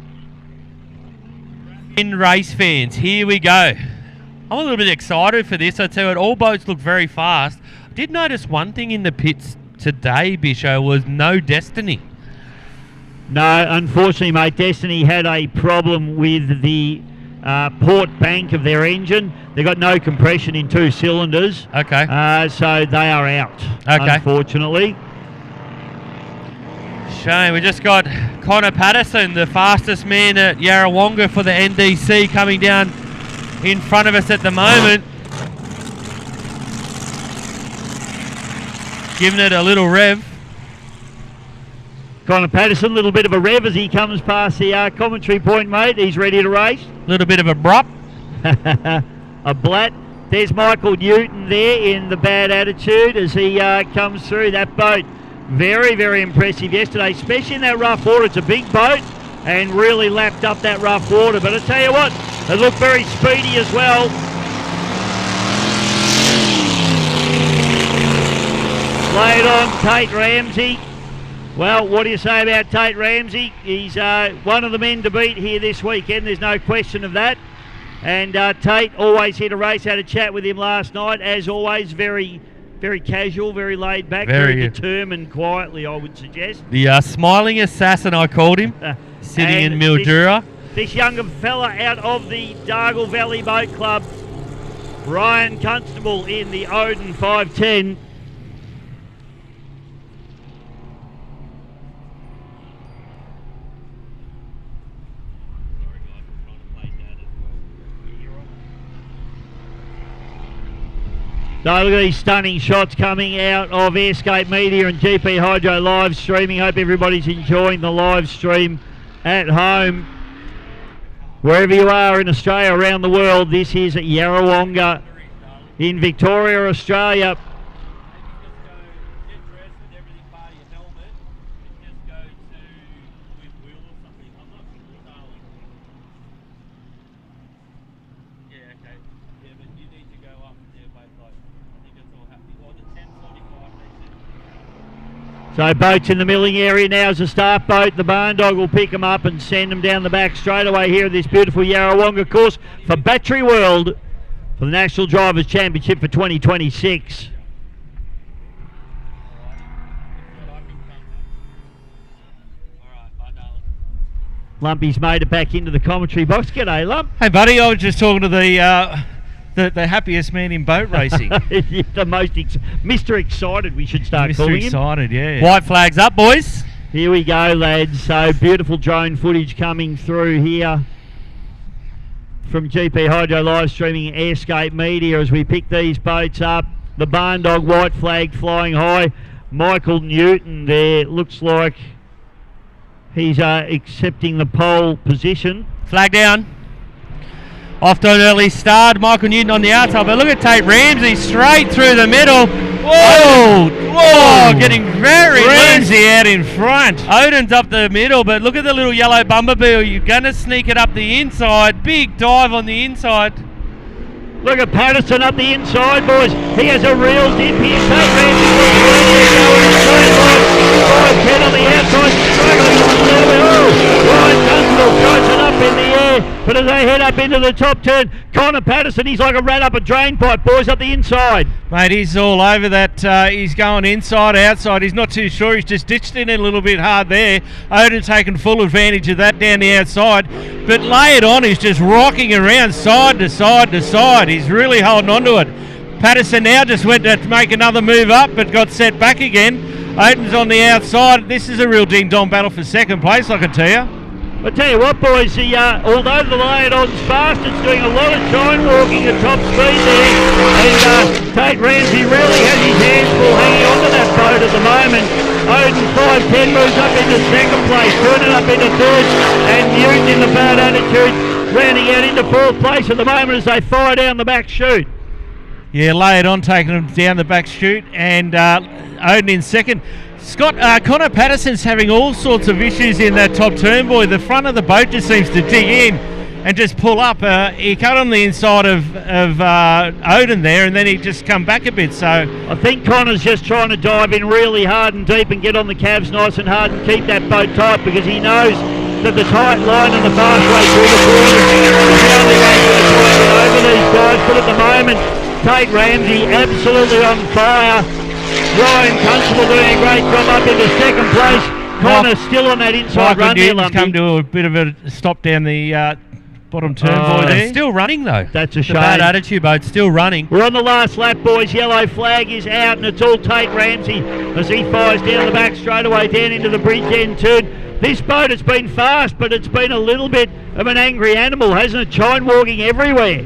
In race fans, here we go. I'm a little bit excited for this. I tell you what, all boats look very fast. I did notice one thing in the pits today, Bisho, was no Destiny. No, unfortunately, mate, Destiny had a problem with the port bank of their engine. They've got no compression in 2 cylinders. Okay. So they are out, unfortunately. Shame. We just got Connor Patterson, the fastest man at Yarrawonga for the NDC, coming down in front of us at the moment. Giving it a little rev. Connor Patterson, a little bit of a rev as he comes past the commentary point, mate. He's ready to race. A little bit of a brop. A blat. There's Michael Newton there in the Bad Attitude as he comes through. That boat, very, very impressive yesterday, especially in that rough water. It's a big boat and really lapped up that rough water. But I tell you what, they look very speedy as well. Lay it on, Tate Ramsey. Well, what do you say about Tate Ramsey? He's one of the men to beat here this weekend. There's no question of that. And Tate, always here to race. Had a chat with him last night. As always, very, very casual, very laid back, very determined, quietly, I would suggest. The smiling assassin, I called him, sitting in Mildura. This younger fella out of the Dargle Valley Boat Club, Ryan Constable in the Odin 510. So look at these stunning shots coming out of Airscape Media and GP Hydro live streaming. Hope everybody's enjoying the live stream at home. Wherever you are in Australia, around the world, this is at Yarrawonga in Victoria, Australia. So boats in the milling area now as a start boat. The barn dog will pick them up and send them down the back straight away here at this beautiful Yarrawonga course for Battery World for the National Drivers' Championship for 2026. Lumpy's made it back into the commentary box. G'day, Lump. Hey, buddy, I was just talking to the happiest man in boat racing. The most Mr. Excited, we should start calling him. Mr. Excited, yeah. White flags up, boys. Here we go, lads. So beautiful drone footage coming through here from GP Hydro live streaming Airscape Media as we pick these boats up. The barn dog white flag flying high. Michael Newton there looks like he's accepting the pole position. Flag down. Off to an early start. Michael Newton on the outside, but look at Tate Ramsey straight through the middle. Whoa! Whoa! Getting very Ramsey out in front. Odin's up the middle, but look at the little yellow bumblebee. You're going to sneak it up the inside. Big dive on the inside. Look at Patterson up the inside, boys. He has a real dip here. Tate Ramsey going straight line. 5-10 on the outside. Struggling. Ryan Constable throws it up in the air, but as they head up into the top turn, Connor Patterson, he's like a rat up a drain pipe, boys, up the inside. Mate, he's all over that. He's going inside, outside. He's not too sure. He's just ditched in a little bit hard there. Odin taking full advantage of that down the outside. But Lay It On is just rocking around side to side to side. He's really holding on to it. Patterson now just went to make another move up, but got set back again. Odin's on the outside. This is a real ding-dong battle for second place, I can tell you. I tell you what, boys, although the Lay It On's fast, it's doing a lot of shine walking at top speed there. And Tate Ramsey really has his hands full hanging onto that boat at the moment. Odin 5-10 moves up into second place, turning up into third, and Newton in the bad attitude, rounding out into fourth place at the moment as they fire down the back chute. Yeah, Lay It On taking them down the back chute, and Odin in second. Scott, Connor Patterson's having all sorts of issues in that top turn, boy. The front of the boat just seems to dig in and just pull up. He cut on the inside of Odin there, and then he just come back a bit. So I think Connor's just trying to dive in really hard and deep and get on the calves nice and hard and keep that boat tight, because he knows that the tight line and the fast way through the corners is the only way he's going to get over these guys. But at the moment, Tate Ramsey absolutely on fire. Ryan Constable doing a great job up into second place. Connor still on that inside run there, Lumpy. Come to a bit of a stop down the bottom turn, boy, there. Still running, though. That's a shame. The bad attitude boat still running. We're on the last lap, boys. Yellow flag is out, and it's all Tate Ramsey as he fires down the back straight away down into the bridge end turn. This boat has been fast, but it's been a little bit of an angry animal, hasn't it? Chine walking everywhere.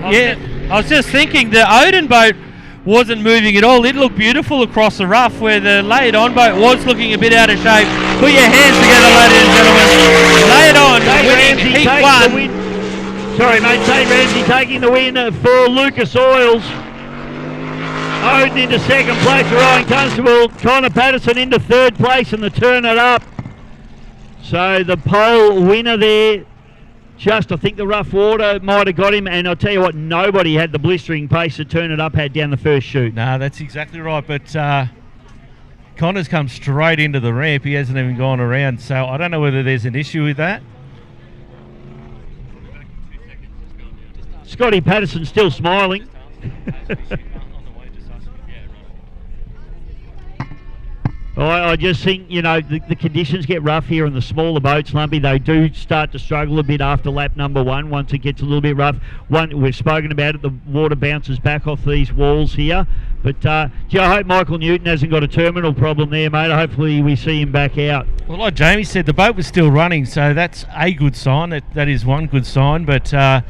I was just thinking, the Odin boat wasn't moving at all. It looked beautiful across the rough, where the Lay It On boat was looking a bit out of shape. Put your hands together, ladies and gentlemen. Lay It On winning heat 1. Sorry, mate. Tate Ramsey taking the win for Lucas Oils. Odin into second place for Ryan Constable. Connor Patterson into third place in the turn it up. So the pole winner there. Just, I think the rough water might have got him, and I'll tell you what, nobody had the blistering pace to turn it up had down the first chute. No, that's exactly right, but Connor's come straight into the ramp. He hasn't even gone around, so I don't know whether there's an issue with that. Scotty Patterson still smiling. I just think, the conditions get rough here in the smaller boats, Lumpy. They do start to struggle a bit after lap number 1 once it gets a little bit rough. We've spoken about it, the water bounces back off these walls here. But, I hope Michael Newton hasn't got a terminal problem there, mate. Hopefully we see him back out. Well, like Jamie said, the boat was still running, so that's a good sign. That is one good sign. But, that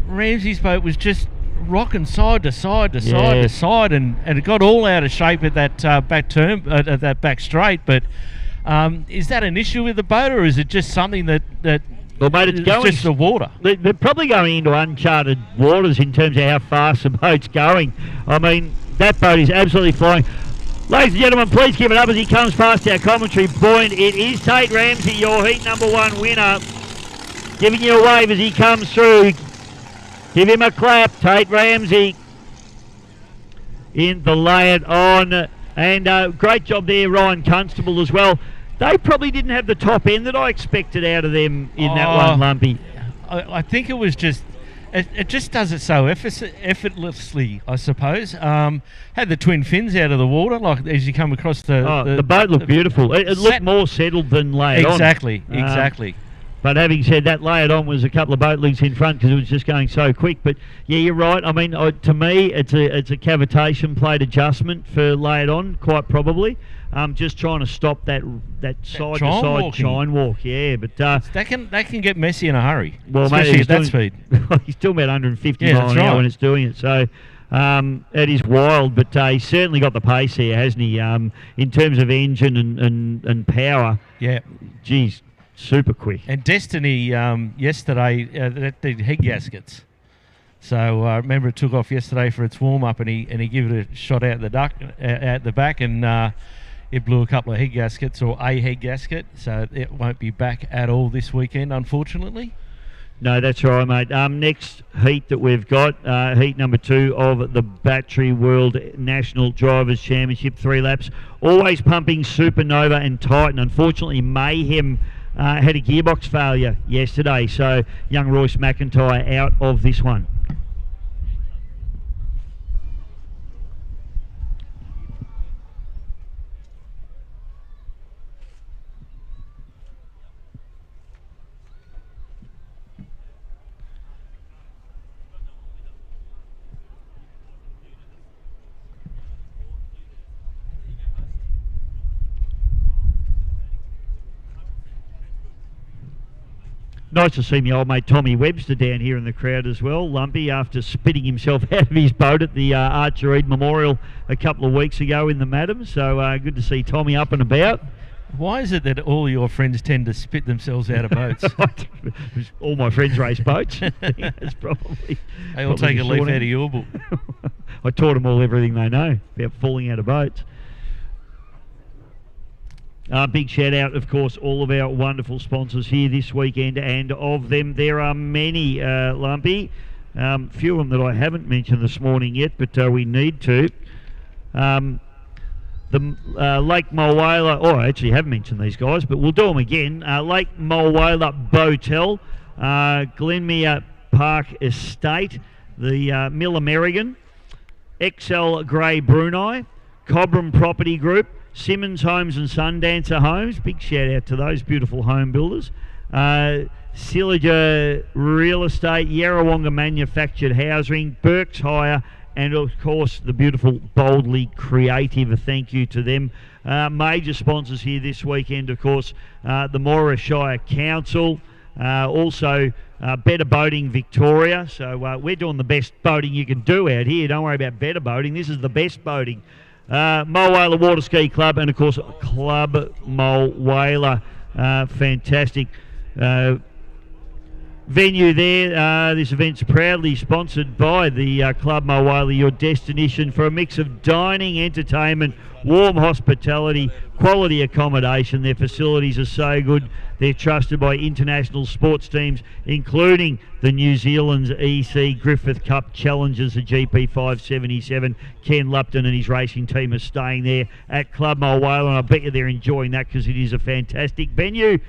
Ramsey's boat was just rocking side to side to side to side, and it got all out of shape at that back turn, at that back straight. But is that an issue with the boat, or is it just something that well, mate, it's going just the water? They're probably going into uncharted waters in terms of how fast the boat's going. I mean, that boat is absolutely flying. Ladies and gentlemen, please give it up as he comes past our commentary point. It is Tate Ramsey, your heat number 1 winner, giving you a wave as he comes through. Give him a clap, Tate Ramsey in the lay it on. And great job there, Ryan Constable as well. They probably didn't have the top end that I expected out of them in that one, Lumpy. I think it was just, it just does it so effortlessly, I suppose. Had the twin fins out of the water, like as you come across the boat looked beautiful. It looked more settled than lay it on. Exactly. But having said that, lay it on was a couple of boat lengths in front because it was just going so quick. But yeah, you're right. I mean, to me, it's a cavitation plate adjustment for lay it on, quite probably. Just trying to stop that side to side shine walk. Yeah, but that can get messy in a hurry. Well, especially mate, at that speed. He's still about 150 miles an hour when it's doing it. So it is wild, but he's certainly got the pace here, hasn't he? In terms of engine and power. Yeah. Geez. Super quick. And Destiny yesterday did head gaskets. So I remember it took off yesterday for its warm up, and he gave it a shot out the back, and it blew a couple of head gaskets, or a head gasket. So it won't be back at all this weekend, unfortunately. No, that's right, mate. Next heat that we've got, heat number 2 of the Battery World National Drivers' Championship, 3 laps. Always pumping Supernova and Titan. Unfortunately, Mayhem had a gearbox failure yesterday, so young Royce McIntyre out of this one. Nice to see my old mate Tommy Webster down here in the crowd as well, Lumpy, after spitting himself out of his boat at the Archer Reed Memorial a couple of weeks ago in the Madam. So good to see Tommy up and about. Why is it that all your friends tend to spit themselves out of boats? All my friends race boats. That's probably. They all take a leaf out of your book. I taught them all everything they know about falling out of boats. Big shout out, of course, all of our wonderful sponsors here this weekend, and of them there are many, Lumpy. Few of them that I haven't mentioned this morning yet, but we need to. The Lake Mulwala, I actually have mentioned these guys, but we'll do them again. Lake Mulwala Botel, Glenmere Park Estate, the Mill American, XL Grey Brunei, Cobram Property Group, Simmons Homes and Sundancer Homes, big shout out to those beautiful home builders. Silliger Real Estate, Yarrawonga Manufactured Housing, Burke's Hire, and of course the beautiful Boldly Creative. A thank you to them. Major sponsors here this weekend, of course, the Moira Shire Council, also Better Boating Victoria. So we're doing the best boating you can do out here. Don't worry about better boating. This is the best boating. Mulwala Water Ski Club, and of course Club Mulwala. Fantastic venue there. This event's proudly sponsored by the Club Mulwala, your destination for a mix of dining, entertainment, warm hospitality, quality accommodation. Their facilities are so good. They're trusted by international sports teams, including the New Zealand's EC Griffith Cup Challengers, the GP 577. Ken Lupton and his racing team are staying there at Club Mulwala, and I bet you they're enjoying that because it is a fantastic venue.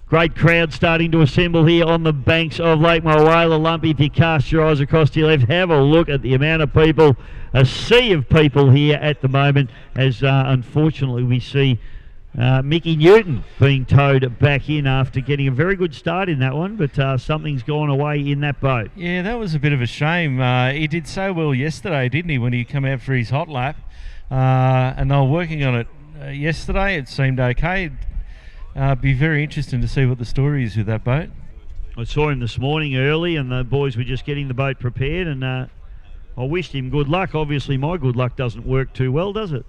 Great crowd starting to assemble here on the banks of Lake Mulwala. Lumpy, if you cast your eyes across to your left, have a look at the amount of people, a sea of people here at the moment, as unfortunately we see Mickey Newton being towed back in after getting a very good start in that one, but something's gone away in that boat. Yeah, that was a bit of a shame. He did so well yesterday, didn't he, when he came out for his hot lap? And they were working on it yesterday. It seemed okay. Be very interesting to see what the story is with that boat. I saw him this morning early, and the boys were just getting the boat prepared, and I wished him good luck. Obviously, my good luck doesn't work too well, does it?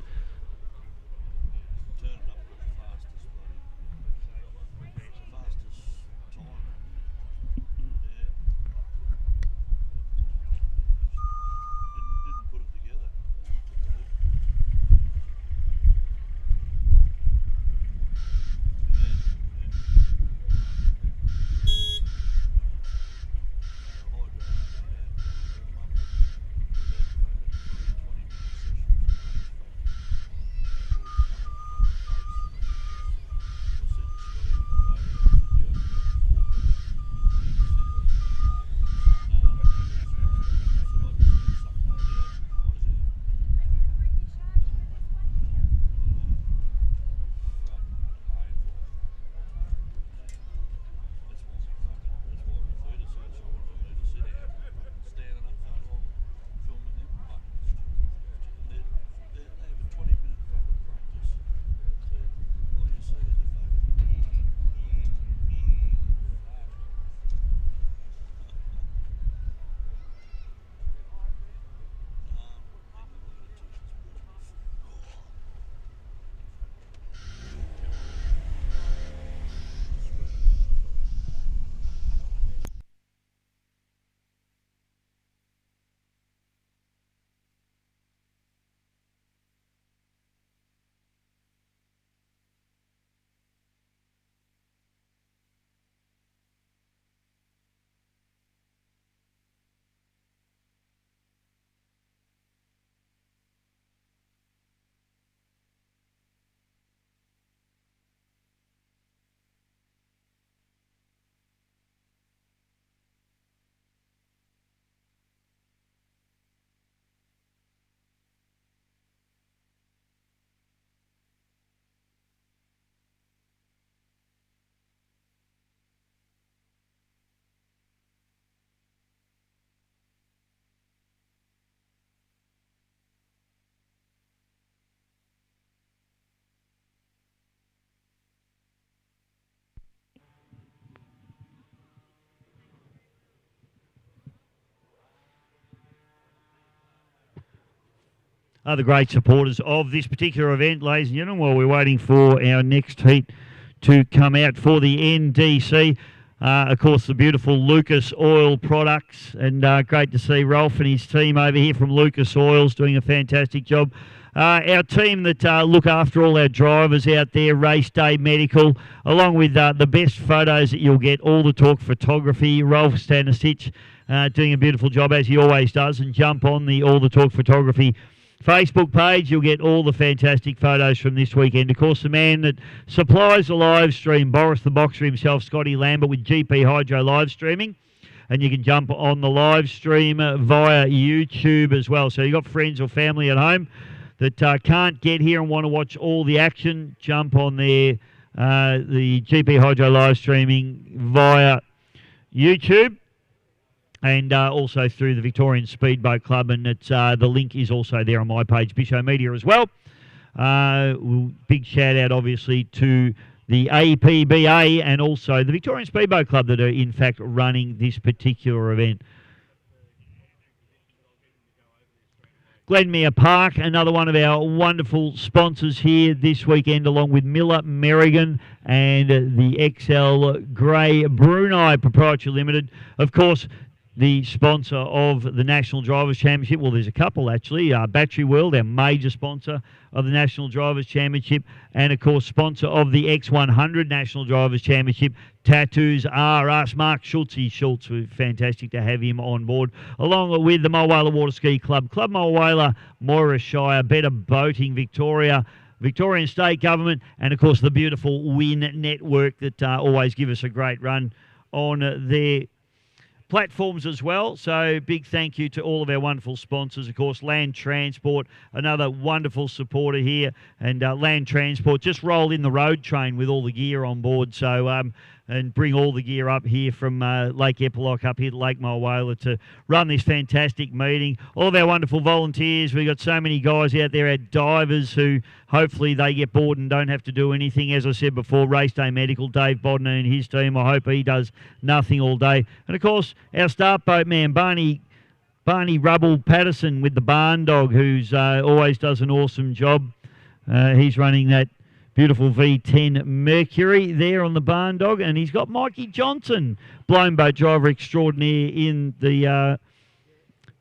Other great supporters of this particular event, ladies and gentlemen, while we're waiting for our next heat to come out for the NDC. Of course, the beautiful Lucas Oil products, and great to see Rolf and his team over here from Lucas Oils doing a fantastic job. Our team that look after all our drivers out there, Race Day Medical, along with the best photos that you'll get, All the Talk Photography, Rolf Stanisic doing a beautiful job as he always does, and jump on the All the Talk Photography Facebook page. You'll get all the fantastic photos from this weekend. Of course, the man that supplies the live stream, Boris the Boxer himself, Scotty Lambert, with GP Hydro live streaming. And you can jump on the live stream via YouTube as well. So you've got friends or family at home that can't get here and want to watch all the action, jump on there, the GP Hydro live streaming via YouTube. And also through the Victorian Speedboat Club, and it's the link is also there on my page, Bisho Media, as well. Big shout out, obviously, to the APBA and also the Victorian Speedboat Club that are, in fact, running this particular event. Glenmere Park, another one of our wonderful sponsors here this weekend, along with Miller Merrigan and the XL Grey Brunei Proprietary Limited. Of course, the sponsor of the National Drivers' Championship. Well, there's a couple, actually. Battery World, our major sponsor of the National Drivers' Championship. And, of course, sponsor of the X100 National Drivers' Championship. Tattoos R Us. Mark Schultz. Fantastic to have him on board. Along with the Mulwala Water Ski Club. Club Mulwala, Moira Shire, Better Boating Victoria, Victorian State Government, and of course the beautiful WIN network that always give us a great run on their platforms as well. So big thank you to all of our wonderful sponsors. Of course, Land Transport, another wonderful supporter here, and Land Transport just rolled in the road train with all the gear on board. So and bring all the gear up here from Lake Epilock up here to Lake Mulwala to run this fantastic meeting. All of our wonderful volunteers. We've got so many guys out there, our divers, who hopefully they get bored and don't have to do anything. As I said before, Race Day Medical, Dave Bodner and his team, I hope he does nothing all day. And of course, our start boat man, Barney Rubble Patterson with the Barn Dog, who's always does an awesome job. He's running that beautiful V10 Mercury there on the Barn Dog, and he's got Mikey Johnson, blown boat driver extraordinaire, in the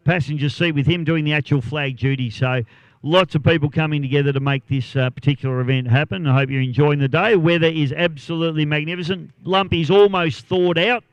passenger seat with him doing the actual flag duty. So lots of people coming together to make this particular event happen. I hope you're enjoying the day. Weather is absolutely magnificent. Lumpy's almost thawed out.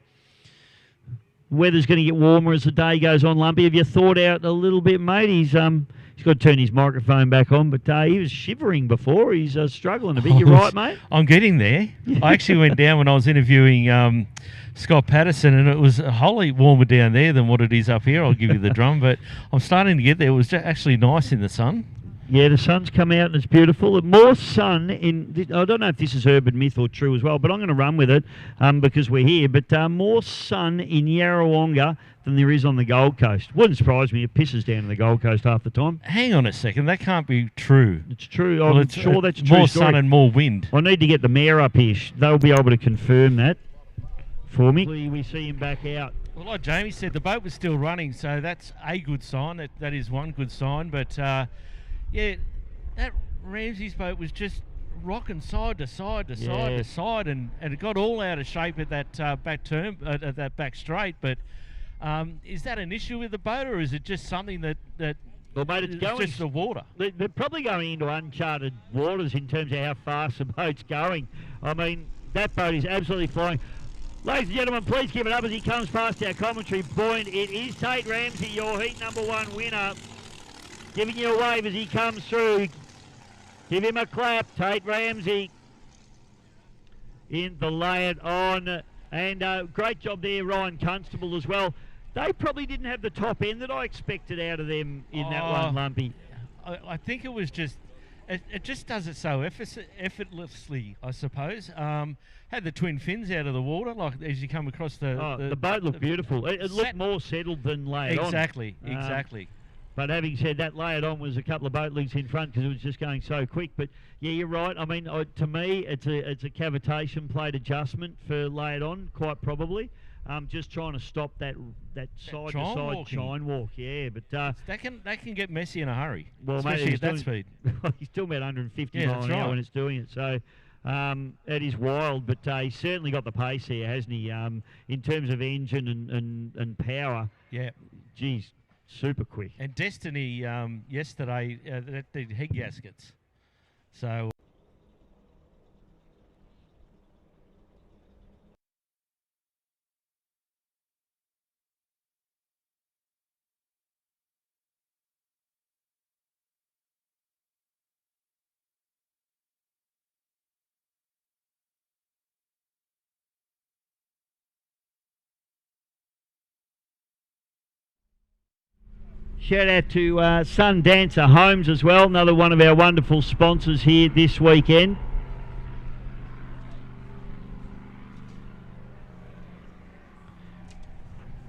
Weather's going to get warmer as the day goes on. Lumpy, have you thawed out a little bit, mate? He's got to turn his microphone back on, but he was shivering before. He's struggling a bit. You right, mate? I'm getting there. I actually went down when I was interviewing Scott Patterson, and it was wholly warmer down there than what it is up here. I'll give you the drum, but I'm starting to get there. It was actually nice in the sun. Yeah, the sun's come out and it's beautiful. More sun in, I don't know if this is urban myth or true as well, but I'm going to run with it because we're here. But more sun in Yarrawonga than there is on the Gold Coast. Wouldn't surprise me. It pisses down in the Gold Coast half the time. Hang on a second. That can't be true. It's true. I'm sure that's true. More sun and more wind. I need to get the mayor up here. They'll be able to confirm that for me. We see him back out. Well, like Jamie said, the boat was still running, so that's a good sign. That is one good sign. But, yeah, that Ramsey's boat was just rocking side to side to side to side, and it got all out of shape at that back turn, at that back straight. But is that an issue with the boat, or is it just something that well, mate, it's going just the water? They're probably going into uncharted waters in terms of how fast the boat's going. I mean, that boat is absolutely flying. Ladies and gentlemen, please give it up as he comes past our commentary point. It is Tate Ramsey, your heat number 1 winner. Giving you a wave as he comes through. Give him a clap, Tate Ramsey. In the lay it on. And great job there, Ryan Constable as well. They probably didn't have the top end that I expected out of them in that one, Lumpy. I think it was just, it just does it so effortlessly, I suppose. Had the twin fins out of the water, like as you come across the boat looked beautiful. It looked more settled than lay it on. Exactly. But having said that, lay it on was a couple of boat links in front because it was just going so quick. But yeah, you're right. I mean, to me, it's a cavitation plate adjustment for lay it on, quite probably. Just trying to stop that side to side chine walk. Yeah, but that can get messy in a hurry. Well, especially mate, at that speed. He's still about 150 miles an hour when it's doing it. So it is wild, but he's certainly got the pace here, hasn't he? In terms of engine and power. Yeah. Geez. Super quick. And Destiny yesterday did head gaskets. So shout out to Sundancer Homes as well, another one of our wonderful sponsors here this weekend.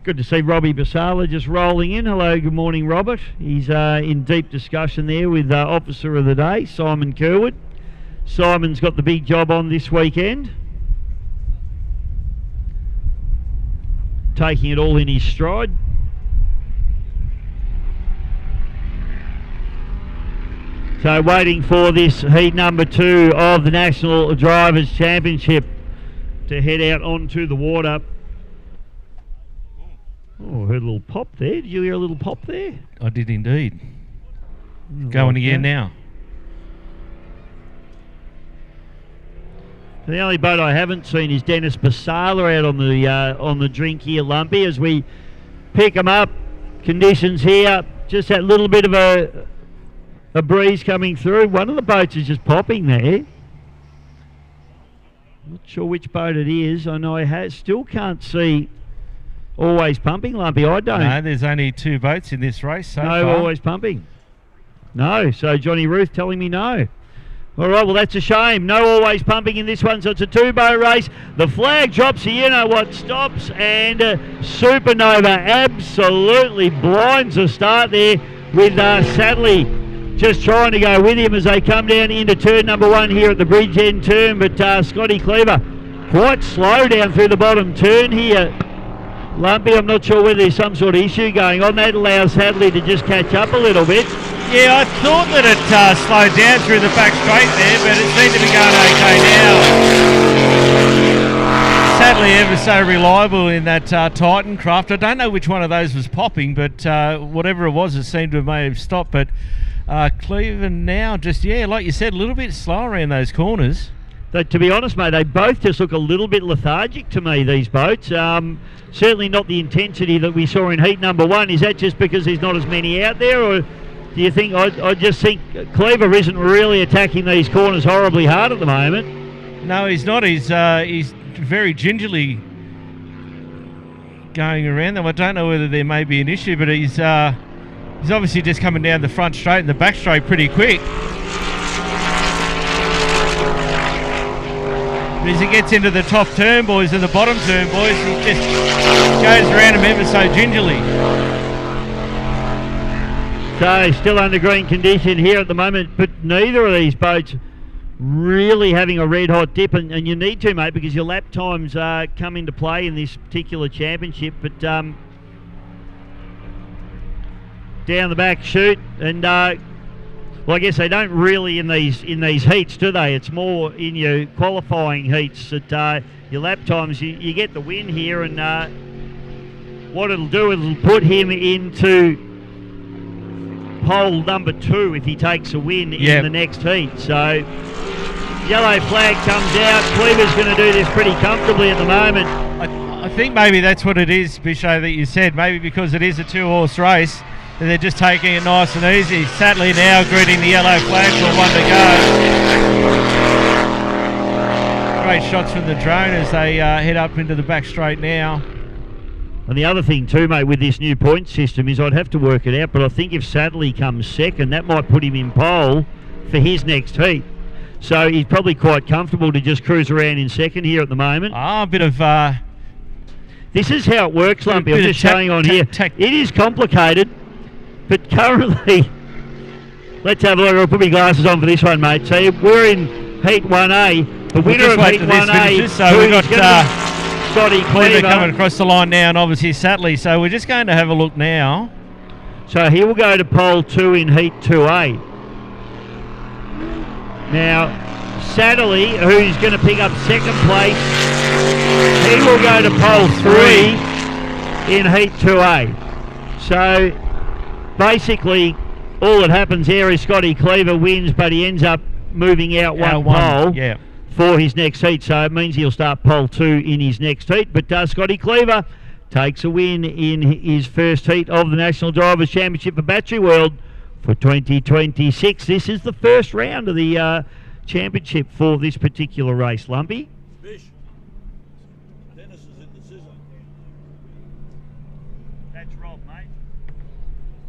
Good to see Robbie Basala just rolling in. Hello, good morning, Robert. He's in deep discussion there with Officer of the Day, Simon Kerwood. Simon's got the big job on this weekend. Taking it all in his stride. So waiting for this heat number 2 of the National Drivers' Championship to head out onto the water. Oh, I heard a little pop there. Did you hear a little pop there? I did indeed. Going again now. The only boat I haven't seen is Dennis Basala out on the drink here, Lumpy, as we pick them up. Conditions here, just that little bit of a a breeze coming through. One of the boats is just popping there. Not sure which boat it is. I know I still can't see Always Pumping, Lumpy. I don't. No, there's only 2 boats in this race so far. Always Pumping. No, so Johnny Ruth telling me no. All right, well, that's a shame. No Always Pumping in this one, so it's a 2-boat race. The flag drops, you know what, stops, and Supernova absolutely blinds the start there with Sadley just trying to go with him as they come down into turn number 1 here at the bridge end turn, but Scotty Cleaver quite slow down through the bottom turn here. Lumpy, I'm not sure whether there's some sort of issue going on. That allows Hadley to just catch up a little bit. Yeah, I thought that it slowed down through the back straight there, but it seemed to be going okay now. Sadly, ever so reliable in that Titan craft. I don't know which one of those was popping, but whatever it was, it seemed to have stopped. But Cleveland now just, like you said, a little bit slower around those corners. To be honest, mate, they both just look a little bit lethargic to me, these boats. Certainly not the intensity that we saw in heat number 1. Is that just because there's not as many out there, or do you think, I just think Cleaver isn't really attacking these corners horribly hard at the moment? No, he's not. He's very gingerly going around them. I don't know whether there may be an issue, but he's obviously just coming down the front straight and the back straight pretty quick. But as he gets into the top turn, boys, and the bottom turn, boys, he just goes around him ever so gingerly. So still under green condition here at the moment, but neither of these boats really having a red hot dip, and you need to, mate, because your lap times come into play in this particular championship. But down the back chute, and well, I guess they don't really in these heats, do they? It's more in your qualifying heats that your lap times, you get the win here, and what it'll do is it'll put him into pole number 2 if he takes a win in the next heat. So yellow flag comes out. Cleaver's going to do this pretty comfortably at the moment. I think maybe that's what it is, Bisho, that you said. Maybe because it is a 2-horse race, and they're just taking it nice and easy. Sadly now greeting the yellow flag for 1 to go. Great shots from the drone as they head up into the back straight now. And the other thing too, mate, with this new point system is I'd have to work it out, but I think if Sadley comes second, that might put him in pole for his next heat. So he's probably quite comfortable to just cruise around in second here at the moment. A bit of... this is how it works, Lumpy. I'm just showing on here. It is complicated, but currently... Let's have a look. I'll put my glasses on for this one, mate. So we're in Heat 1A. The winner of Heat 1A... So we've got... Scotty Cleaver coming across the line now, and obviously Sadley. So we're just going to have a look now. So he will go to pole 2 in Heat 2A. Now, Sadley, who's going to pick up second place, he will go to pole 3 in Heat 2A. So basically, all that happens here is Scotty Cleaver wins, but he ends up moving out one pole. Yeah. For his next heat, so it means he'll start pole 2 in his next heat. But Scotty Cleaver takes a win in his first heat of the National Drivers' Championship for Battery World for 2026. This is the first round of the championship for this particular race, Lumpy. Fish. Dennis is in the scissor. That's Rob, mate.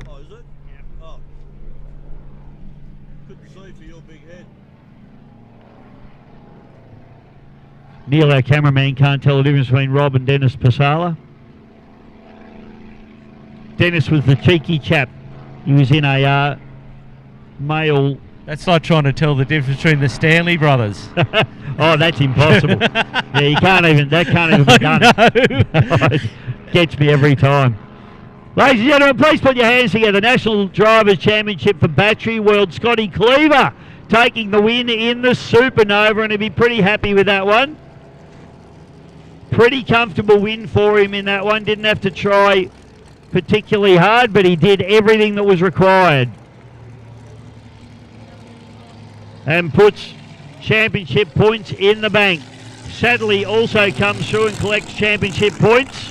Oh, is it? Yeah. Oh. Couldn't see for your big head. Neil, our cameraman, can't tell the difference between Rob and Dennis Pasala. Dennis was the cheeky chap. He was in a male... That's like trying to tell the difference between the Stanley brothers. Oh, that's impossible. Yeah, you can't even... That can't even be done. It gets me every time. Ladies and gentlemen, please put your hands together. National Drivers' Championship for Battery World. Scotty Cleaver taking the win in the Supernova, and he'll be pretty happy with that one. Pretty comfortable win for him in that one. Didn't have to try particularly hard, but he did everything that was required. And puts championship points in the bank. Sadly also comes through and collects championship points.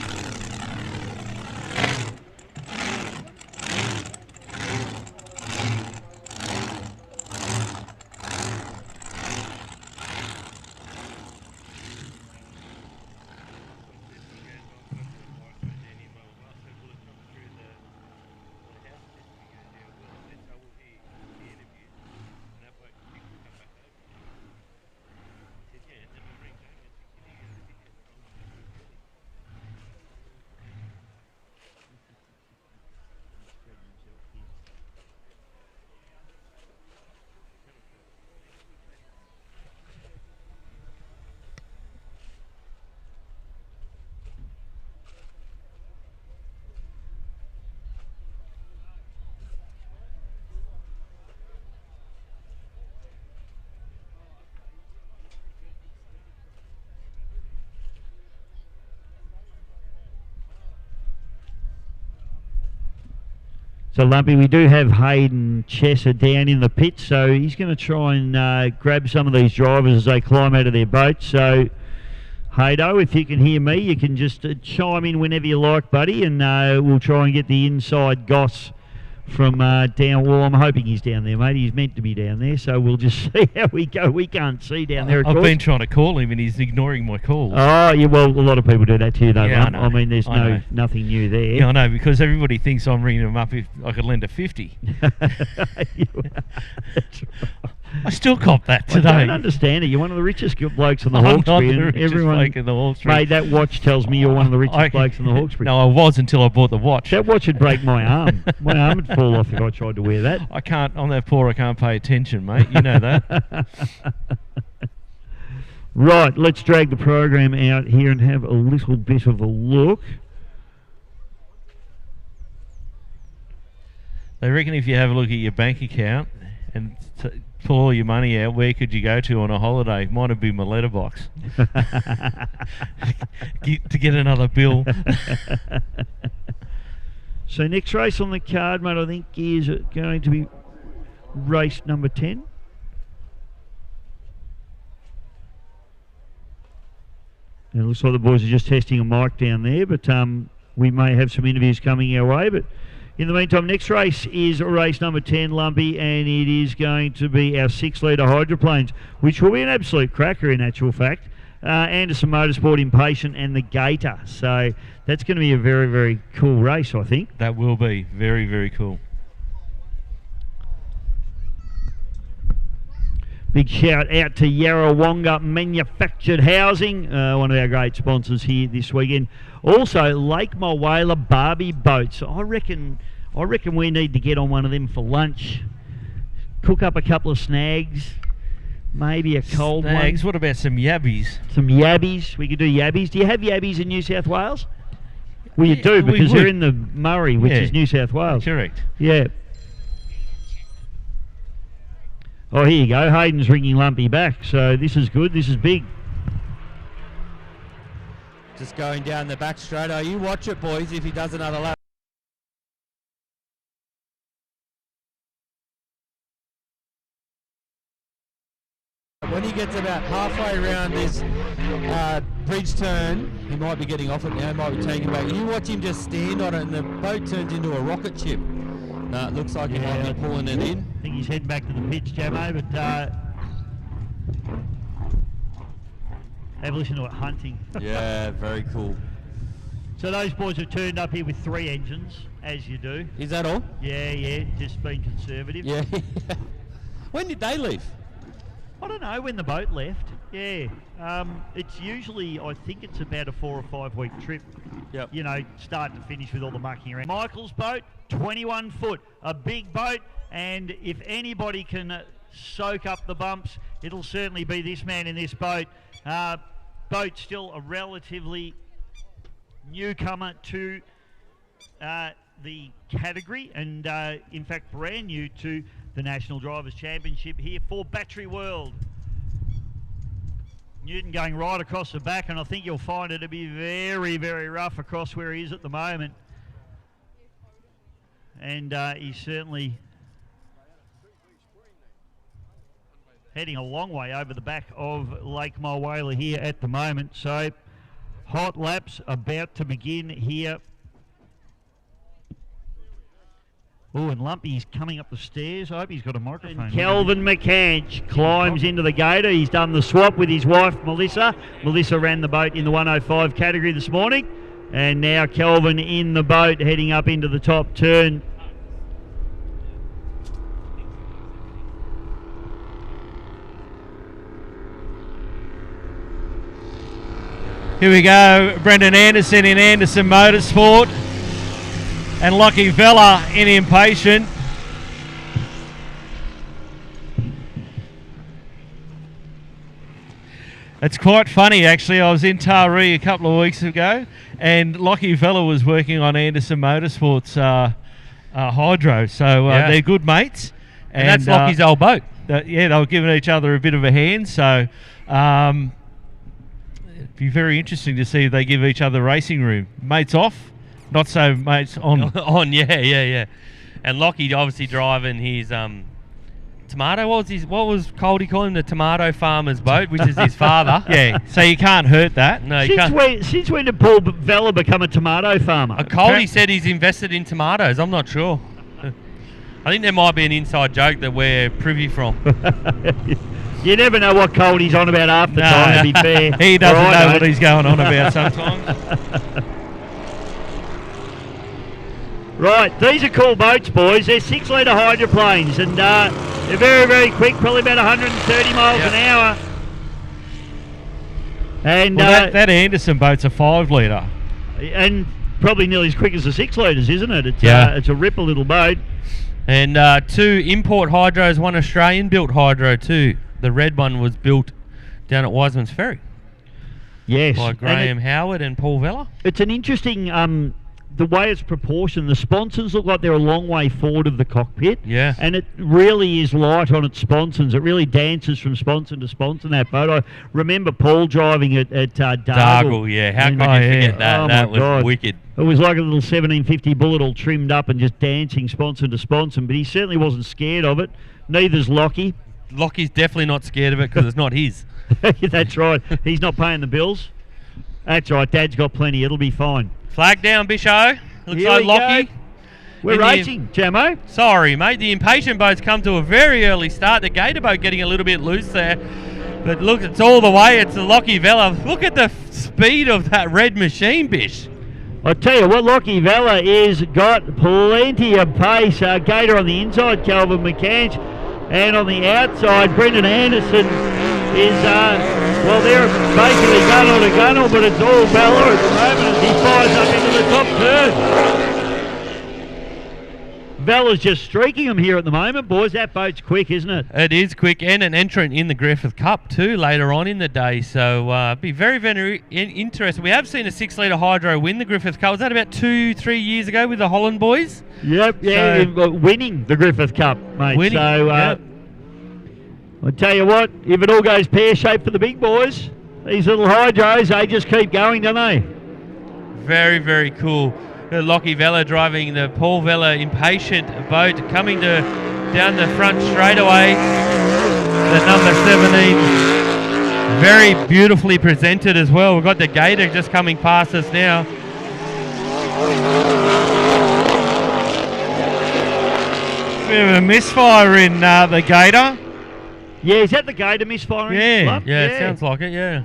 So Lumpy, we do have Hayden Chesser down in the pit, so he's going to try and grab some of these drivers as they climb out of their boats. So Haydo, if you can hear me, you can just chime in whenever you like, buddy, and we'll try and get the inside goss from down. Well, I'm hoping he's down there, mate. He's meant to be down there, so we'll just see how we go. We can't see down there, of I've course. been trying to call him and he's ignoring my calls. Oh, yeah, well, a lot of people do that too, though. Yeah, Lump. I know. I mean, there's I know. nothing new there. Yeah, I know, because everybody thinks I'm ringing them up if I could lend a 50. I still cop that today. I don't understand it. You're one of the richest blokes in the I'm not Hawkesbury. the And richest everyone, bloke in the Hawkesbury. Mate, that watch tells me you're one of the richest blokes in the Hawkesbury. No, I was until I bought the watch. That watch would break my arm. My arm would fall off if I tried to wear that. I can't, I'm that poor I can't pay attention, mate. You know that. Right, let's drag the program out here and have a little bit of a look. They reckon if you have a look at your bank account and pull all your money out, where could you go to on a holiday? Might have been my letterbox. To get another bill. So next race on the card, mate, I think is going to be race number 10. And it looks like the boys are just testing a mic down there, but we may have some interviews coming our way. But in the meantime, next race is race number 10, Lumpy, and it is going to be our 6-litre hydroplanes, which will be an absolute cracker in actual fact. Anderson Motorsport Impatient and the Gator. So that's going to be a very, very cool race, I think. That will be very, very cool. Big shout out to Yarrawonga Manufactured Housing, one of our great sponsors here this weekend. Also, Lake Mulwala Barbie Boats. I reckon we need to get on one of them for lunch. Cook up a couple of snags, maybe a cold Snags. one. What about some yabbies? Some yabbies. We could do yabbies. Do you have yabbies in New South Wales? Well, you Yeah, do, we because would. they're in the Murray, which Yeah. is New South Wales. Correct. Yeah. Oh, here you go. Hayden's ringing Lumpy back. So this is good. This is big. Just going down the back straight. Oh, you watch it, boys, if he does another lap. When he gets about halfway around this bridge turn, he might be getting off it now, he might be taking back. You watch him just stand on it and the boat turns into a rocket ship. No, it looks like he might be pulling it in. I think he's heading back to the pitch, Jamo, but have a listen to it hunting. Yeah, very cool. So those boys have turned up here with 3 engines, as you do. Is that all? Yeah, just being conservative. Yeah. When did they leave? I don't know, when the boat left. Yeah. It's usually, I think it's about a 4 or 5 week trip. Yep. You know, start to finish with all the mucking around. Michael's boat, 21 foot, a big boat, and if anybody can soak up the bumps, it'll certainly be this man in this boat. Boat still a relatively newcomer to the category, and in fact brand new to the National Drivers' Championship here for Battery World. Newton going right across the back, and I think you'll find it to be very, very rough across where he is at the moment. And he's certainly heading a long way over the back of Lake Mulwala here at the moment. So hot laps about to begin here. Oh, and Lumpy's coming up the stairs. I hope he's got a microphone. And Kelvin McCanch climbs into the Gator. He's done the swap with his wife, Melissa. Melissa ran the boat in the 105 category this morning. And now Kelvin in the boat heading up into the top turn. Here we go, Brendan Anderson in Anderson Motorsport and Lockie Vella in Impatient. It's quite funny actually, I was in Taree a couple of weeks ago and Lockie Vella was working on Anderson Motorsport's hydro, so they're good mates. And that's Lockie's old boat. Yeah, they were giving each other a bit of a hand, so it'd be very interesting to see if they give each other racing room. Mates off, not so mates on. On, yeah. And Lockie obviously driving his tomato. What was Coldy calling the tomato farmer's boat, which is his father. Yeah, so you can't hurt that. No, you can't. Since when did Paul Vella become a tomato farmer? Coldy said he's invested in tomatoes. I'm not sure. I think there might be an inside joke that we're privy from. You never know what Coldy's on about half the time, to be fair. He doesn't know what he's going on about sometimes. Right, these are cool boats, boys. They're 6-litre hydroplanes, and they're very, very quick, probably about 130 miles an hour. And that Anderson boat's a 5-litre. And probably nearly as quick as the 6-litres, isn't it? It's, it's a ripper little boat. And 2 import hydros, 1 Australian-built hydro too. The red one was built down at Wiseman's Ferry. Yes. By Graham Howard and Paul Vella. It's an interesting... the way it's proportioned, the sponsons look like they're a long way forward of the cockpit. Yeah. And it really is light on its sponsons. It really dances from sponson to sponson, that boat. I remember Paul driving it at Dargle, yeah. How could you forget that? Oh that my was God. wicked. It was like a little 1750 bullet all trimmed up and just dancing sponson to sponson, but he certainly wasn't scared of it. Neither's Lockie. Lockie's definitely not scared of it because it's not his. That's right. He's not paying the bills. That's right. Dad's got plenty. It'll be fine. Flag down, Bisho. Looks Here like we Lockie. go. We're racing, Jamo. Sorry, mate. The impatient boats come to a very early start. The gator boat getting a little bit loose there. But look, it's all the way. It's the Lockie Vella. Look at the speed of that red machine, Bish. I tell you what, Lockie Vella is got plenty of pace. Gator on the inside, Calvin McCanch. And on the outside, Brendan Anderson is, well, they're basically gun on a gunnel, but it's all Vella at the moment as he fires up into the top turn. Vella's just streaking them here at the moment, boys. That boat's quick, isn't it? It is quick, and an entrant in the Griffith Cup too later on in the day. So be very, very interesting. We have seen a 6-litre hydro win the Griffith Cup. Was that about 2-3 years ago with the Holland boys? Yep, yeah, winning the Griffith Cup, mate. Winning, so yep. I tell you what, if it all goes pear-shaped for the big boys, these little hydros, they just keep going, don't they? Very, very cool. Lockie Vella driving the Paul Vella Impatient boat, coming down the front straightaway. The number 17, very beautifully presented as well. We've got the Gator just coming past us now. Bit of a misfire in the Gator. Yeah, is that the Gator misfiring? Yeah, it sounds like it, yeah.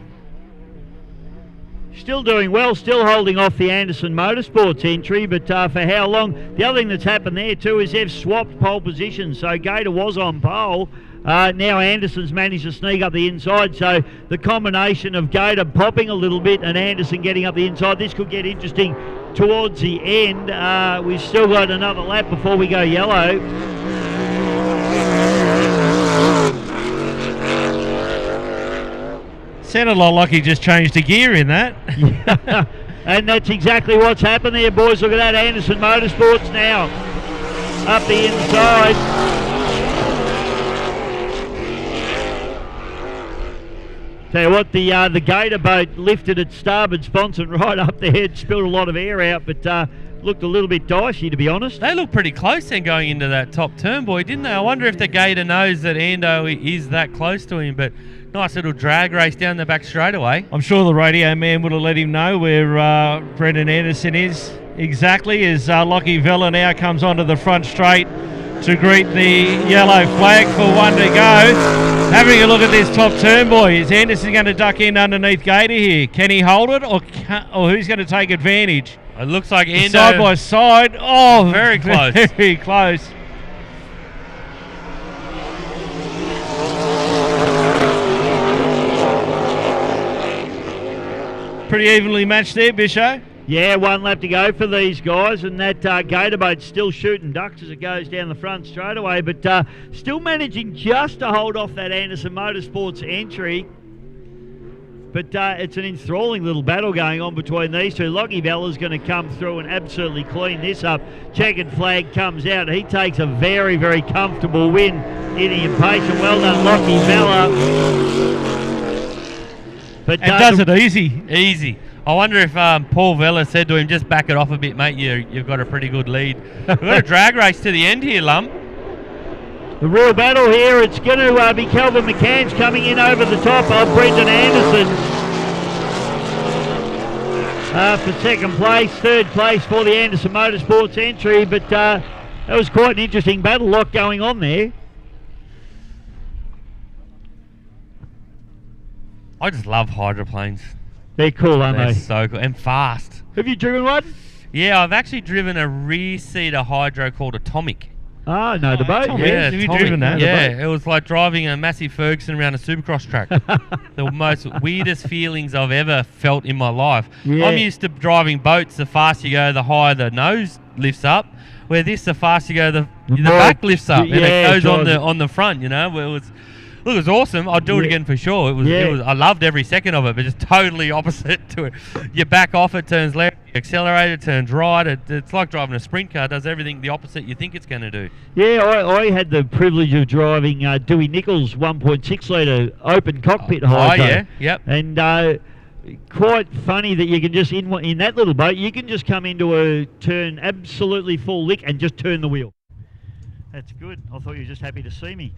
Still doing well, still holding off the Anderson Motorsports entry, but for how long? The other thing that's happened there too is they've swapped pole positions. So Gator was on pole. Now Anderson's managed to sneak up the inside, so the combination of Gator popping a little bit and Anderson getting up the inside, this could get interesting towards the end. We've still got another lap before we go yellow. Sounded like he just changed a gear in that. Yeah. And that's exactly what's happened there, boys. Look at that, Anderson Motorsports now up the inside. Tell you what, the Gator boat lifted its starboard sponson right up there. It spilled a lot of air out, but looked a little bit dicey, to be honest. They looked pretty close then going into that top turn, boy, didn't they? I wonder if the Gator knows that Ando is that close to him, but nice little drag race down the back straightaway. I'm sure the radio man would have let him know where Brendan Anderson is exactly as Lockie Vella now comes onto the front straight to greet the yellow flag for 1 to go. Having a look at this top turn, boy. Is Anderson going to duck in underneath Gator here? Can he hold it, or who's going to take advantage? It looks like Ando... Side by side. Oh, very close. Very close. Pretty evenly matched there, Bisho. Yeah, 1 lap to go for these guys, and that Gator boat's still shooting ducks as it goes down the front straight away, but still managing just to hold off that Anderson Motorsports entry. But it's an enthralling little battle going on between these two. Lockie Vella's going to come through and absolutely clean this up. Checkered flag comes out. He takes a very, very comfortable win in the Impatient. Well done, Lockie Vella. But does it easy. Easy. I wonder if Paul Vella said to him, just back it off a bit, mate, you've got a pretty good lead. We've got a drag race to the end here, Lump. The real battle here, it's going to be Calvin McCann's coming in over the top of Brendan Anderson for second place, third place for the Anderson Motorsports entry, but that was quite an interesting battle, lot going on there. I just love hydroplanes. They're cool, aren't they? They're so cool and fast. Have you driven one? Yeah, I've actually driven a rear-seater hydro called Atomic. Oh, no, the boat. Yeah, Have you driven that? Yeah, it was like driving a massive Ferguson around a supercross track. The most weirdest feelings I've ever felt in my life. Yeah. I'm used to driving boats. The faster you go, the higher the nose lifts up. Where this, the faster you go, the back lifts up, and it goes on the front. You know, it was awesome. I'd do it again for sure. It was. I loved every second of it, but just totally opposite to it. You back off, it turns left. You accelerate, it turns right. It's like driving a sprint car. It does everything the opposite you think it's going to do. Yeah, I had the privilege of driving Dewey Nichols' 1.6 litre open cockpit hydro. Oh yeah, yep. And quite funny that you can just in that little boat you can just come into a turn absolutely full lick and just turn the wheel. That's good. I thought you were just happy to see me.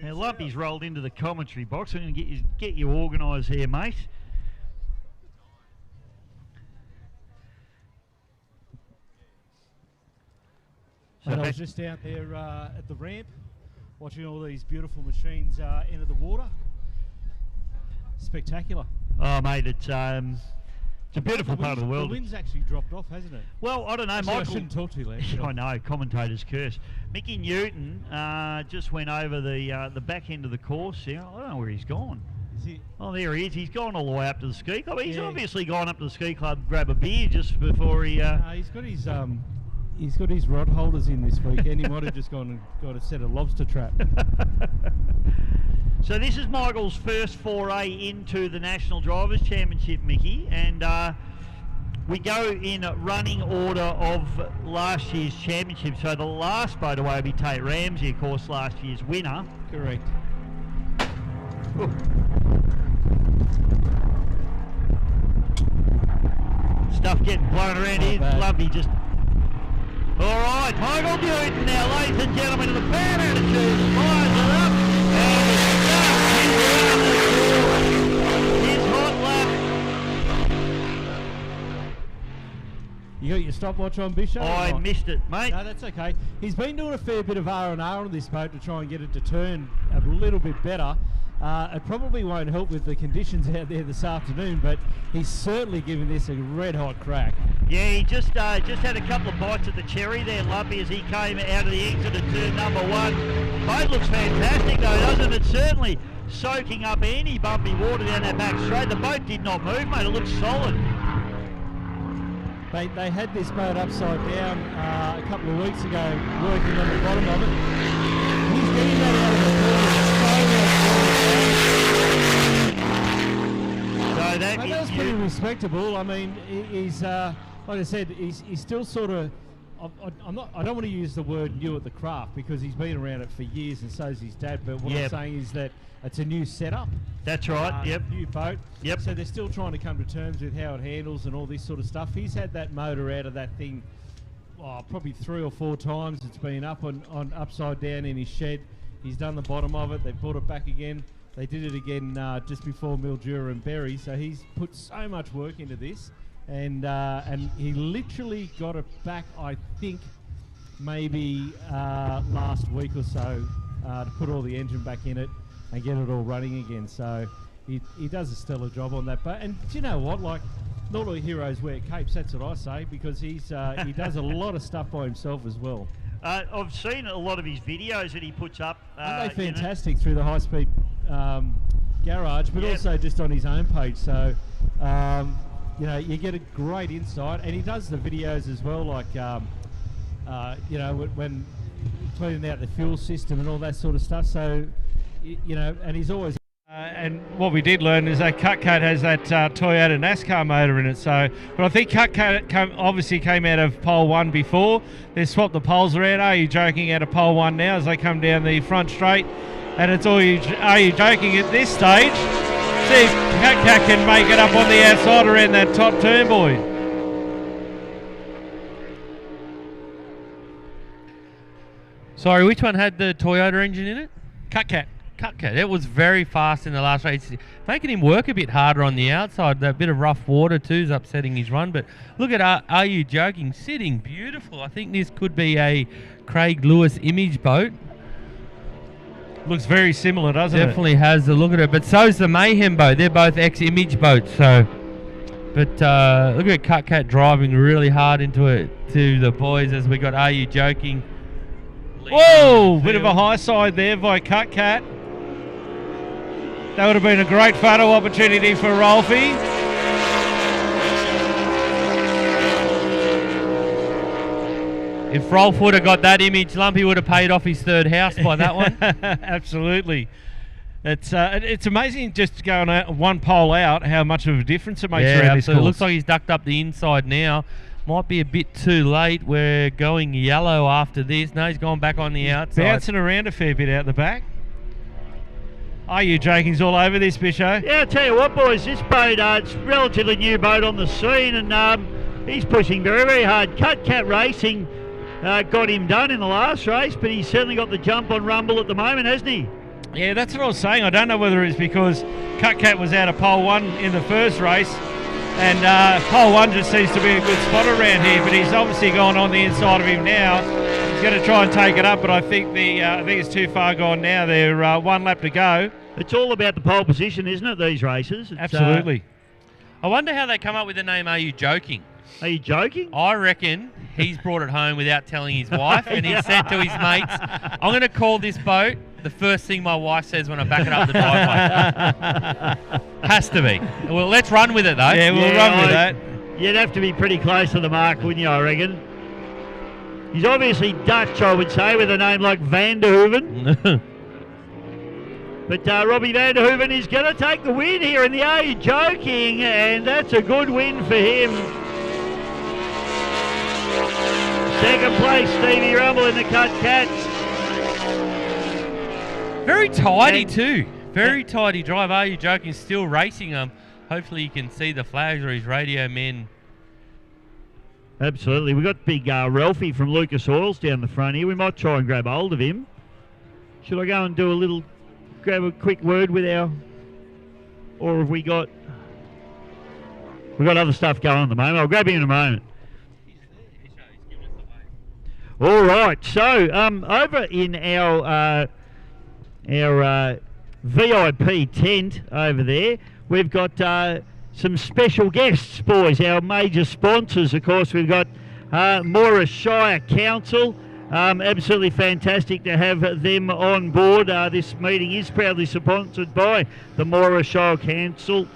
Now Lumpy's rolled into the commentary box. I'm going to get you organised here, mate. I was just out there at the ramp, watching all these beautiful machines enter the water. Spectacular. Oh, mate, it's a beautiful part of the world. The wind's actually dropped off, hasn't it? Well, I don't know, Actually, Michael. I shouldn't talk too loud. I know, commentator's curse. Mickey Newton just went over the back end of the course. I don't know where he's gone. Is he? Oh, there he is. He's gone all the way up to the ski club. He's obviously gone up to the ski club to grab a beer just before he... He's got his rod holders in this weekend. He might have just gone and got a set of lobster trap. So this is Michael's first foray into the National Drivers' Championship, Mickey, and we go in running order of last year's championship. So the last boat away will be Tate Ramsey, of course, last year's winner. Correct. Ooh. Stuff getting blown around here. Lovely, just... All right, Michael Newton now, ladies and gentlemen, of the fan attitude, fires it up, and it's his hot lap. You got your stopwatch on, Bishop? I missed it, mate. No, that's okay. He's been doing a fair bit of R&R on this boat to try and get it to turn a little bit better. It probably won't help with the conditions out there this afternoon, but he's certainly giving this a red-hot crack. Yeah, he just had a couple of bites at the cherry there, Lumpy, as he came out of the exit at turn number one. Boat looks fantastic though, doesn't it? Certainly soaking up any bumpy water down that back straight. The boat did not move, mate. It looks solid. They had this boat upside down a couple of weeks ago, working on the bottom of it. He's getting that out of the corner. That was pretty respectable. I mean, he's like I said, he's still sort of. I don't want to use the word new at the craft because he's been around it for years, and so's his dad. But what I'm saying is that it's a new setup. That's right. New boat. Yep. So they're still trying to come to terms with how it handles and all this sort of stuff. He's had that motor out of that thing, probably 3 or 4 times. It's been up on upside down in his shed. He's done the bottom of it. They've brought it back again. They did it again just before Mildura and Berry. So he's put so much work into this, and he literally got it back, I think, maybe last week or so, to put all the engine back in it and get it all running again. So he does a stellar job on that boat. And do you know what? Like, not all heroes wear capes. That's what I say, because he does a lot of stuff by himself as well. I've seen a lot of his videos that he puts up. Aren't they fantastic through the high-speed garage, but also just on his own page. So, you know, you get a great insight, and he does the videos as well, like, you know, when cleaning out the fuel system and all that sort of stuff. So, you know, and he's always... and what we did learn is that CutCat has that Toyota NASCAR motor in it. So, but I think CutCat obviously came out of pole 1 before. They swapped the poles around. Are you joking? Out of pole 1 now as they come down the front straight. And it's all you. Are you joking at this stage? See if CutCat can make it up on the outside around that top turn, boy. Sorry, which one had the Toyota engine in it? CutCat. CutCat. It was very fast in the last race, making him work a bit harder on the outside. That bit of rough water too is upsetting his run. But look at Are You Joking? Sitting beautiful. I think this could be a Craig Lewis image boat. Looks very similar, doesn't it? Definitely has the look at it. But so's the Mayhem boat. They're both ex-image boats. So, but look at CutCat driving really hard into it to the boys as we got Are You Joking? Whoa! Bit of a high side there by CutCat. That would have been a great photo opportunity for Rolfie. If Rolf would have got that image, Lumpy would have paid off his third house by that one. Absolutely. It's amazing just going one pole out how much of a difference it makes around this course. It looks like he's ducked up the inside now. Might be a bit too late. We're going yellow after this. No, he's gone back on the outside. Bouncing around a fair bit out the back. Are You Joking's all over this, Bisho? Yeah, I'll tell you what, boys, this boat, it's a relatively new boat on the scene, and he's pushing very, very hard. CutCat Racing got him done in the last race, but he's certainly got the jump on Rumble at the moment, hasn't he? Yeah, that's what I was saying. I don't know whether it's because CutCat was out of pole 1 in the first race, and pole 1 just seems to be a good spot around here, but he's obviously gone on the inside of him now. He's going to try and take it up, but I think it's too far gone now. They're 1 lap to go. It's all about the pole position, isn't it, these races? It's, absolutely. I wonder how they come up with the name Are You Joking? Are you joking? I reckon he's brought it home without telling his wife, and he said to his mates, I'm going to call this boat the first thing my wife says when I back it up the driveway. Has to be. Well, let's run with it, though. Yeah, we'll run with that. You'd have to be pretty close to the mark, wouldn't you, I reckon? He's obviously Dutch, I would say, with a name like Van der Hoeven. But Robbie Van der Hoeven is going to take the win here in the Are You Joking? And that's a good win for him. Second place, Stevie Rumble in the CutCat. Very tidy too. Very tidy drive. Are You Joking? Still racing them. Hopefully you can see the flags or his radio men. Absolutely. We've got big Ralphie from Lucas Oils down the front here. We might try and grab hold of him. Should I go and do grab a quick word with or have we got other stuff going on at the moment? I'll grab him in a moment. All right, so over in our VIP tent over there, we've got some special guests, boys. Our major sponsors, of course, we've got Moira Shire Council. Absolutely fantastic to have them on board. This meeting is proudly sponsored by the Moira Shire Council,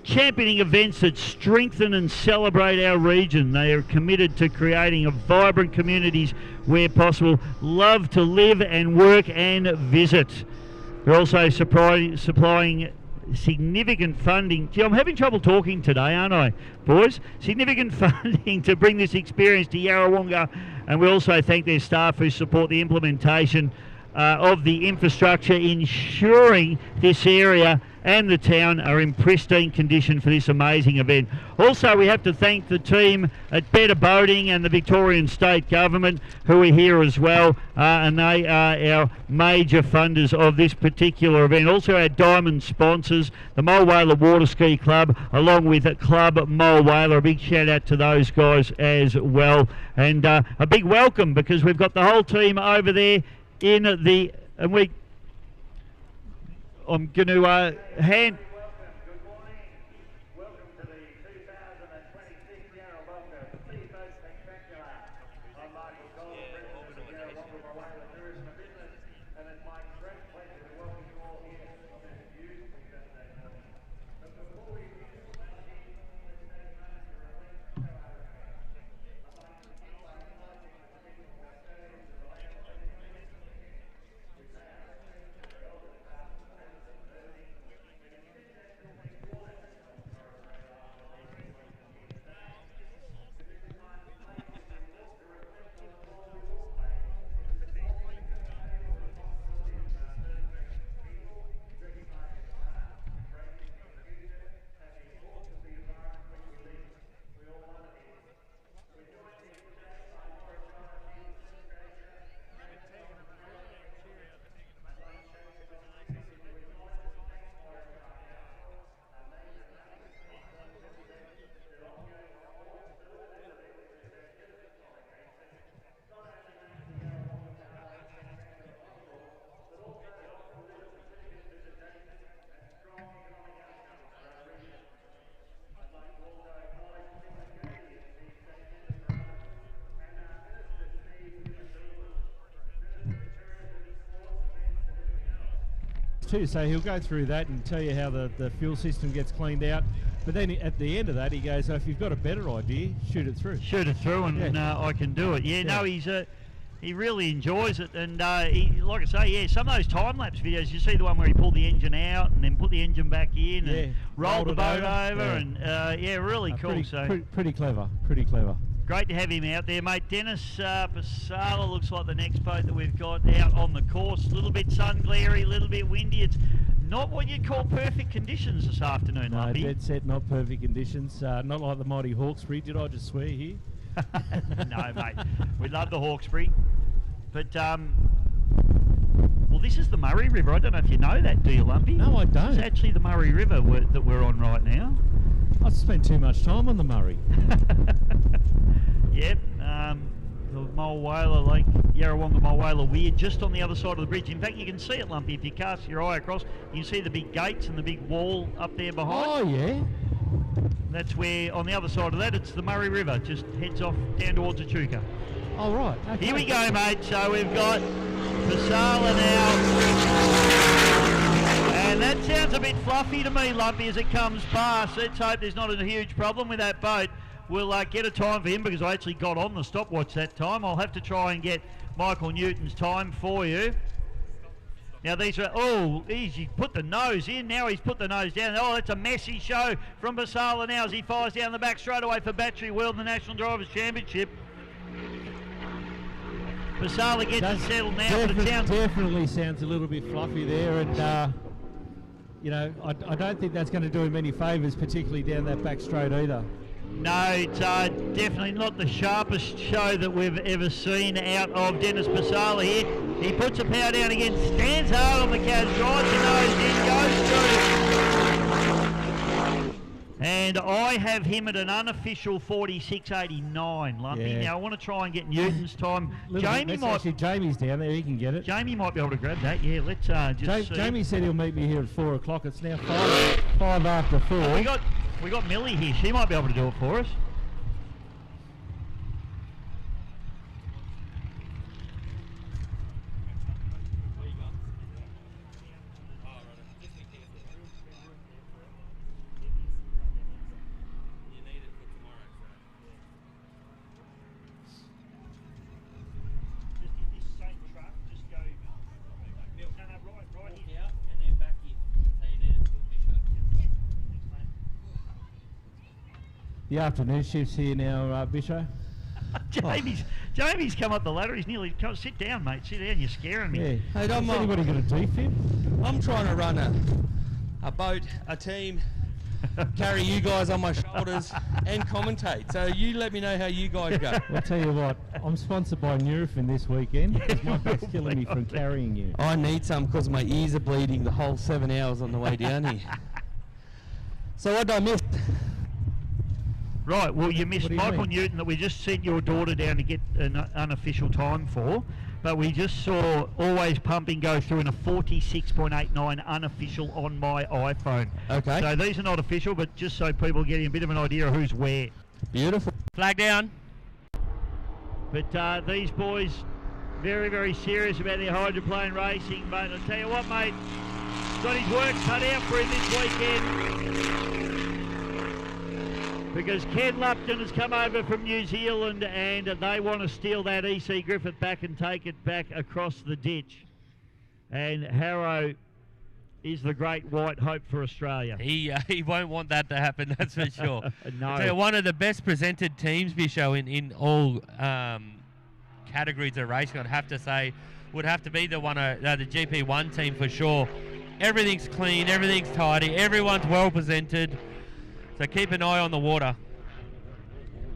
championing events that strengthen and celebrate our region. They are committed to creating vibrant communities where possible, love to live and work and visit. We're also supplying significant funding. Gee, I'm having trouble talking today, aren't I, boys? Significant funding to bring this experience to Yarrawonga, and we also thank their staff who support the implementation of the infrastructure, ensuring this area and the town are in pristine condition for this amazing event. Also, we have to thank the team at Better Boating and the Victorian State Government who are here as well, and they are our major funders of this particular event. Also our diamond sponsors, the Mulwala Water Ski Club, along with Club Mulwala. A big shout out to those guys as well, and a big welcome because we've got the whole team over there in the, and I'm going to hand. Good morning. Welcome to the 2026 Yarrawonga Speedboat Spectacular. I'm Michael Cole, President of the Yarrawonga Mulwala Tourism and Business, and it's my great pleasure to welcome you all here too. So he'll go through that and tell you how the fuel system gets cleaned out. But then at the end of that, he goes, so if you've got a better idea, shoot it through. Shoot it through, and I can do it. Yeah, no, he really enjoys it, and like I say, yeah, some of those time-lapse videos, you see the one where he pulled the engine out and then put the engine back in and rolled the boat over, and really cool. Pretty clever, pretty clever. Great to have him out there, mate. Dennis Pasala looks like the next boat that we've got out on the course. A little bit sun glary, a little bit windy. It's not what you'd call perfect conditions this afternoon, No, Lumpy. dead set, not perfect conditions. Not like the mighty Hawkesbury. Did I just swear here? No, mate. We love the Hawkesbury. But, well, this is the Murray River. I don't know if you know that, do you, Lumpy? No, I don't. It's actually the Murray River that we're on right now. I spent too much time on the Murray. Yep. The Mulwala Lake, Yarrawonga Mulwala Weir, just on the other side of the bridge. In fact, you can see it, Lumpy, if you cast your eye across. You can see the big gates and the big wall up there behind. Oh, yeah. That's where, on the other side of that, it's the Murray River. Just heads off down towards Echuca. Oh, right. Okay. Here we go, mate. So we've got Pasala now. And that sounds a bit fluffy to me, Lumpy, as it comes past. Let's hope there's not a huge problem with that boat. We'll get a time for him because I actually got on the stopwatch that time. I'll have to try and get Michael Newton's time for you. Now these are, he put the nose in, now he's put the nose down. Oh, that's a messy show from Pasala now as he fires down the back straight away for Battery World in the National Drivers' Championship. Pasala gets it settled now, but it sounds... Definitely sounds a little bit fluffy there, and you know, I don't think that's going to do him any favours, particularly down that back straight either. No, it's definitely not the sharpest show that we've ever seen out of Dennis Pasala here. He puts a power down again, stands hard on the cab, drives the nose in, goes through. And I have him at an unofficial 46.89, Lumpy. Yeah. Now I want to try and get Newton's time. Jamie's down there, he can get it. Jamie might be able to grab that, yeah, let's just see. Jamie said he'll meet me here at 4 o'clock. It's now 5 after 4. Oh, we got Millie here. She might be able to do it for us. The afternoon shift's here now, Bisho. Jamie's come up the ladder. He's nearly sit down, mate. Sit down. You're scaring me. Yeah. Hey, Has anybody got a defib? I'm trying to run a boat, a team, carry you guys on my shoulders and commentate. So you let me know how you guys go. I'll tell you what, I'm sponsored by Nurofen this weekend because my back's killing me from carrying you. I need some because my ears are bleeding the whole 7 hours on the way down here. So what did I miss? Right, well, you missed Michael Newton that we just sent your daughter down to get an unofficial time for, but we just saw Always Pumping go through in a 46.89 unofficial on my iPhone. Okay. So these are not official, but just so people are getting a bit of an idea of who's where. Beautiful. Flag down. But these boys, very, very serious about their hydroplane racing, but I'll tell you what, mate, got his work cut out for him this weekend. Because Ken Lupton has come over from New Zealand and they want to steal that EC Griffith back and take it back across the ditch. And Harrow is the great white hope for Australia. He won't want that to happen, that's for sure. No. So one of the best presented teams, Bisho, in all categories of racing, I'd have to say, would have to be the GP1 team for sure. Everything's clean, everything's tidy, everyone's well presented. So keep an eye on the water.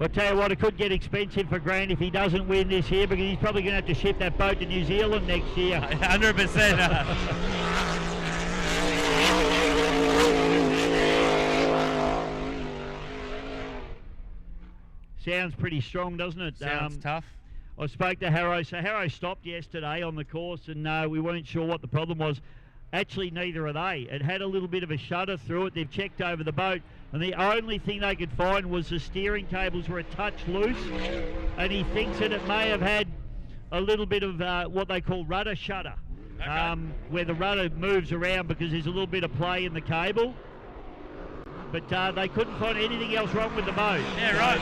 I'll tell you what, it could get expensive for Grant if he doesn't win this year, because he's probably going to have to ship that boat to New Zealand next year. 100%. Sounds pretty strong, doesn't it? Sounds tough. I spoke to Harrow. So Harrow stopped yesterday on the course, and we weren't sure what the problem was. Actually, neither are they. It had a little bit of a shudder through it. They've checked over the boat, and the only thing they could find was the steering cables were a touch loose, and he thinks that it may have had a little bit of what they call rudder shudder. where the rudder moves around because there's a little bit of play in the cable. But they couldn't find anything else wrong with the boat. Yeah, right.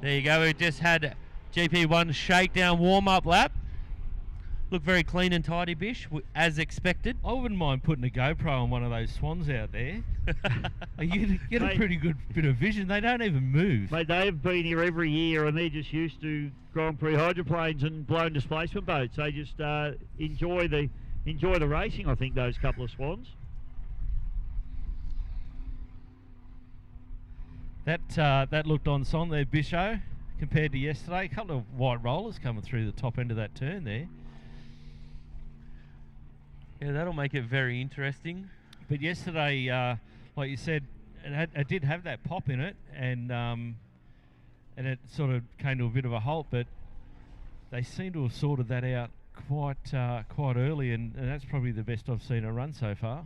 There you go. We just had GP1 shakedown warm-up lap. Look very clean and tidy, Bish, as expected. I wouldn't mind putting a GoPro on one of those swans out there. You get a pretty good bit of vision. They don't even move. Mate, they've been here every year and they're just used to Grand Prix hydroplanes and blown displacement boats. They just enjoy the racing, I think, those couple of swans. That looked on son there, Bisho, compared to yesterday. A couple of white rollers coming through the top end of that turn there. Yeah, that'll make it very interesting. But yesterday, like you said, it did have that pop in it, and it sort of came to a bit of a halt. But they seem to have sorted that out quite early, and that's probably the best I've seen a run so far.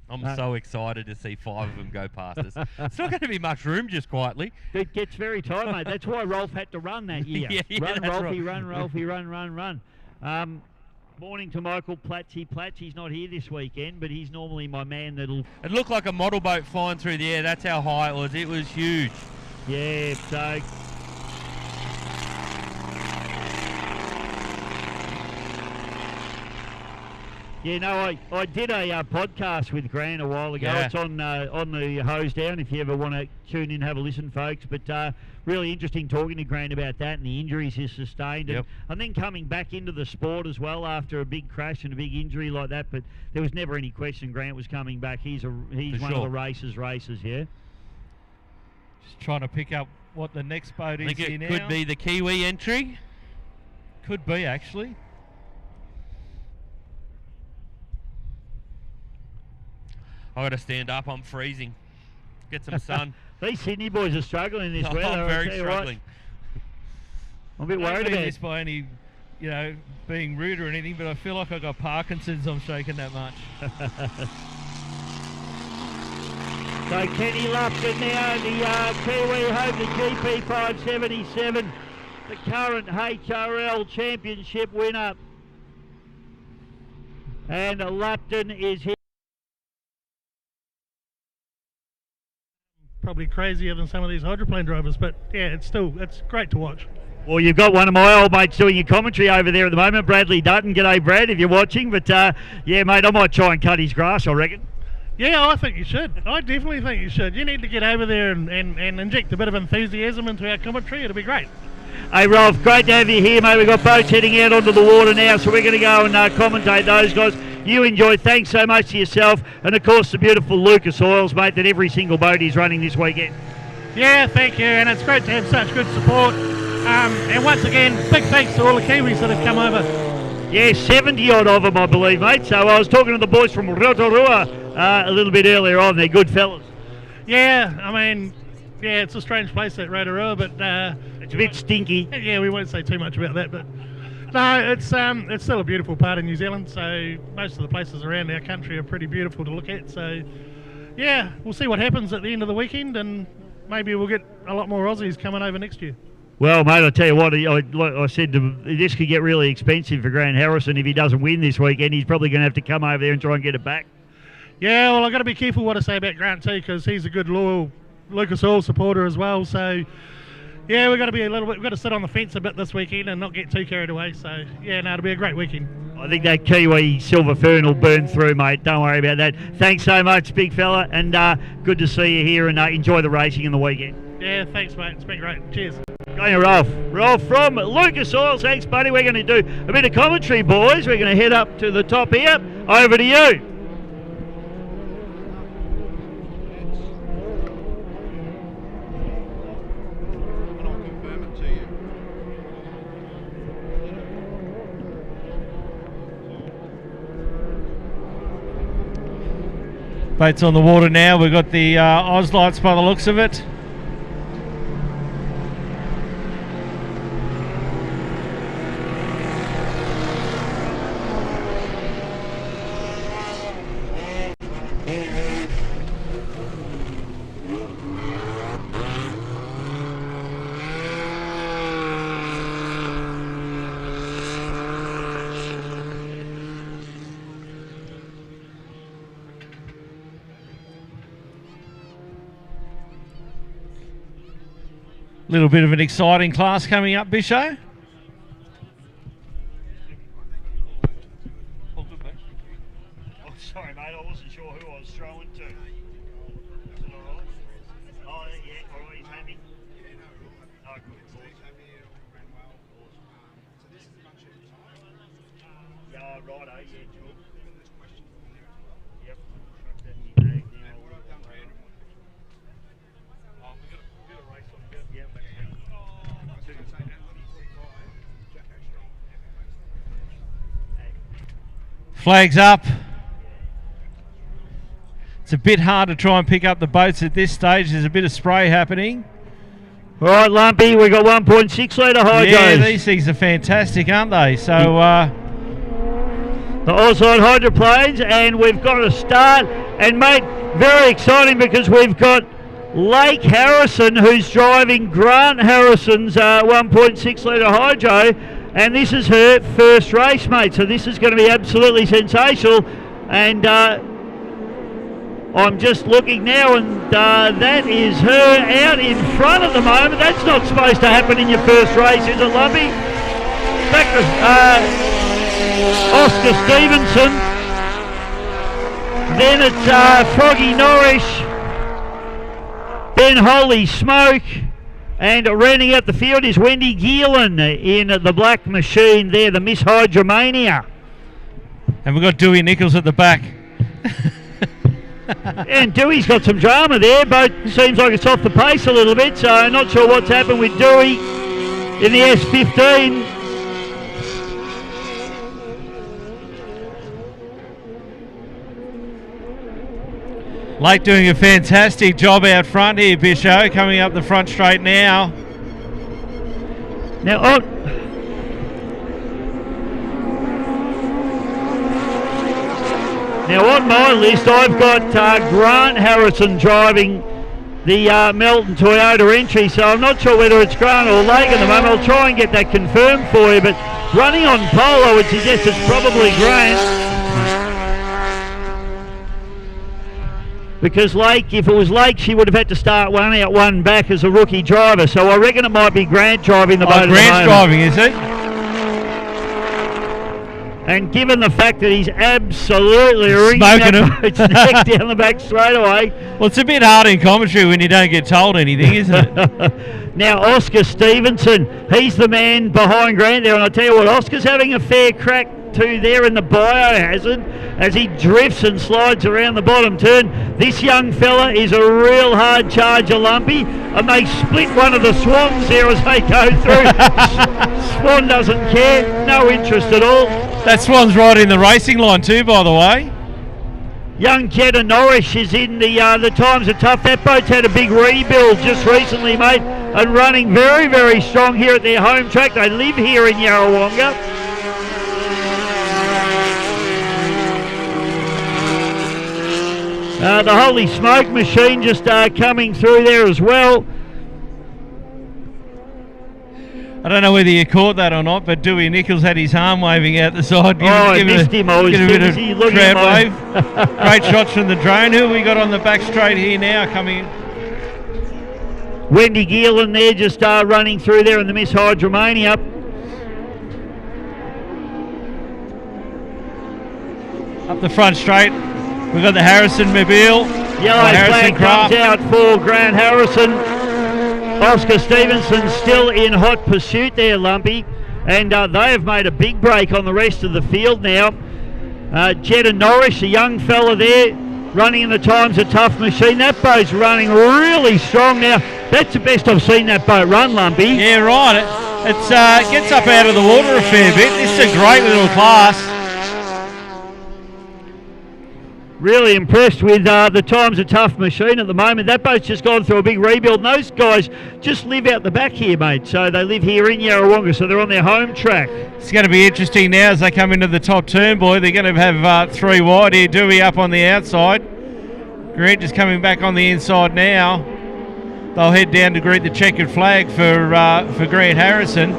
I'm so excited to see 5 of them go past us. It's not going to be much room, just quietly. It gets very tight, mate. That's why Rolf had to run that year. Run, Rolfie, right. run, Rolfie, run. Morning to Michael Platzy. He's not here this weekend, but he's normally my man that'll... It looked like a model boat flying through the air. That's how high it was. It was huge. Yeah, so... Yeah, no, I did a podcast with Grant a while ago. Yeah. It's on the Hose Down if you ever want to tune in, have a listen, folks. But really interesting talking to Grant about that and the injuries he's sustained. Yep. And then coming back into the sport as well after a big crash and a big injury like that. But there was never any question Grant was coming back. He's one of the racers, yeah. Just trying to pick up what the next boat is here now. Could be the Kiwi entry. Could be, actually. I got to stand up. I'm freezing. Get some sun. These Sydney boys are struggling in this weather. I'm very struggling. I'm a bit worried about this by any, being rude or anything, but I feel like I got Parkinson's. I'm shaking that much. So Kenny Lupton now, the Kiwi Hope, the GP 577, the current HRL Championship winner. And Lupton is here. Probably crazier than some of these hydroplane drivers, but yeah, it's great to watch. Well, you've got one of my old mates doing your commentary over there at the moment, Bradley Dutton. G'day, Brad, if you're watching. But yeah, mate, I might try and cut his grass, I reckon. Yeah, I think you should. I definitely think you should. You need to get over there and inject a bit of enthusiasm into our commentary. It'll be great. Hey, Rolf, great to have you here, mate. We've got boats heading out onto the water now, so we're going to go and commentate those guys. You enjoy. Thanks so much to yourself. And, of course, the beautiful Lucas Oils, mate, that every single boat is running this weekend. Yeah, thank you. And it's great to have such good support. And once again, big thanks to all the Kiwis that have come over. Yeah, 70-odd of them, I believe, mate. So I was talking to the boys from Rotorua a little bit earlier on. They're good fellas. Yeah, I mean, yeah, it's a strange place, that Rotorua, but... it's a bit stinky. Yeah, we won't say too much about that, but... No, it's still a beautiful part of New Zealand, so most of the places around our country are pretty beautiful to look at, so yeah, we'll see what happens at the end of the weekend, and maybe we'll get a lot more Aussies coming over next year. Well, mate, I tell you what, I said this could get really expensive for Grant Harrison if he doesn't win this weekend. He's probably going to have to come over there and try and get it back. Yeah, well, I've got to be careful what I say about Grant too, because he's a good loyal Lucas Oil supporter as well, so... Yeah, we've got to sit on the fence a bit this weekend and not get too carried away. So, yeah, no, it'll be a great weekend. I think that Kiwi Silver Fern will burn through, mate. Don't worry about that. Thanks so much, big fella, and good to see you here, and enjoy the racing in the weekend. Yeah, thanks, mate. It's been great. Cheers. Going to Rolf. Rolf from Lucas Oil. Thanks, buddy. We're going to do a bit of commentary, boys. We're going to head up to the top here. Over to you. Boat's on the water now. We've got the Oz lights by the looks of it. Little bit of an exciting class coming up, Bisho. Oh, sorry, mate. I wasn't sure who I was throwing to. Is it all right? Oh, yeah. All right, he's happy. Oh, good. Yeah, righto. Yeah, cool. Yep. Chuck that in your bag now. Oh, we got a race on here. Yep. Flags up. It's a bit hard to try and pick up the boats at this stage. There's a bit of spray happening. All right, Lumpy, we've got 1.6 litre hydros. Yeah, these things are fantastic, aren't they? So, the Aussie hydroplanes, and we've got a start. And, mate, very exciting because we've got Lake Harrison, who's driving Grant Harrison's 1.6 litre hydro. And this is her first race, mate. So this is going to be absolutely sensational. And I'm just looking now, and that is her out in front at the moment. That's not supposed to happen in your first race, is it, Lumpy? Back to Oscar Stevenson. Then it's Froggy Norrish. Then Holy Smoke. And rounding out the field is Wendy Geelan in the black machine there, the Miss Hydromania. And we've got Dewey Nichols at the back. And Dewey's got some drama there, but seems like it's off the pace a little bit, so I'm not sure what's happened with Dewey in the S15. Lake doing a fantastic job out front here, Bisho, coming up the front straight now. Now, on my list, I've got Grant Harrison driving the Melton Toyota entry, so I'm not sure whether it's Grant or Lake at the moment. I'll try and get that confirmed for you, but running on pole, I would suggest it's probably Grant. Because Lake, if it was Lake, she would have had to start one out, one back as a rookie driver. So I reckon it might be Grant driving the boat. Oh, Grant's driving, is it? And given the fact that he's absolutely ringing that boat's neck down the back straight away. Well, it's a bit hard in commentary when you don't get told anything, isn't it? Now, Oscar Stevenson, he's the man behind Grant there. And I tell you what, Oscar's having a fair crack too there in the biohazard as he drifts and slides around the bottom turn. This young fella is a real hard charger, Lumpy, and they split one of the swans there as they go through. Swan doesn't care, no interest at all. That swan's right in the racing line too, by the way. Young Jetta Norrish is in the times are tough. That boat's had a big rebuild just recently, mate, and running very, very strong here at their home track. They live here in Yarrawonga. The Holy Smoke machine just coming through there as well. I don't know whether you caught that or not, but Dewey Nichols had his arm waving out the side. I missed him. I was a bit of looking crowd at wave. Great shots from the drone. Who have we got on the back straight here now coming in? Wendy Geelan there just running through there in the Miss Hydromania. Up the front straight, we've got the Harrison Mobile. Yellow flag comes out for Grant Harrison. Oscar Stevenson still in hot pursuit there, Lumpy. And they have made a big break on the rest of the field now. Jetta Norrish, a young fella there, running in the times a tough machine. That boat's running really strong now. That's the best I've seen that boat run, Lumpy. Yeah, right. It gets up out of the water a fair bit. This is a great little class. Really impressed with the times a tough machine at the moment. That boat's just gone through a big rebuild, and those guys just live out the back here, mate. So they live here in Yarrawonga, so they're on their home track. It's going to be interesting now as they come into the top turn, boy. They're going to have three wide here. Dewey up on the outside. Grant just coming back on the inside now. They'll head down to greet the checkered flag for Grant Harrison.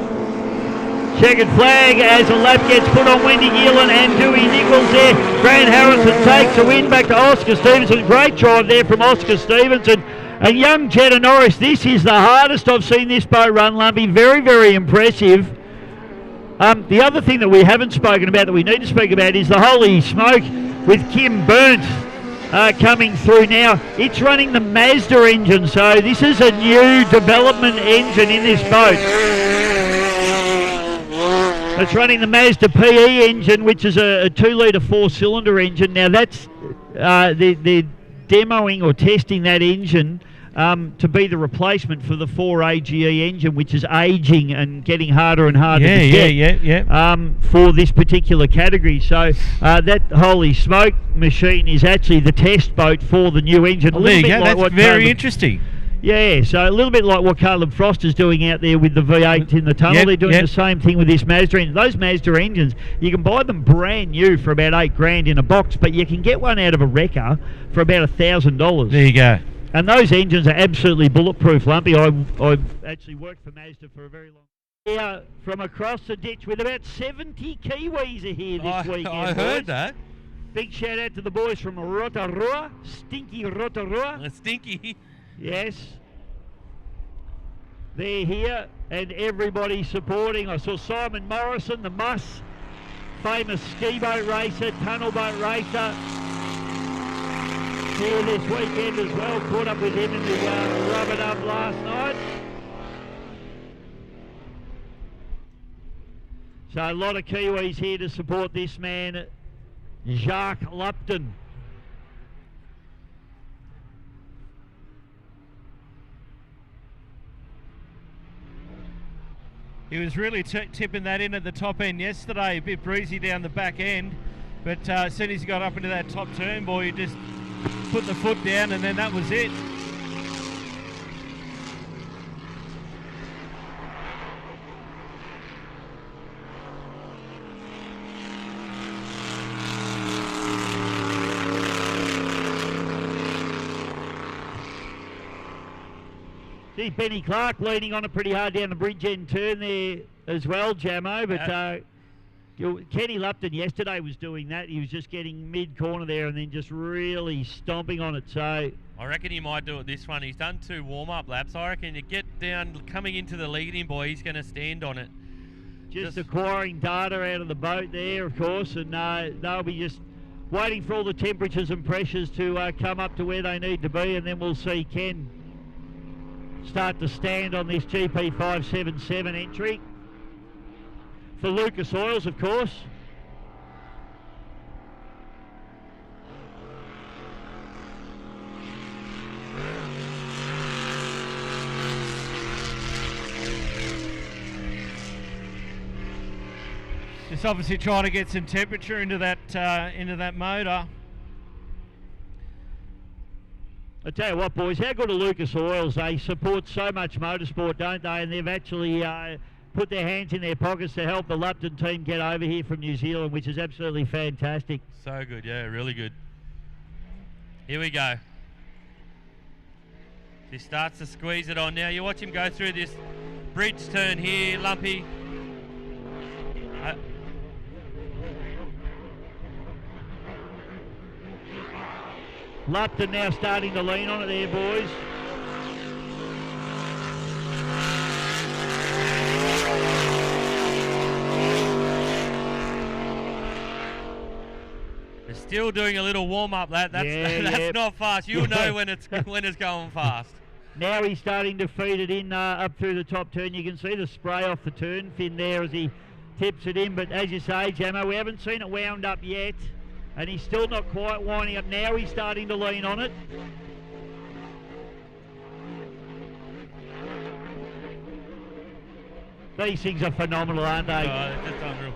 Checkered flag as a lap gets put on Wendy Geelan and Dewey Nichols there. Grant Harrison takes a win back to Oscar Stevenson. Great drive there from Oscar Stevenson. And young Jetta Norris, this is the hardest I've seen this boat run, Lumpy. Very, very impressive. The other thing that we haven't spoken about that we need to speak about is the Holy Smoke with Kim Burnt coming through now. It's running the Mazda engine, so this is a new development engine in this boat. It's running the Mazda PE engine, which is a 2-litre 4-cylinder engine. Now that's they're demoing or testing that engine to be the replacement for the 4 AGE engine, which is aging and getting harder and harder to get for this particular category. So that Holy Smoke machine is actually the test boat for the new engine. There you go. That's very interesting. Yeah, so a little bit like what Caleb Frost is doing out there with the V8 in the tunnel. They're doing the same thing with this Mazda engine. Those Mazda engines, you can buy them brand new for about $8,000 in a box, but you can get one out of a wrecker for about $1,000. There you go. And those engines are absolutely bulletproof, Lumpy. I've actually worked for Mazda for a very long time. Yeah, from across the ditch with about 70 Kiwis are here this weekend. I heard that. Big shout out to the boys from Rotorua, Stinky Rotorua. Stinky. Yes. They're here and everybody supporting. I saw Simon Morrison, the Muss, famous ski boat racer, tunnel boat racer, here this weekend as well. Caught up with him in the rub-a-dub last night. So a lot of Kiwis here to support this man, Jacques Lupton. He was really tipping that in at the top end yesterday, a bit breezy down the back end, but as soon as he got up into that top turn, boy, he just put the foot down and then that was it. See Benny Clark leaning on it pretty hard down the bridge end turn there as well, Jamo. But Kenny Lupton yesterday was doing that. He was just getting mid-corner there and then just really stomping on it. So I reckon he might do it this one. He's done 2 warm-up laps. I reckon you get down, coming into the leading, boy, he's going to stand on it. Just acquiring data out of the boat there, of course, and they'll be just waiting for all the temperatures and pressures to come up to where they need to be, and then we'll see Ken start to stand on this GP 577 entry. For Lucas Oils, of course. Just obviously trying to get some temperature into that motor. I tell you what, boys, how good are Lucas Oils? They support so much motorsport, don't they? And they've actually put their hands in their pockets to help the Lupton team get over here from New Zealand, which is absolutely fantastic. So good, yeah, really good. Here we go. He starts to squeeze it on now. You watch him go through this bridge turn here, Lumpy. Lupton now starting to lean on it there, boys. They're still doing a little warm-up lap. That's not fast. You'll know when it's going fast. Now he's starting to feed it in up through the top turn. You can see the spray off the turn fin there as he tips it in. But as you say, Jamo, we haven't seen it wound up yet. And he's still not quite winding up. Now he's starting to lean on it. These things are phenomenal, aren't they? Oh, they're just unreal.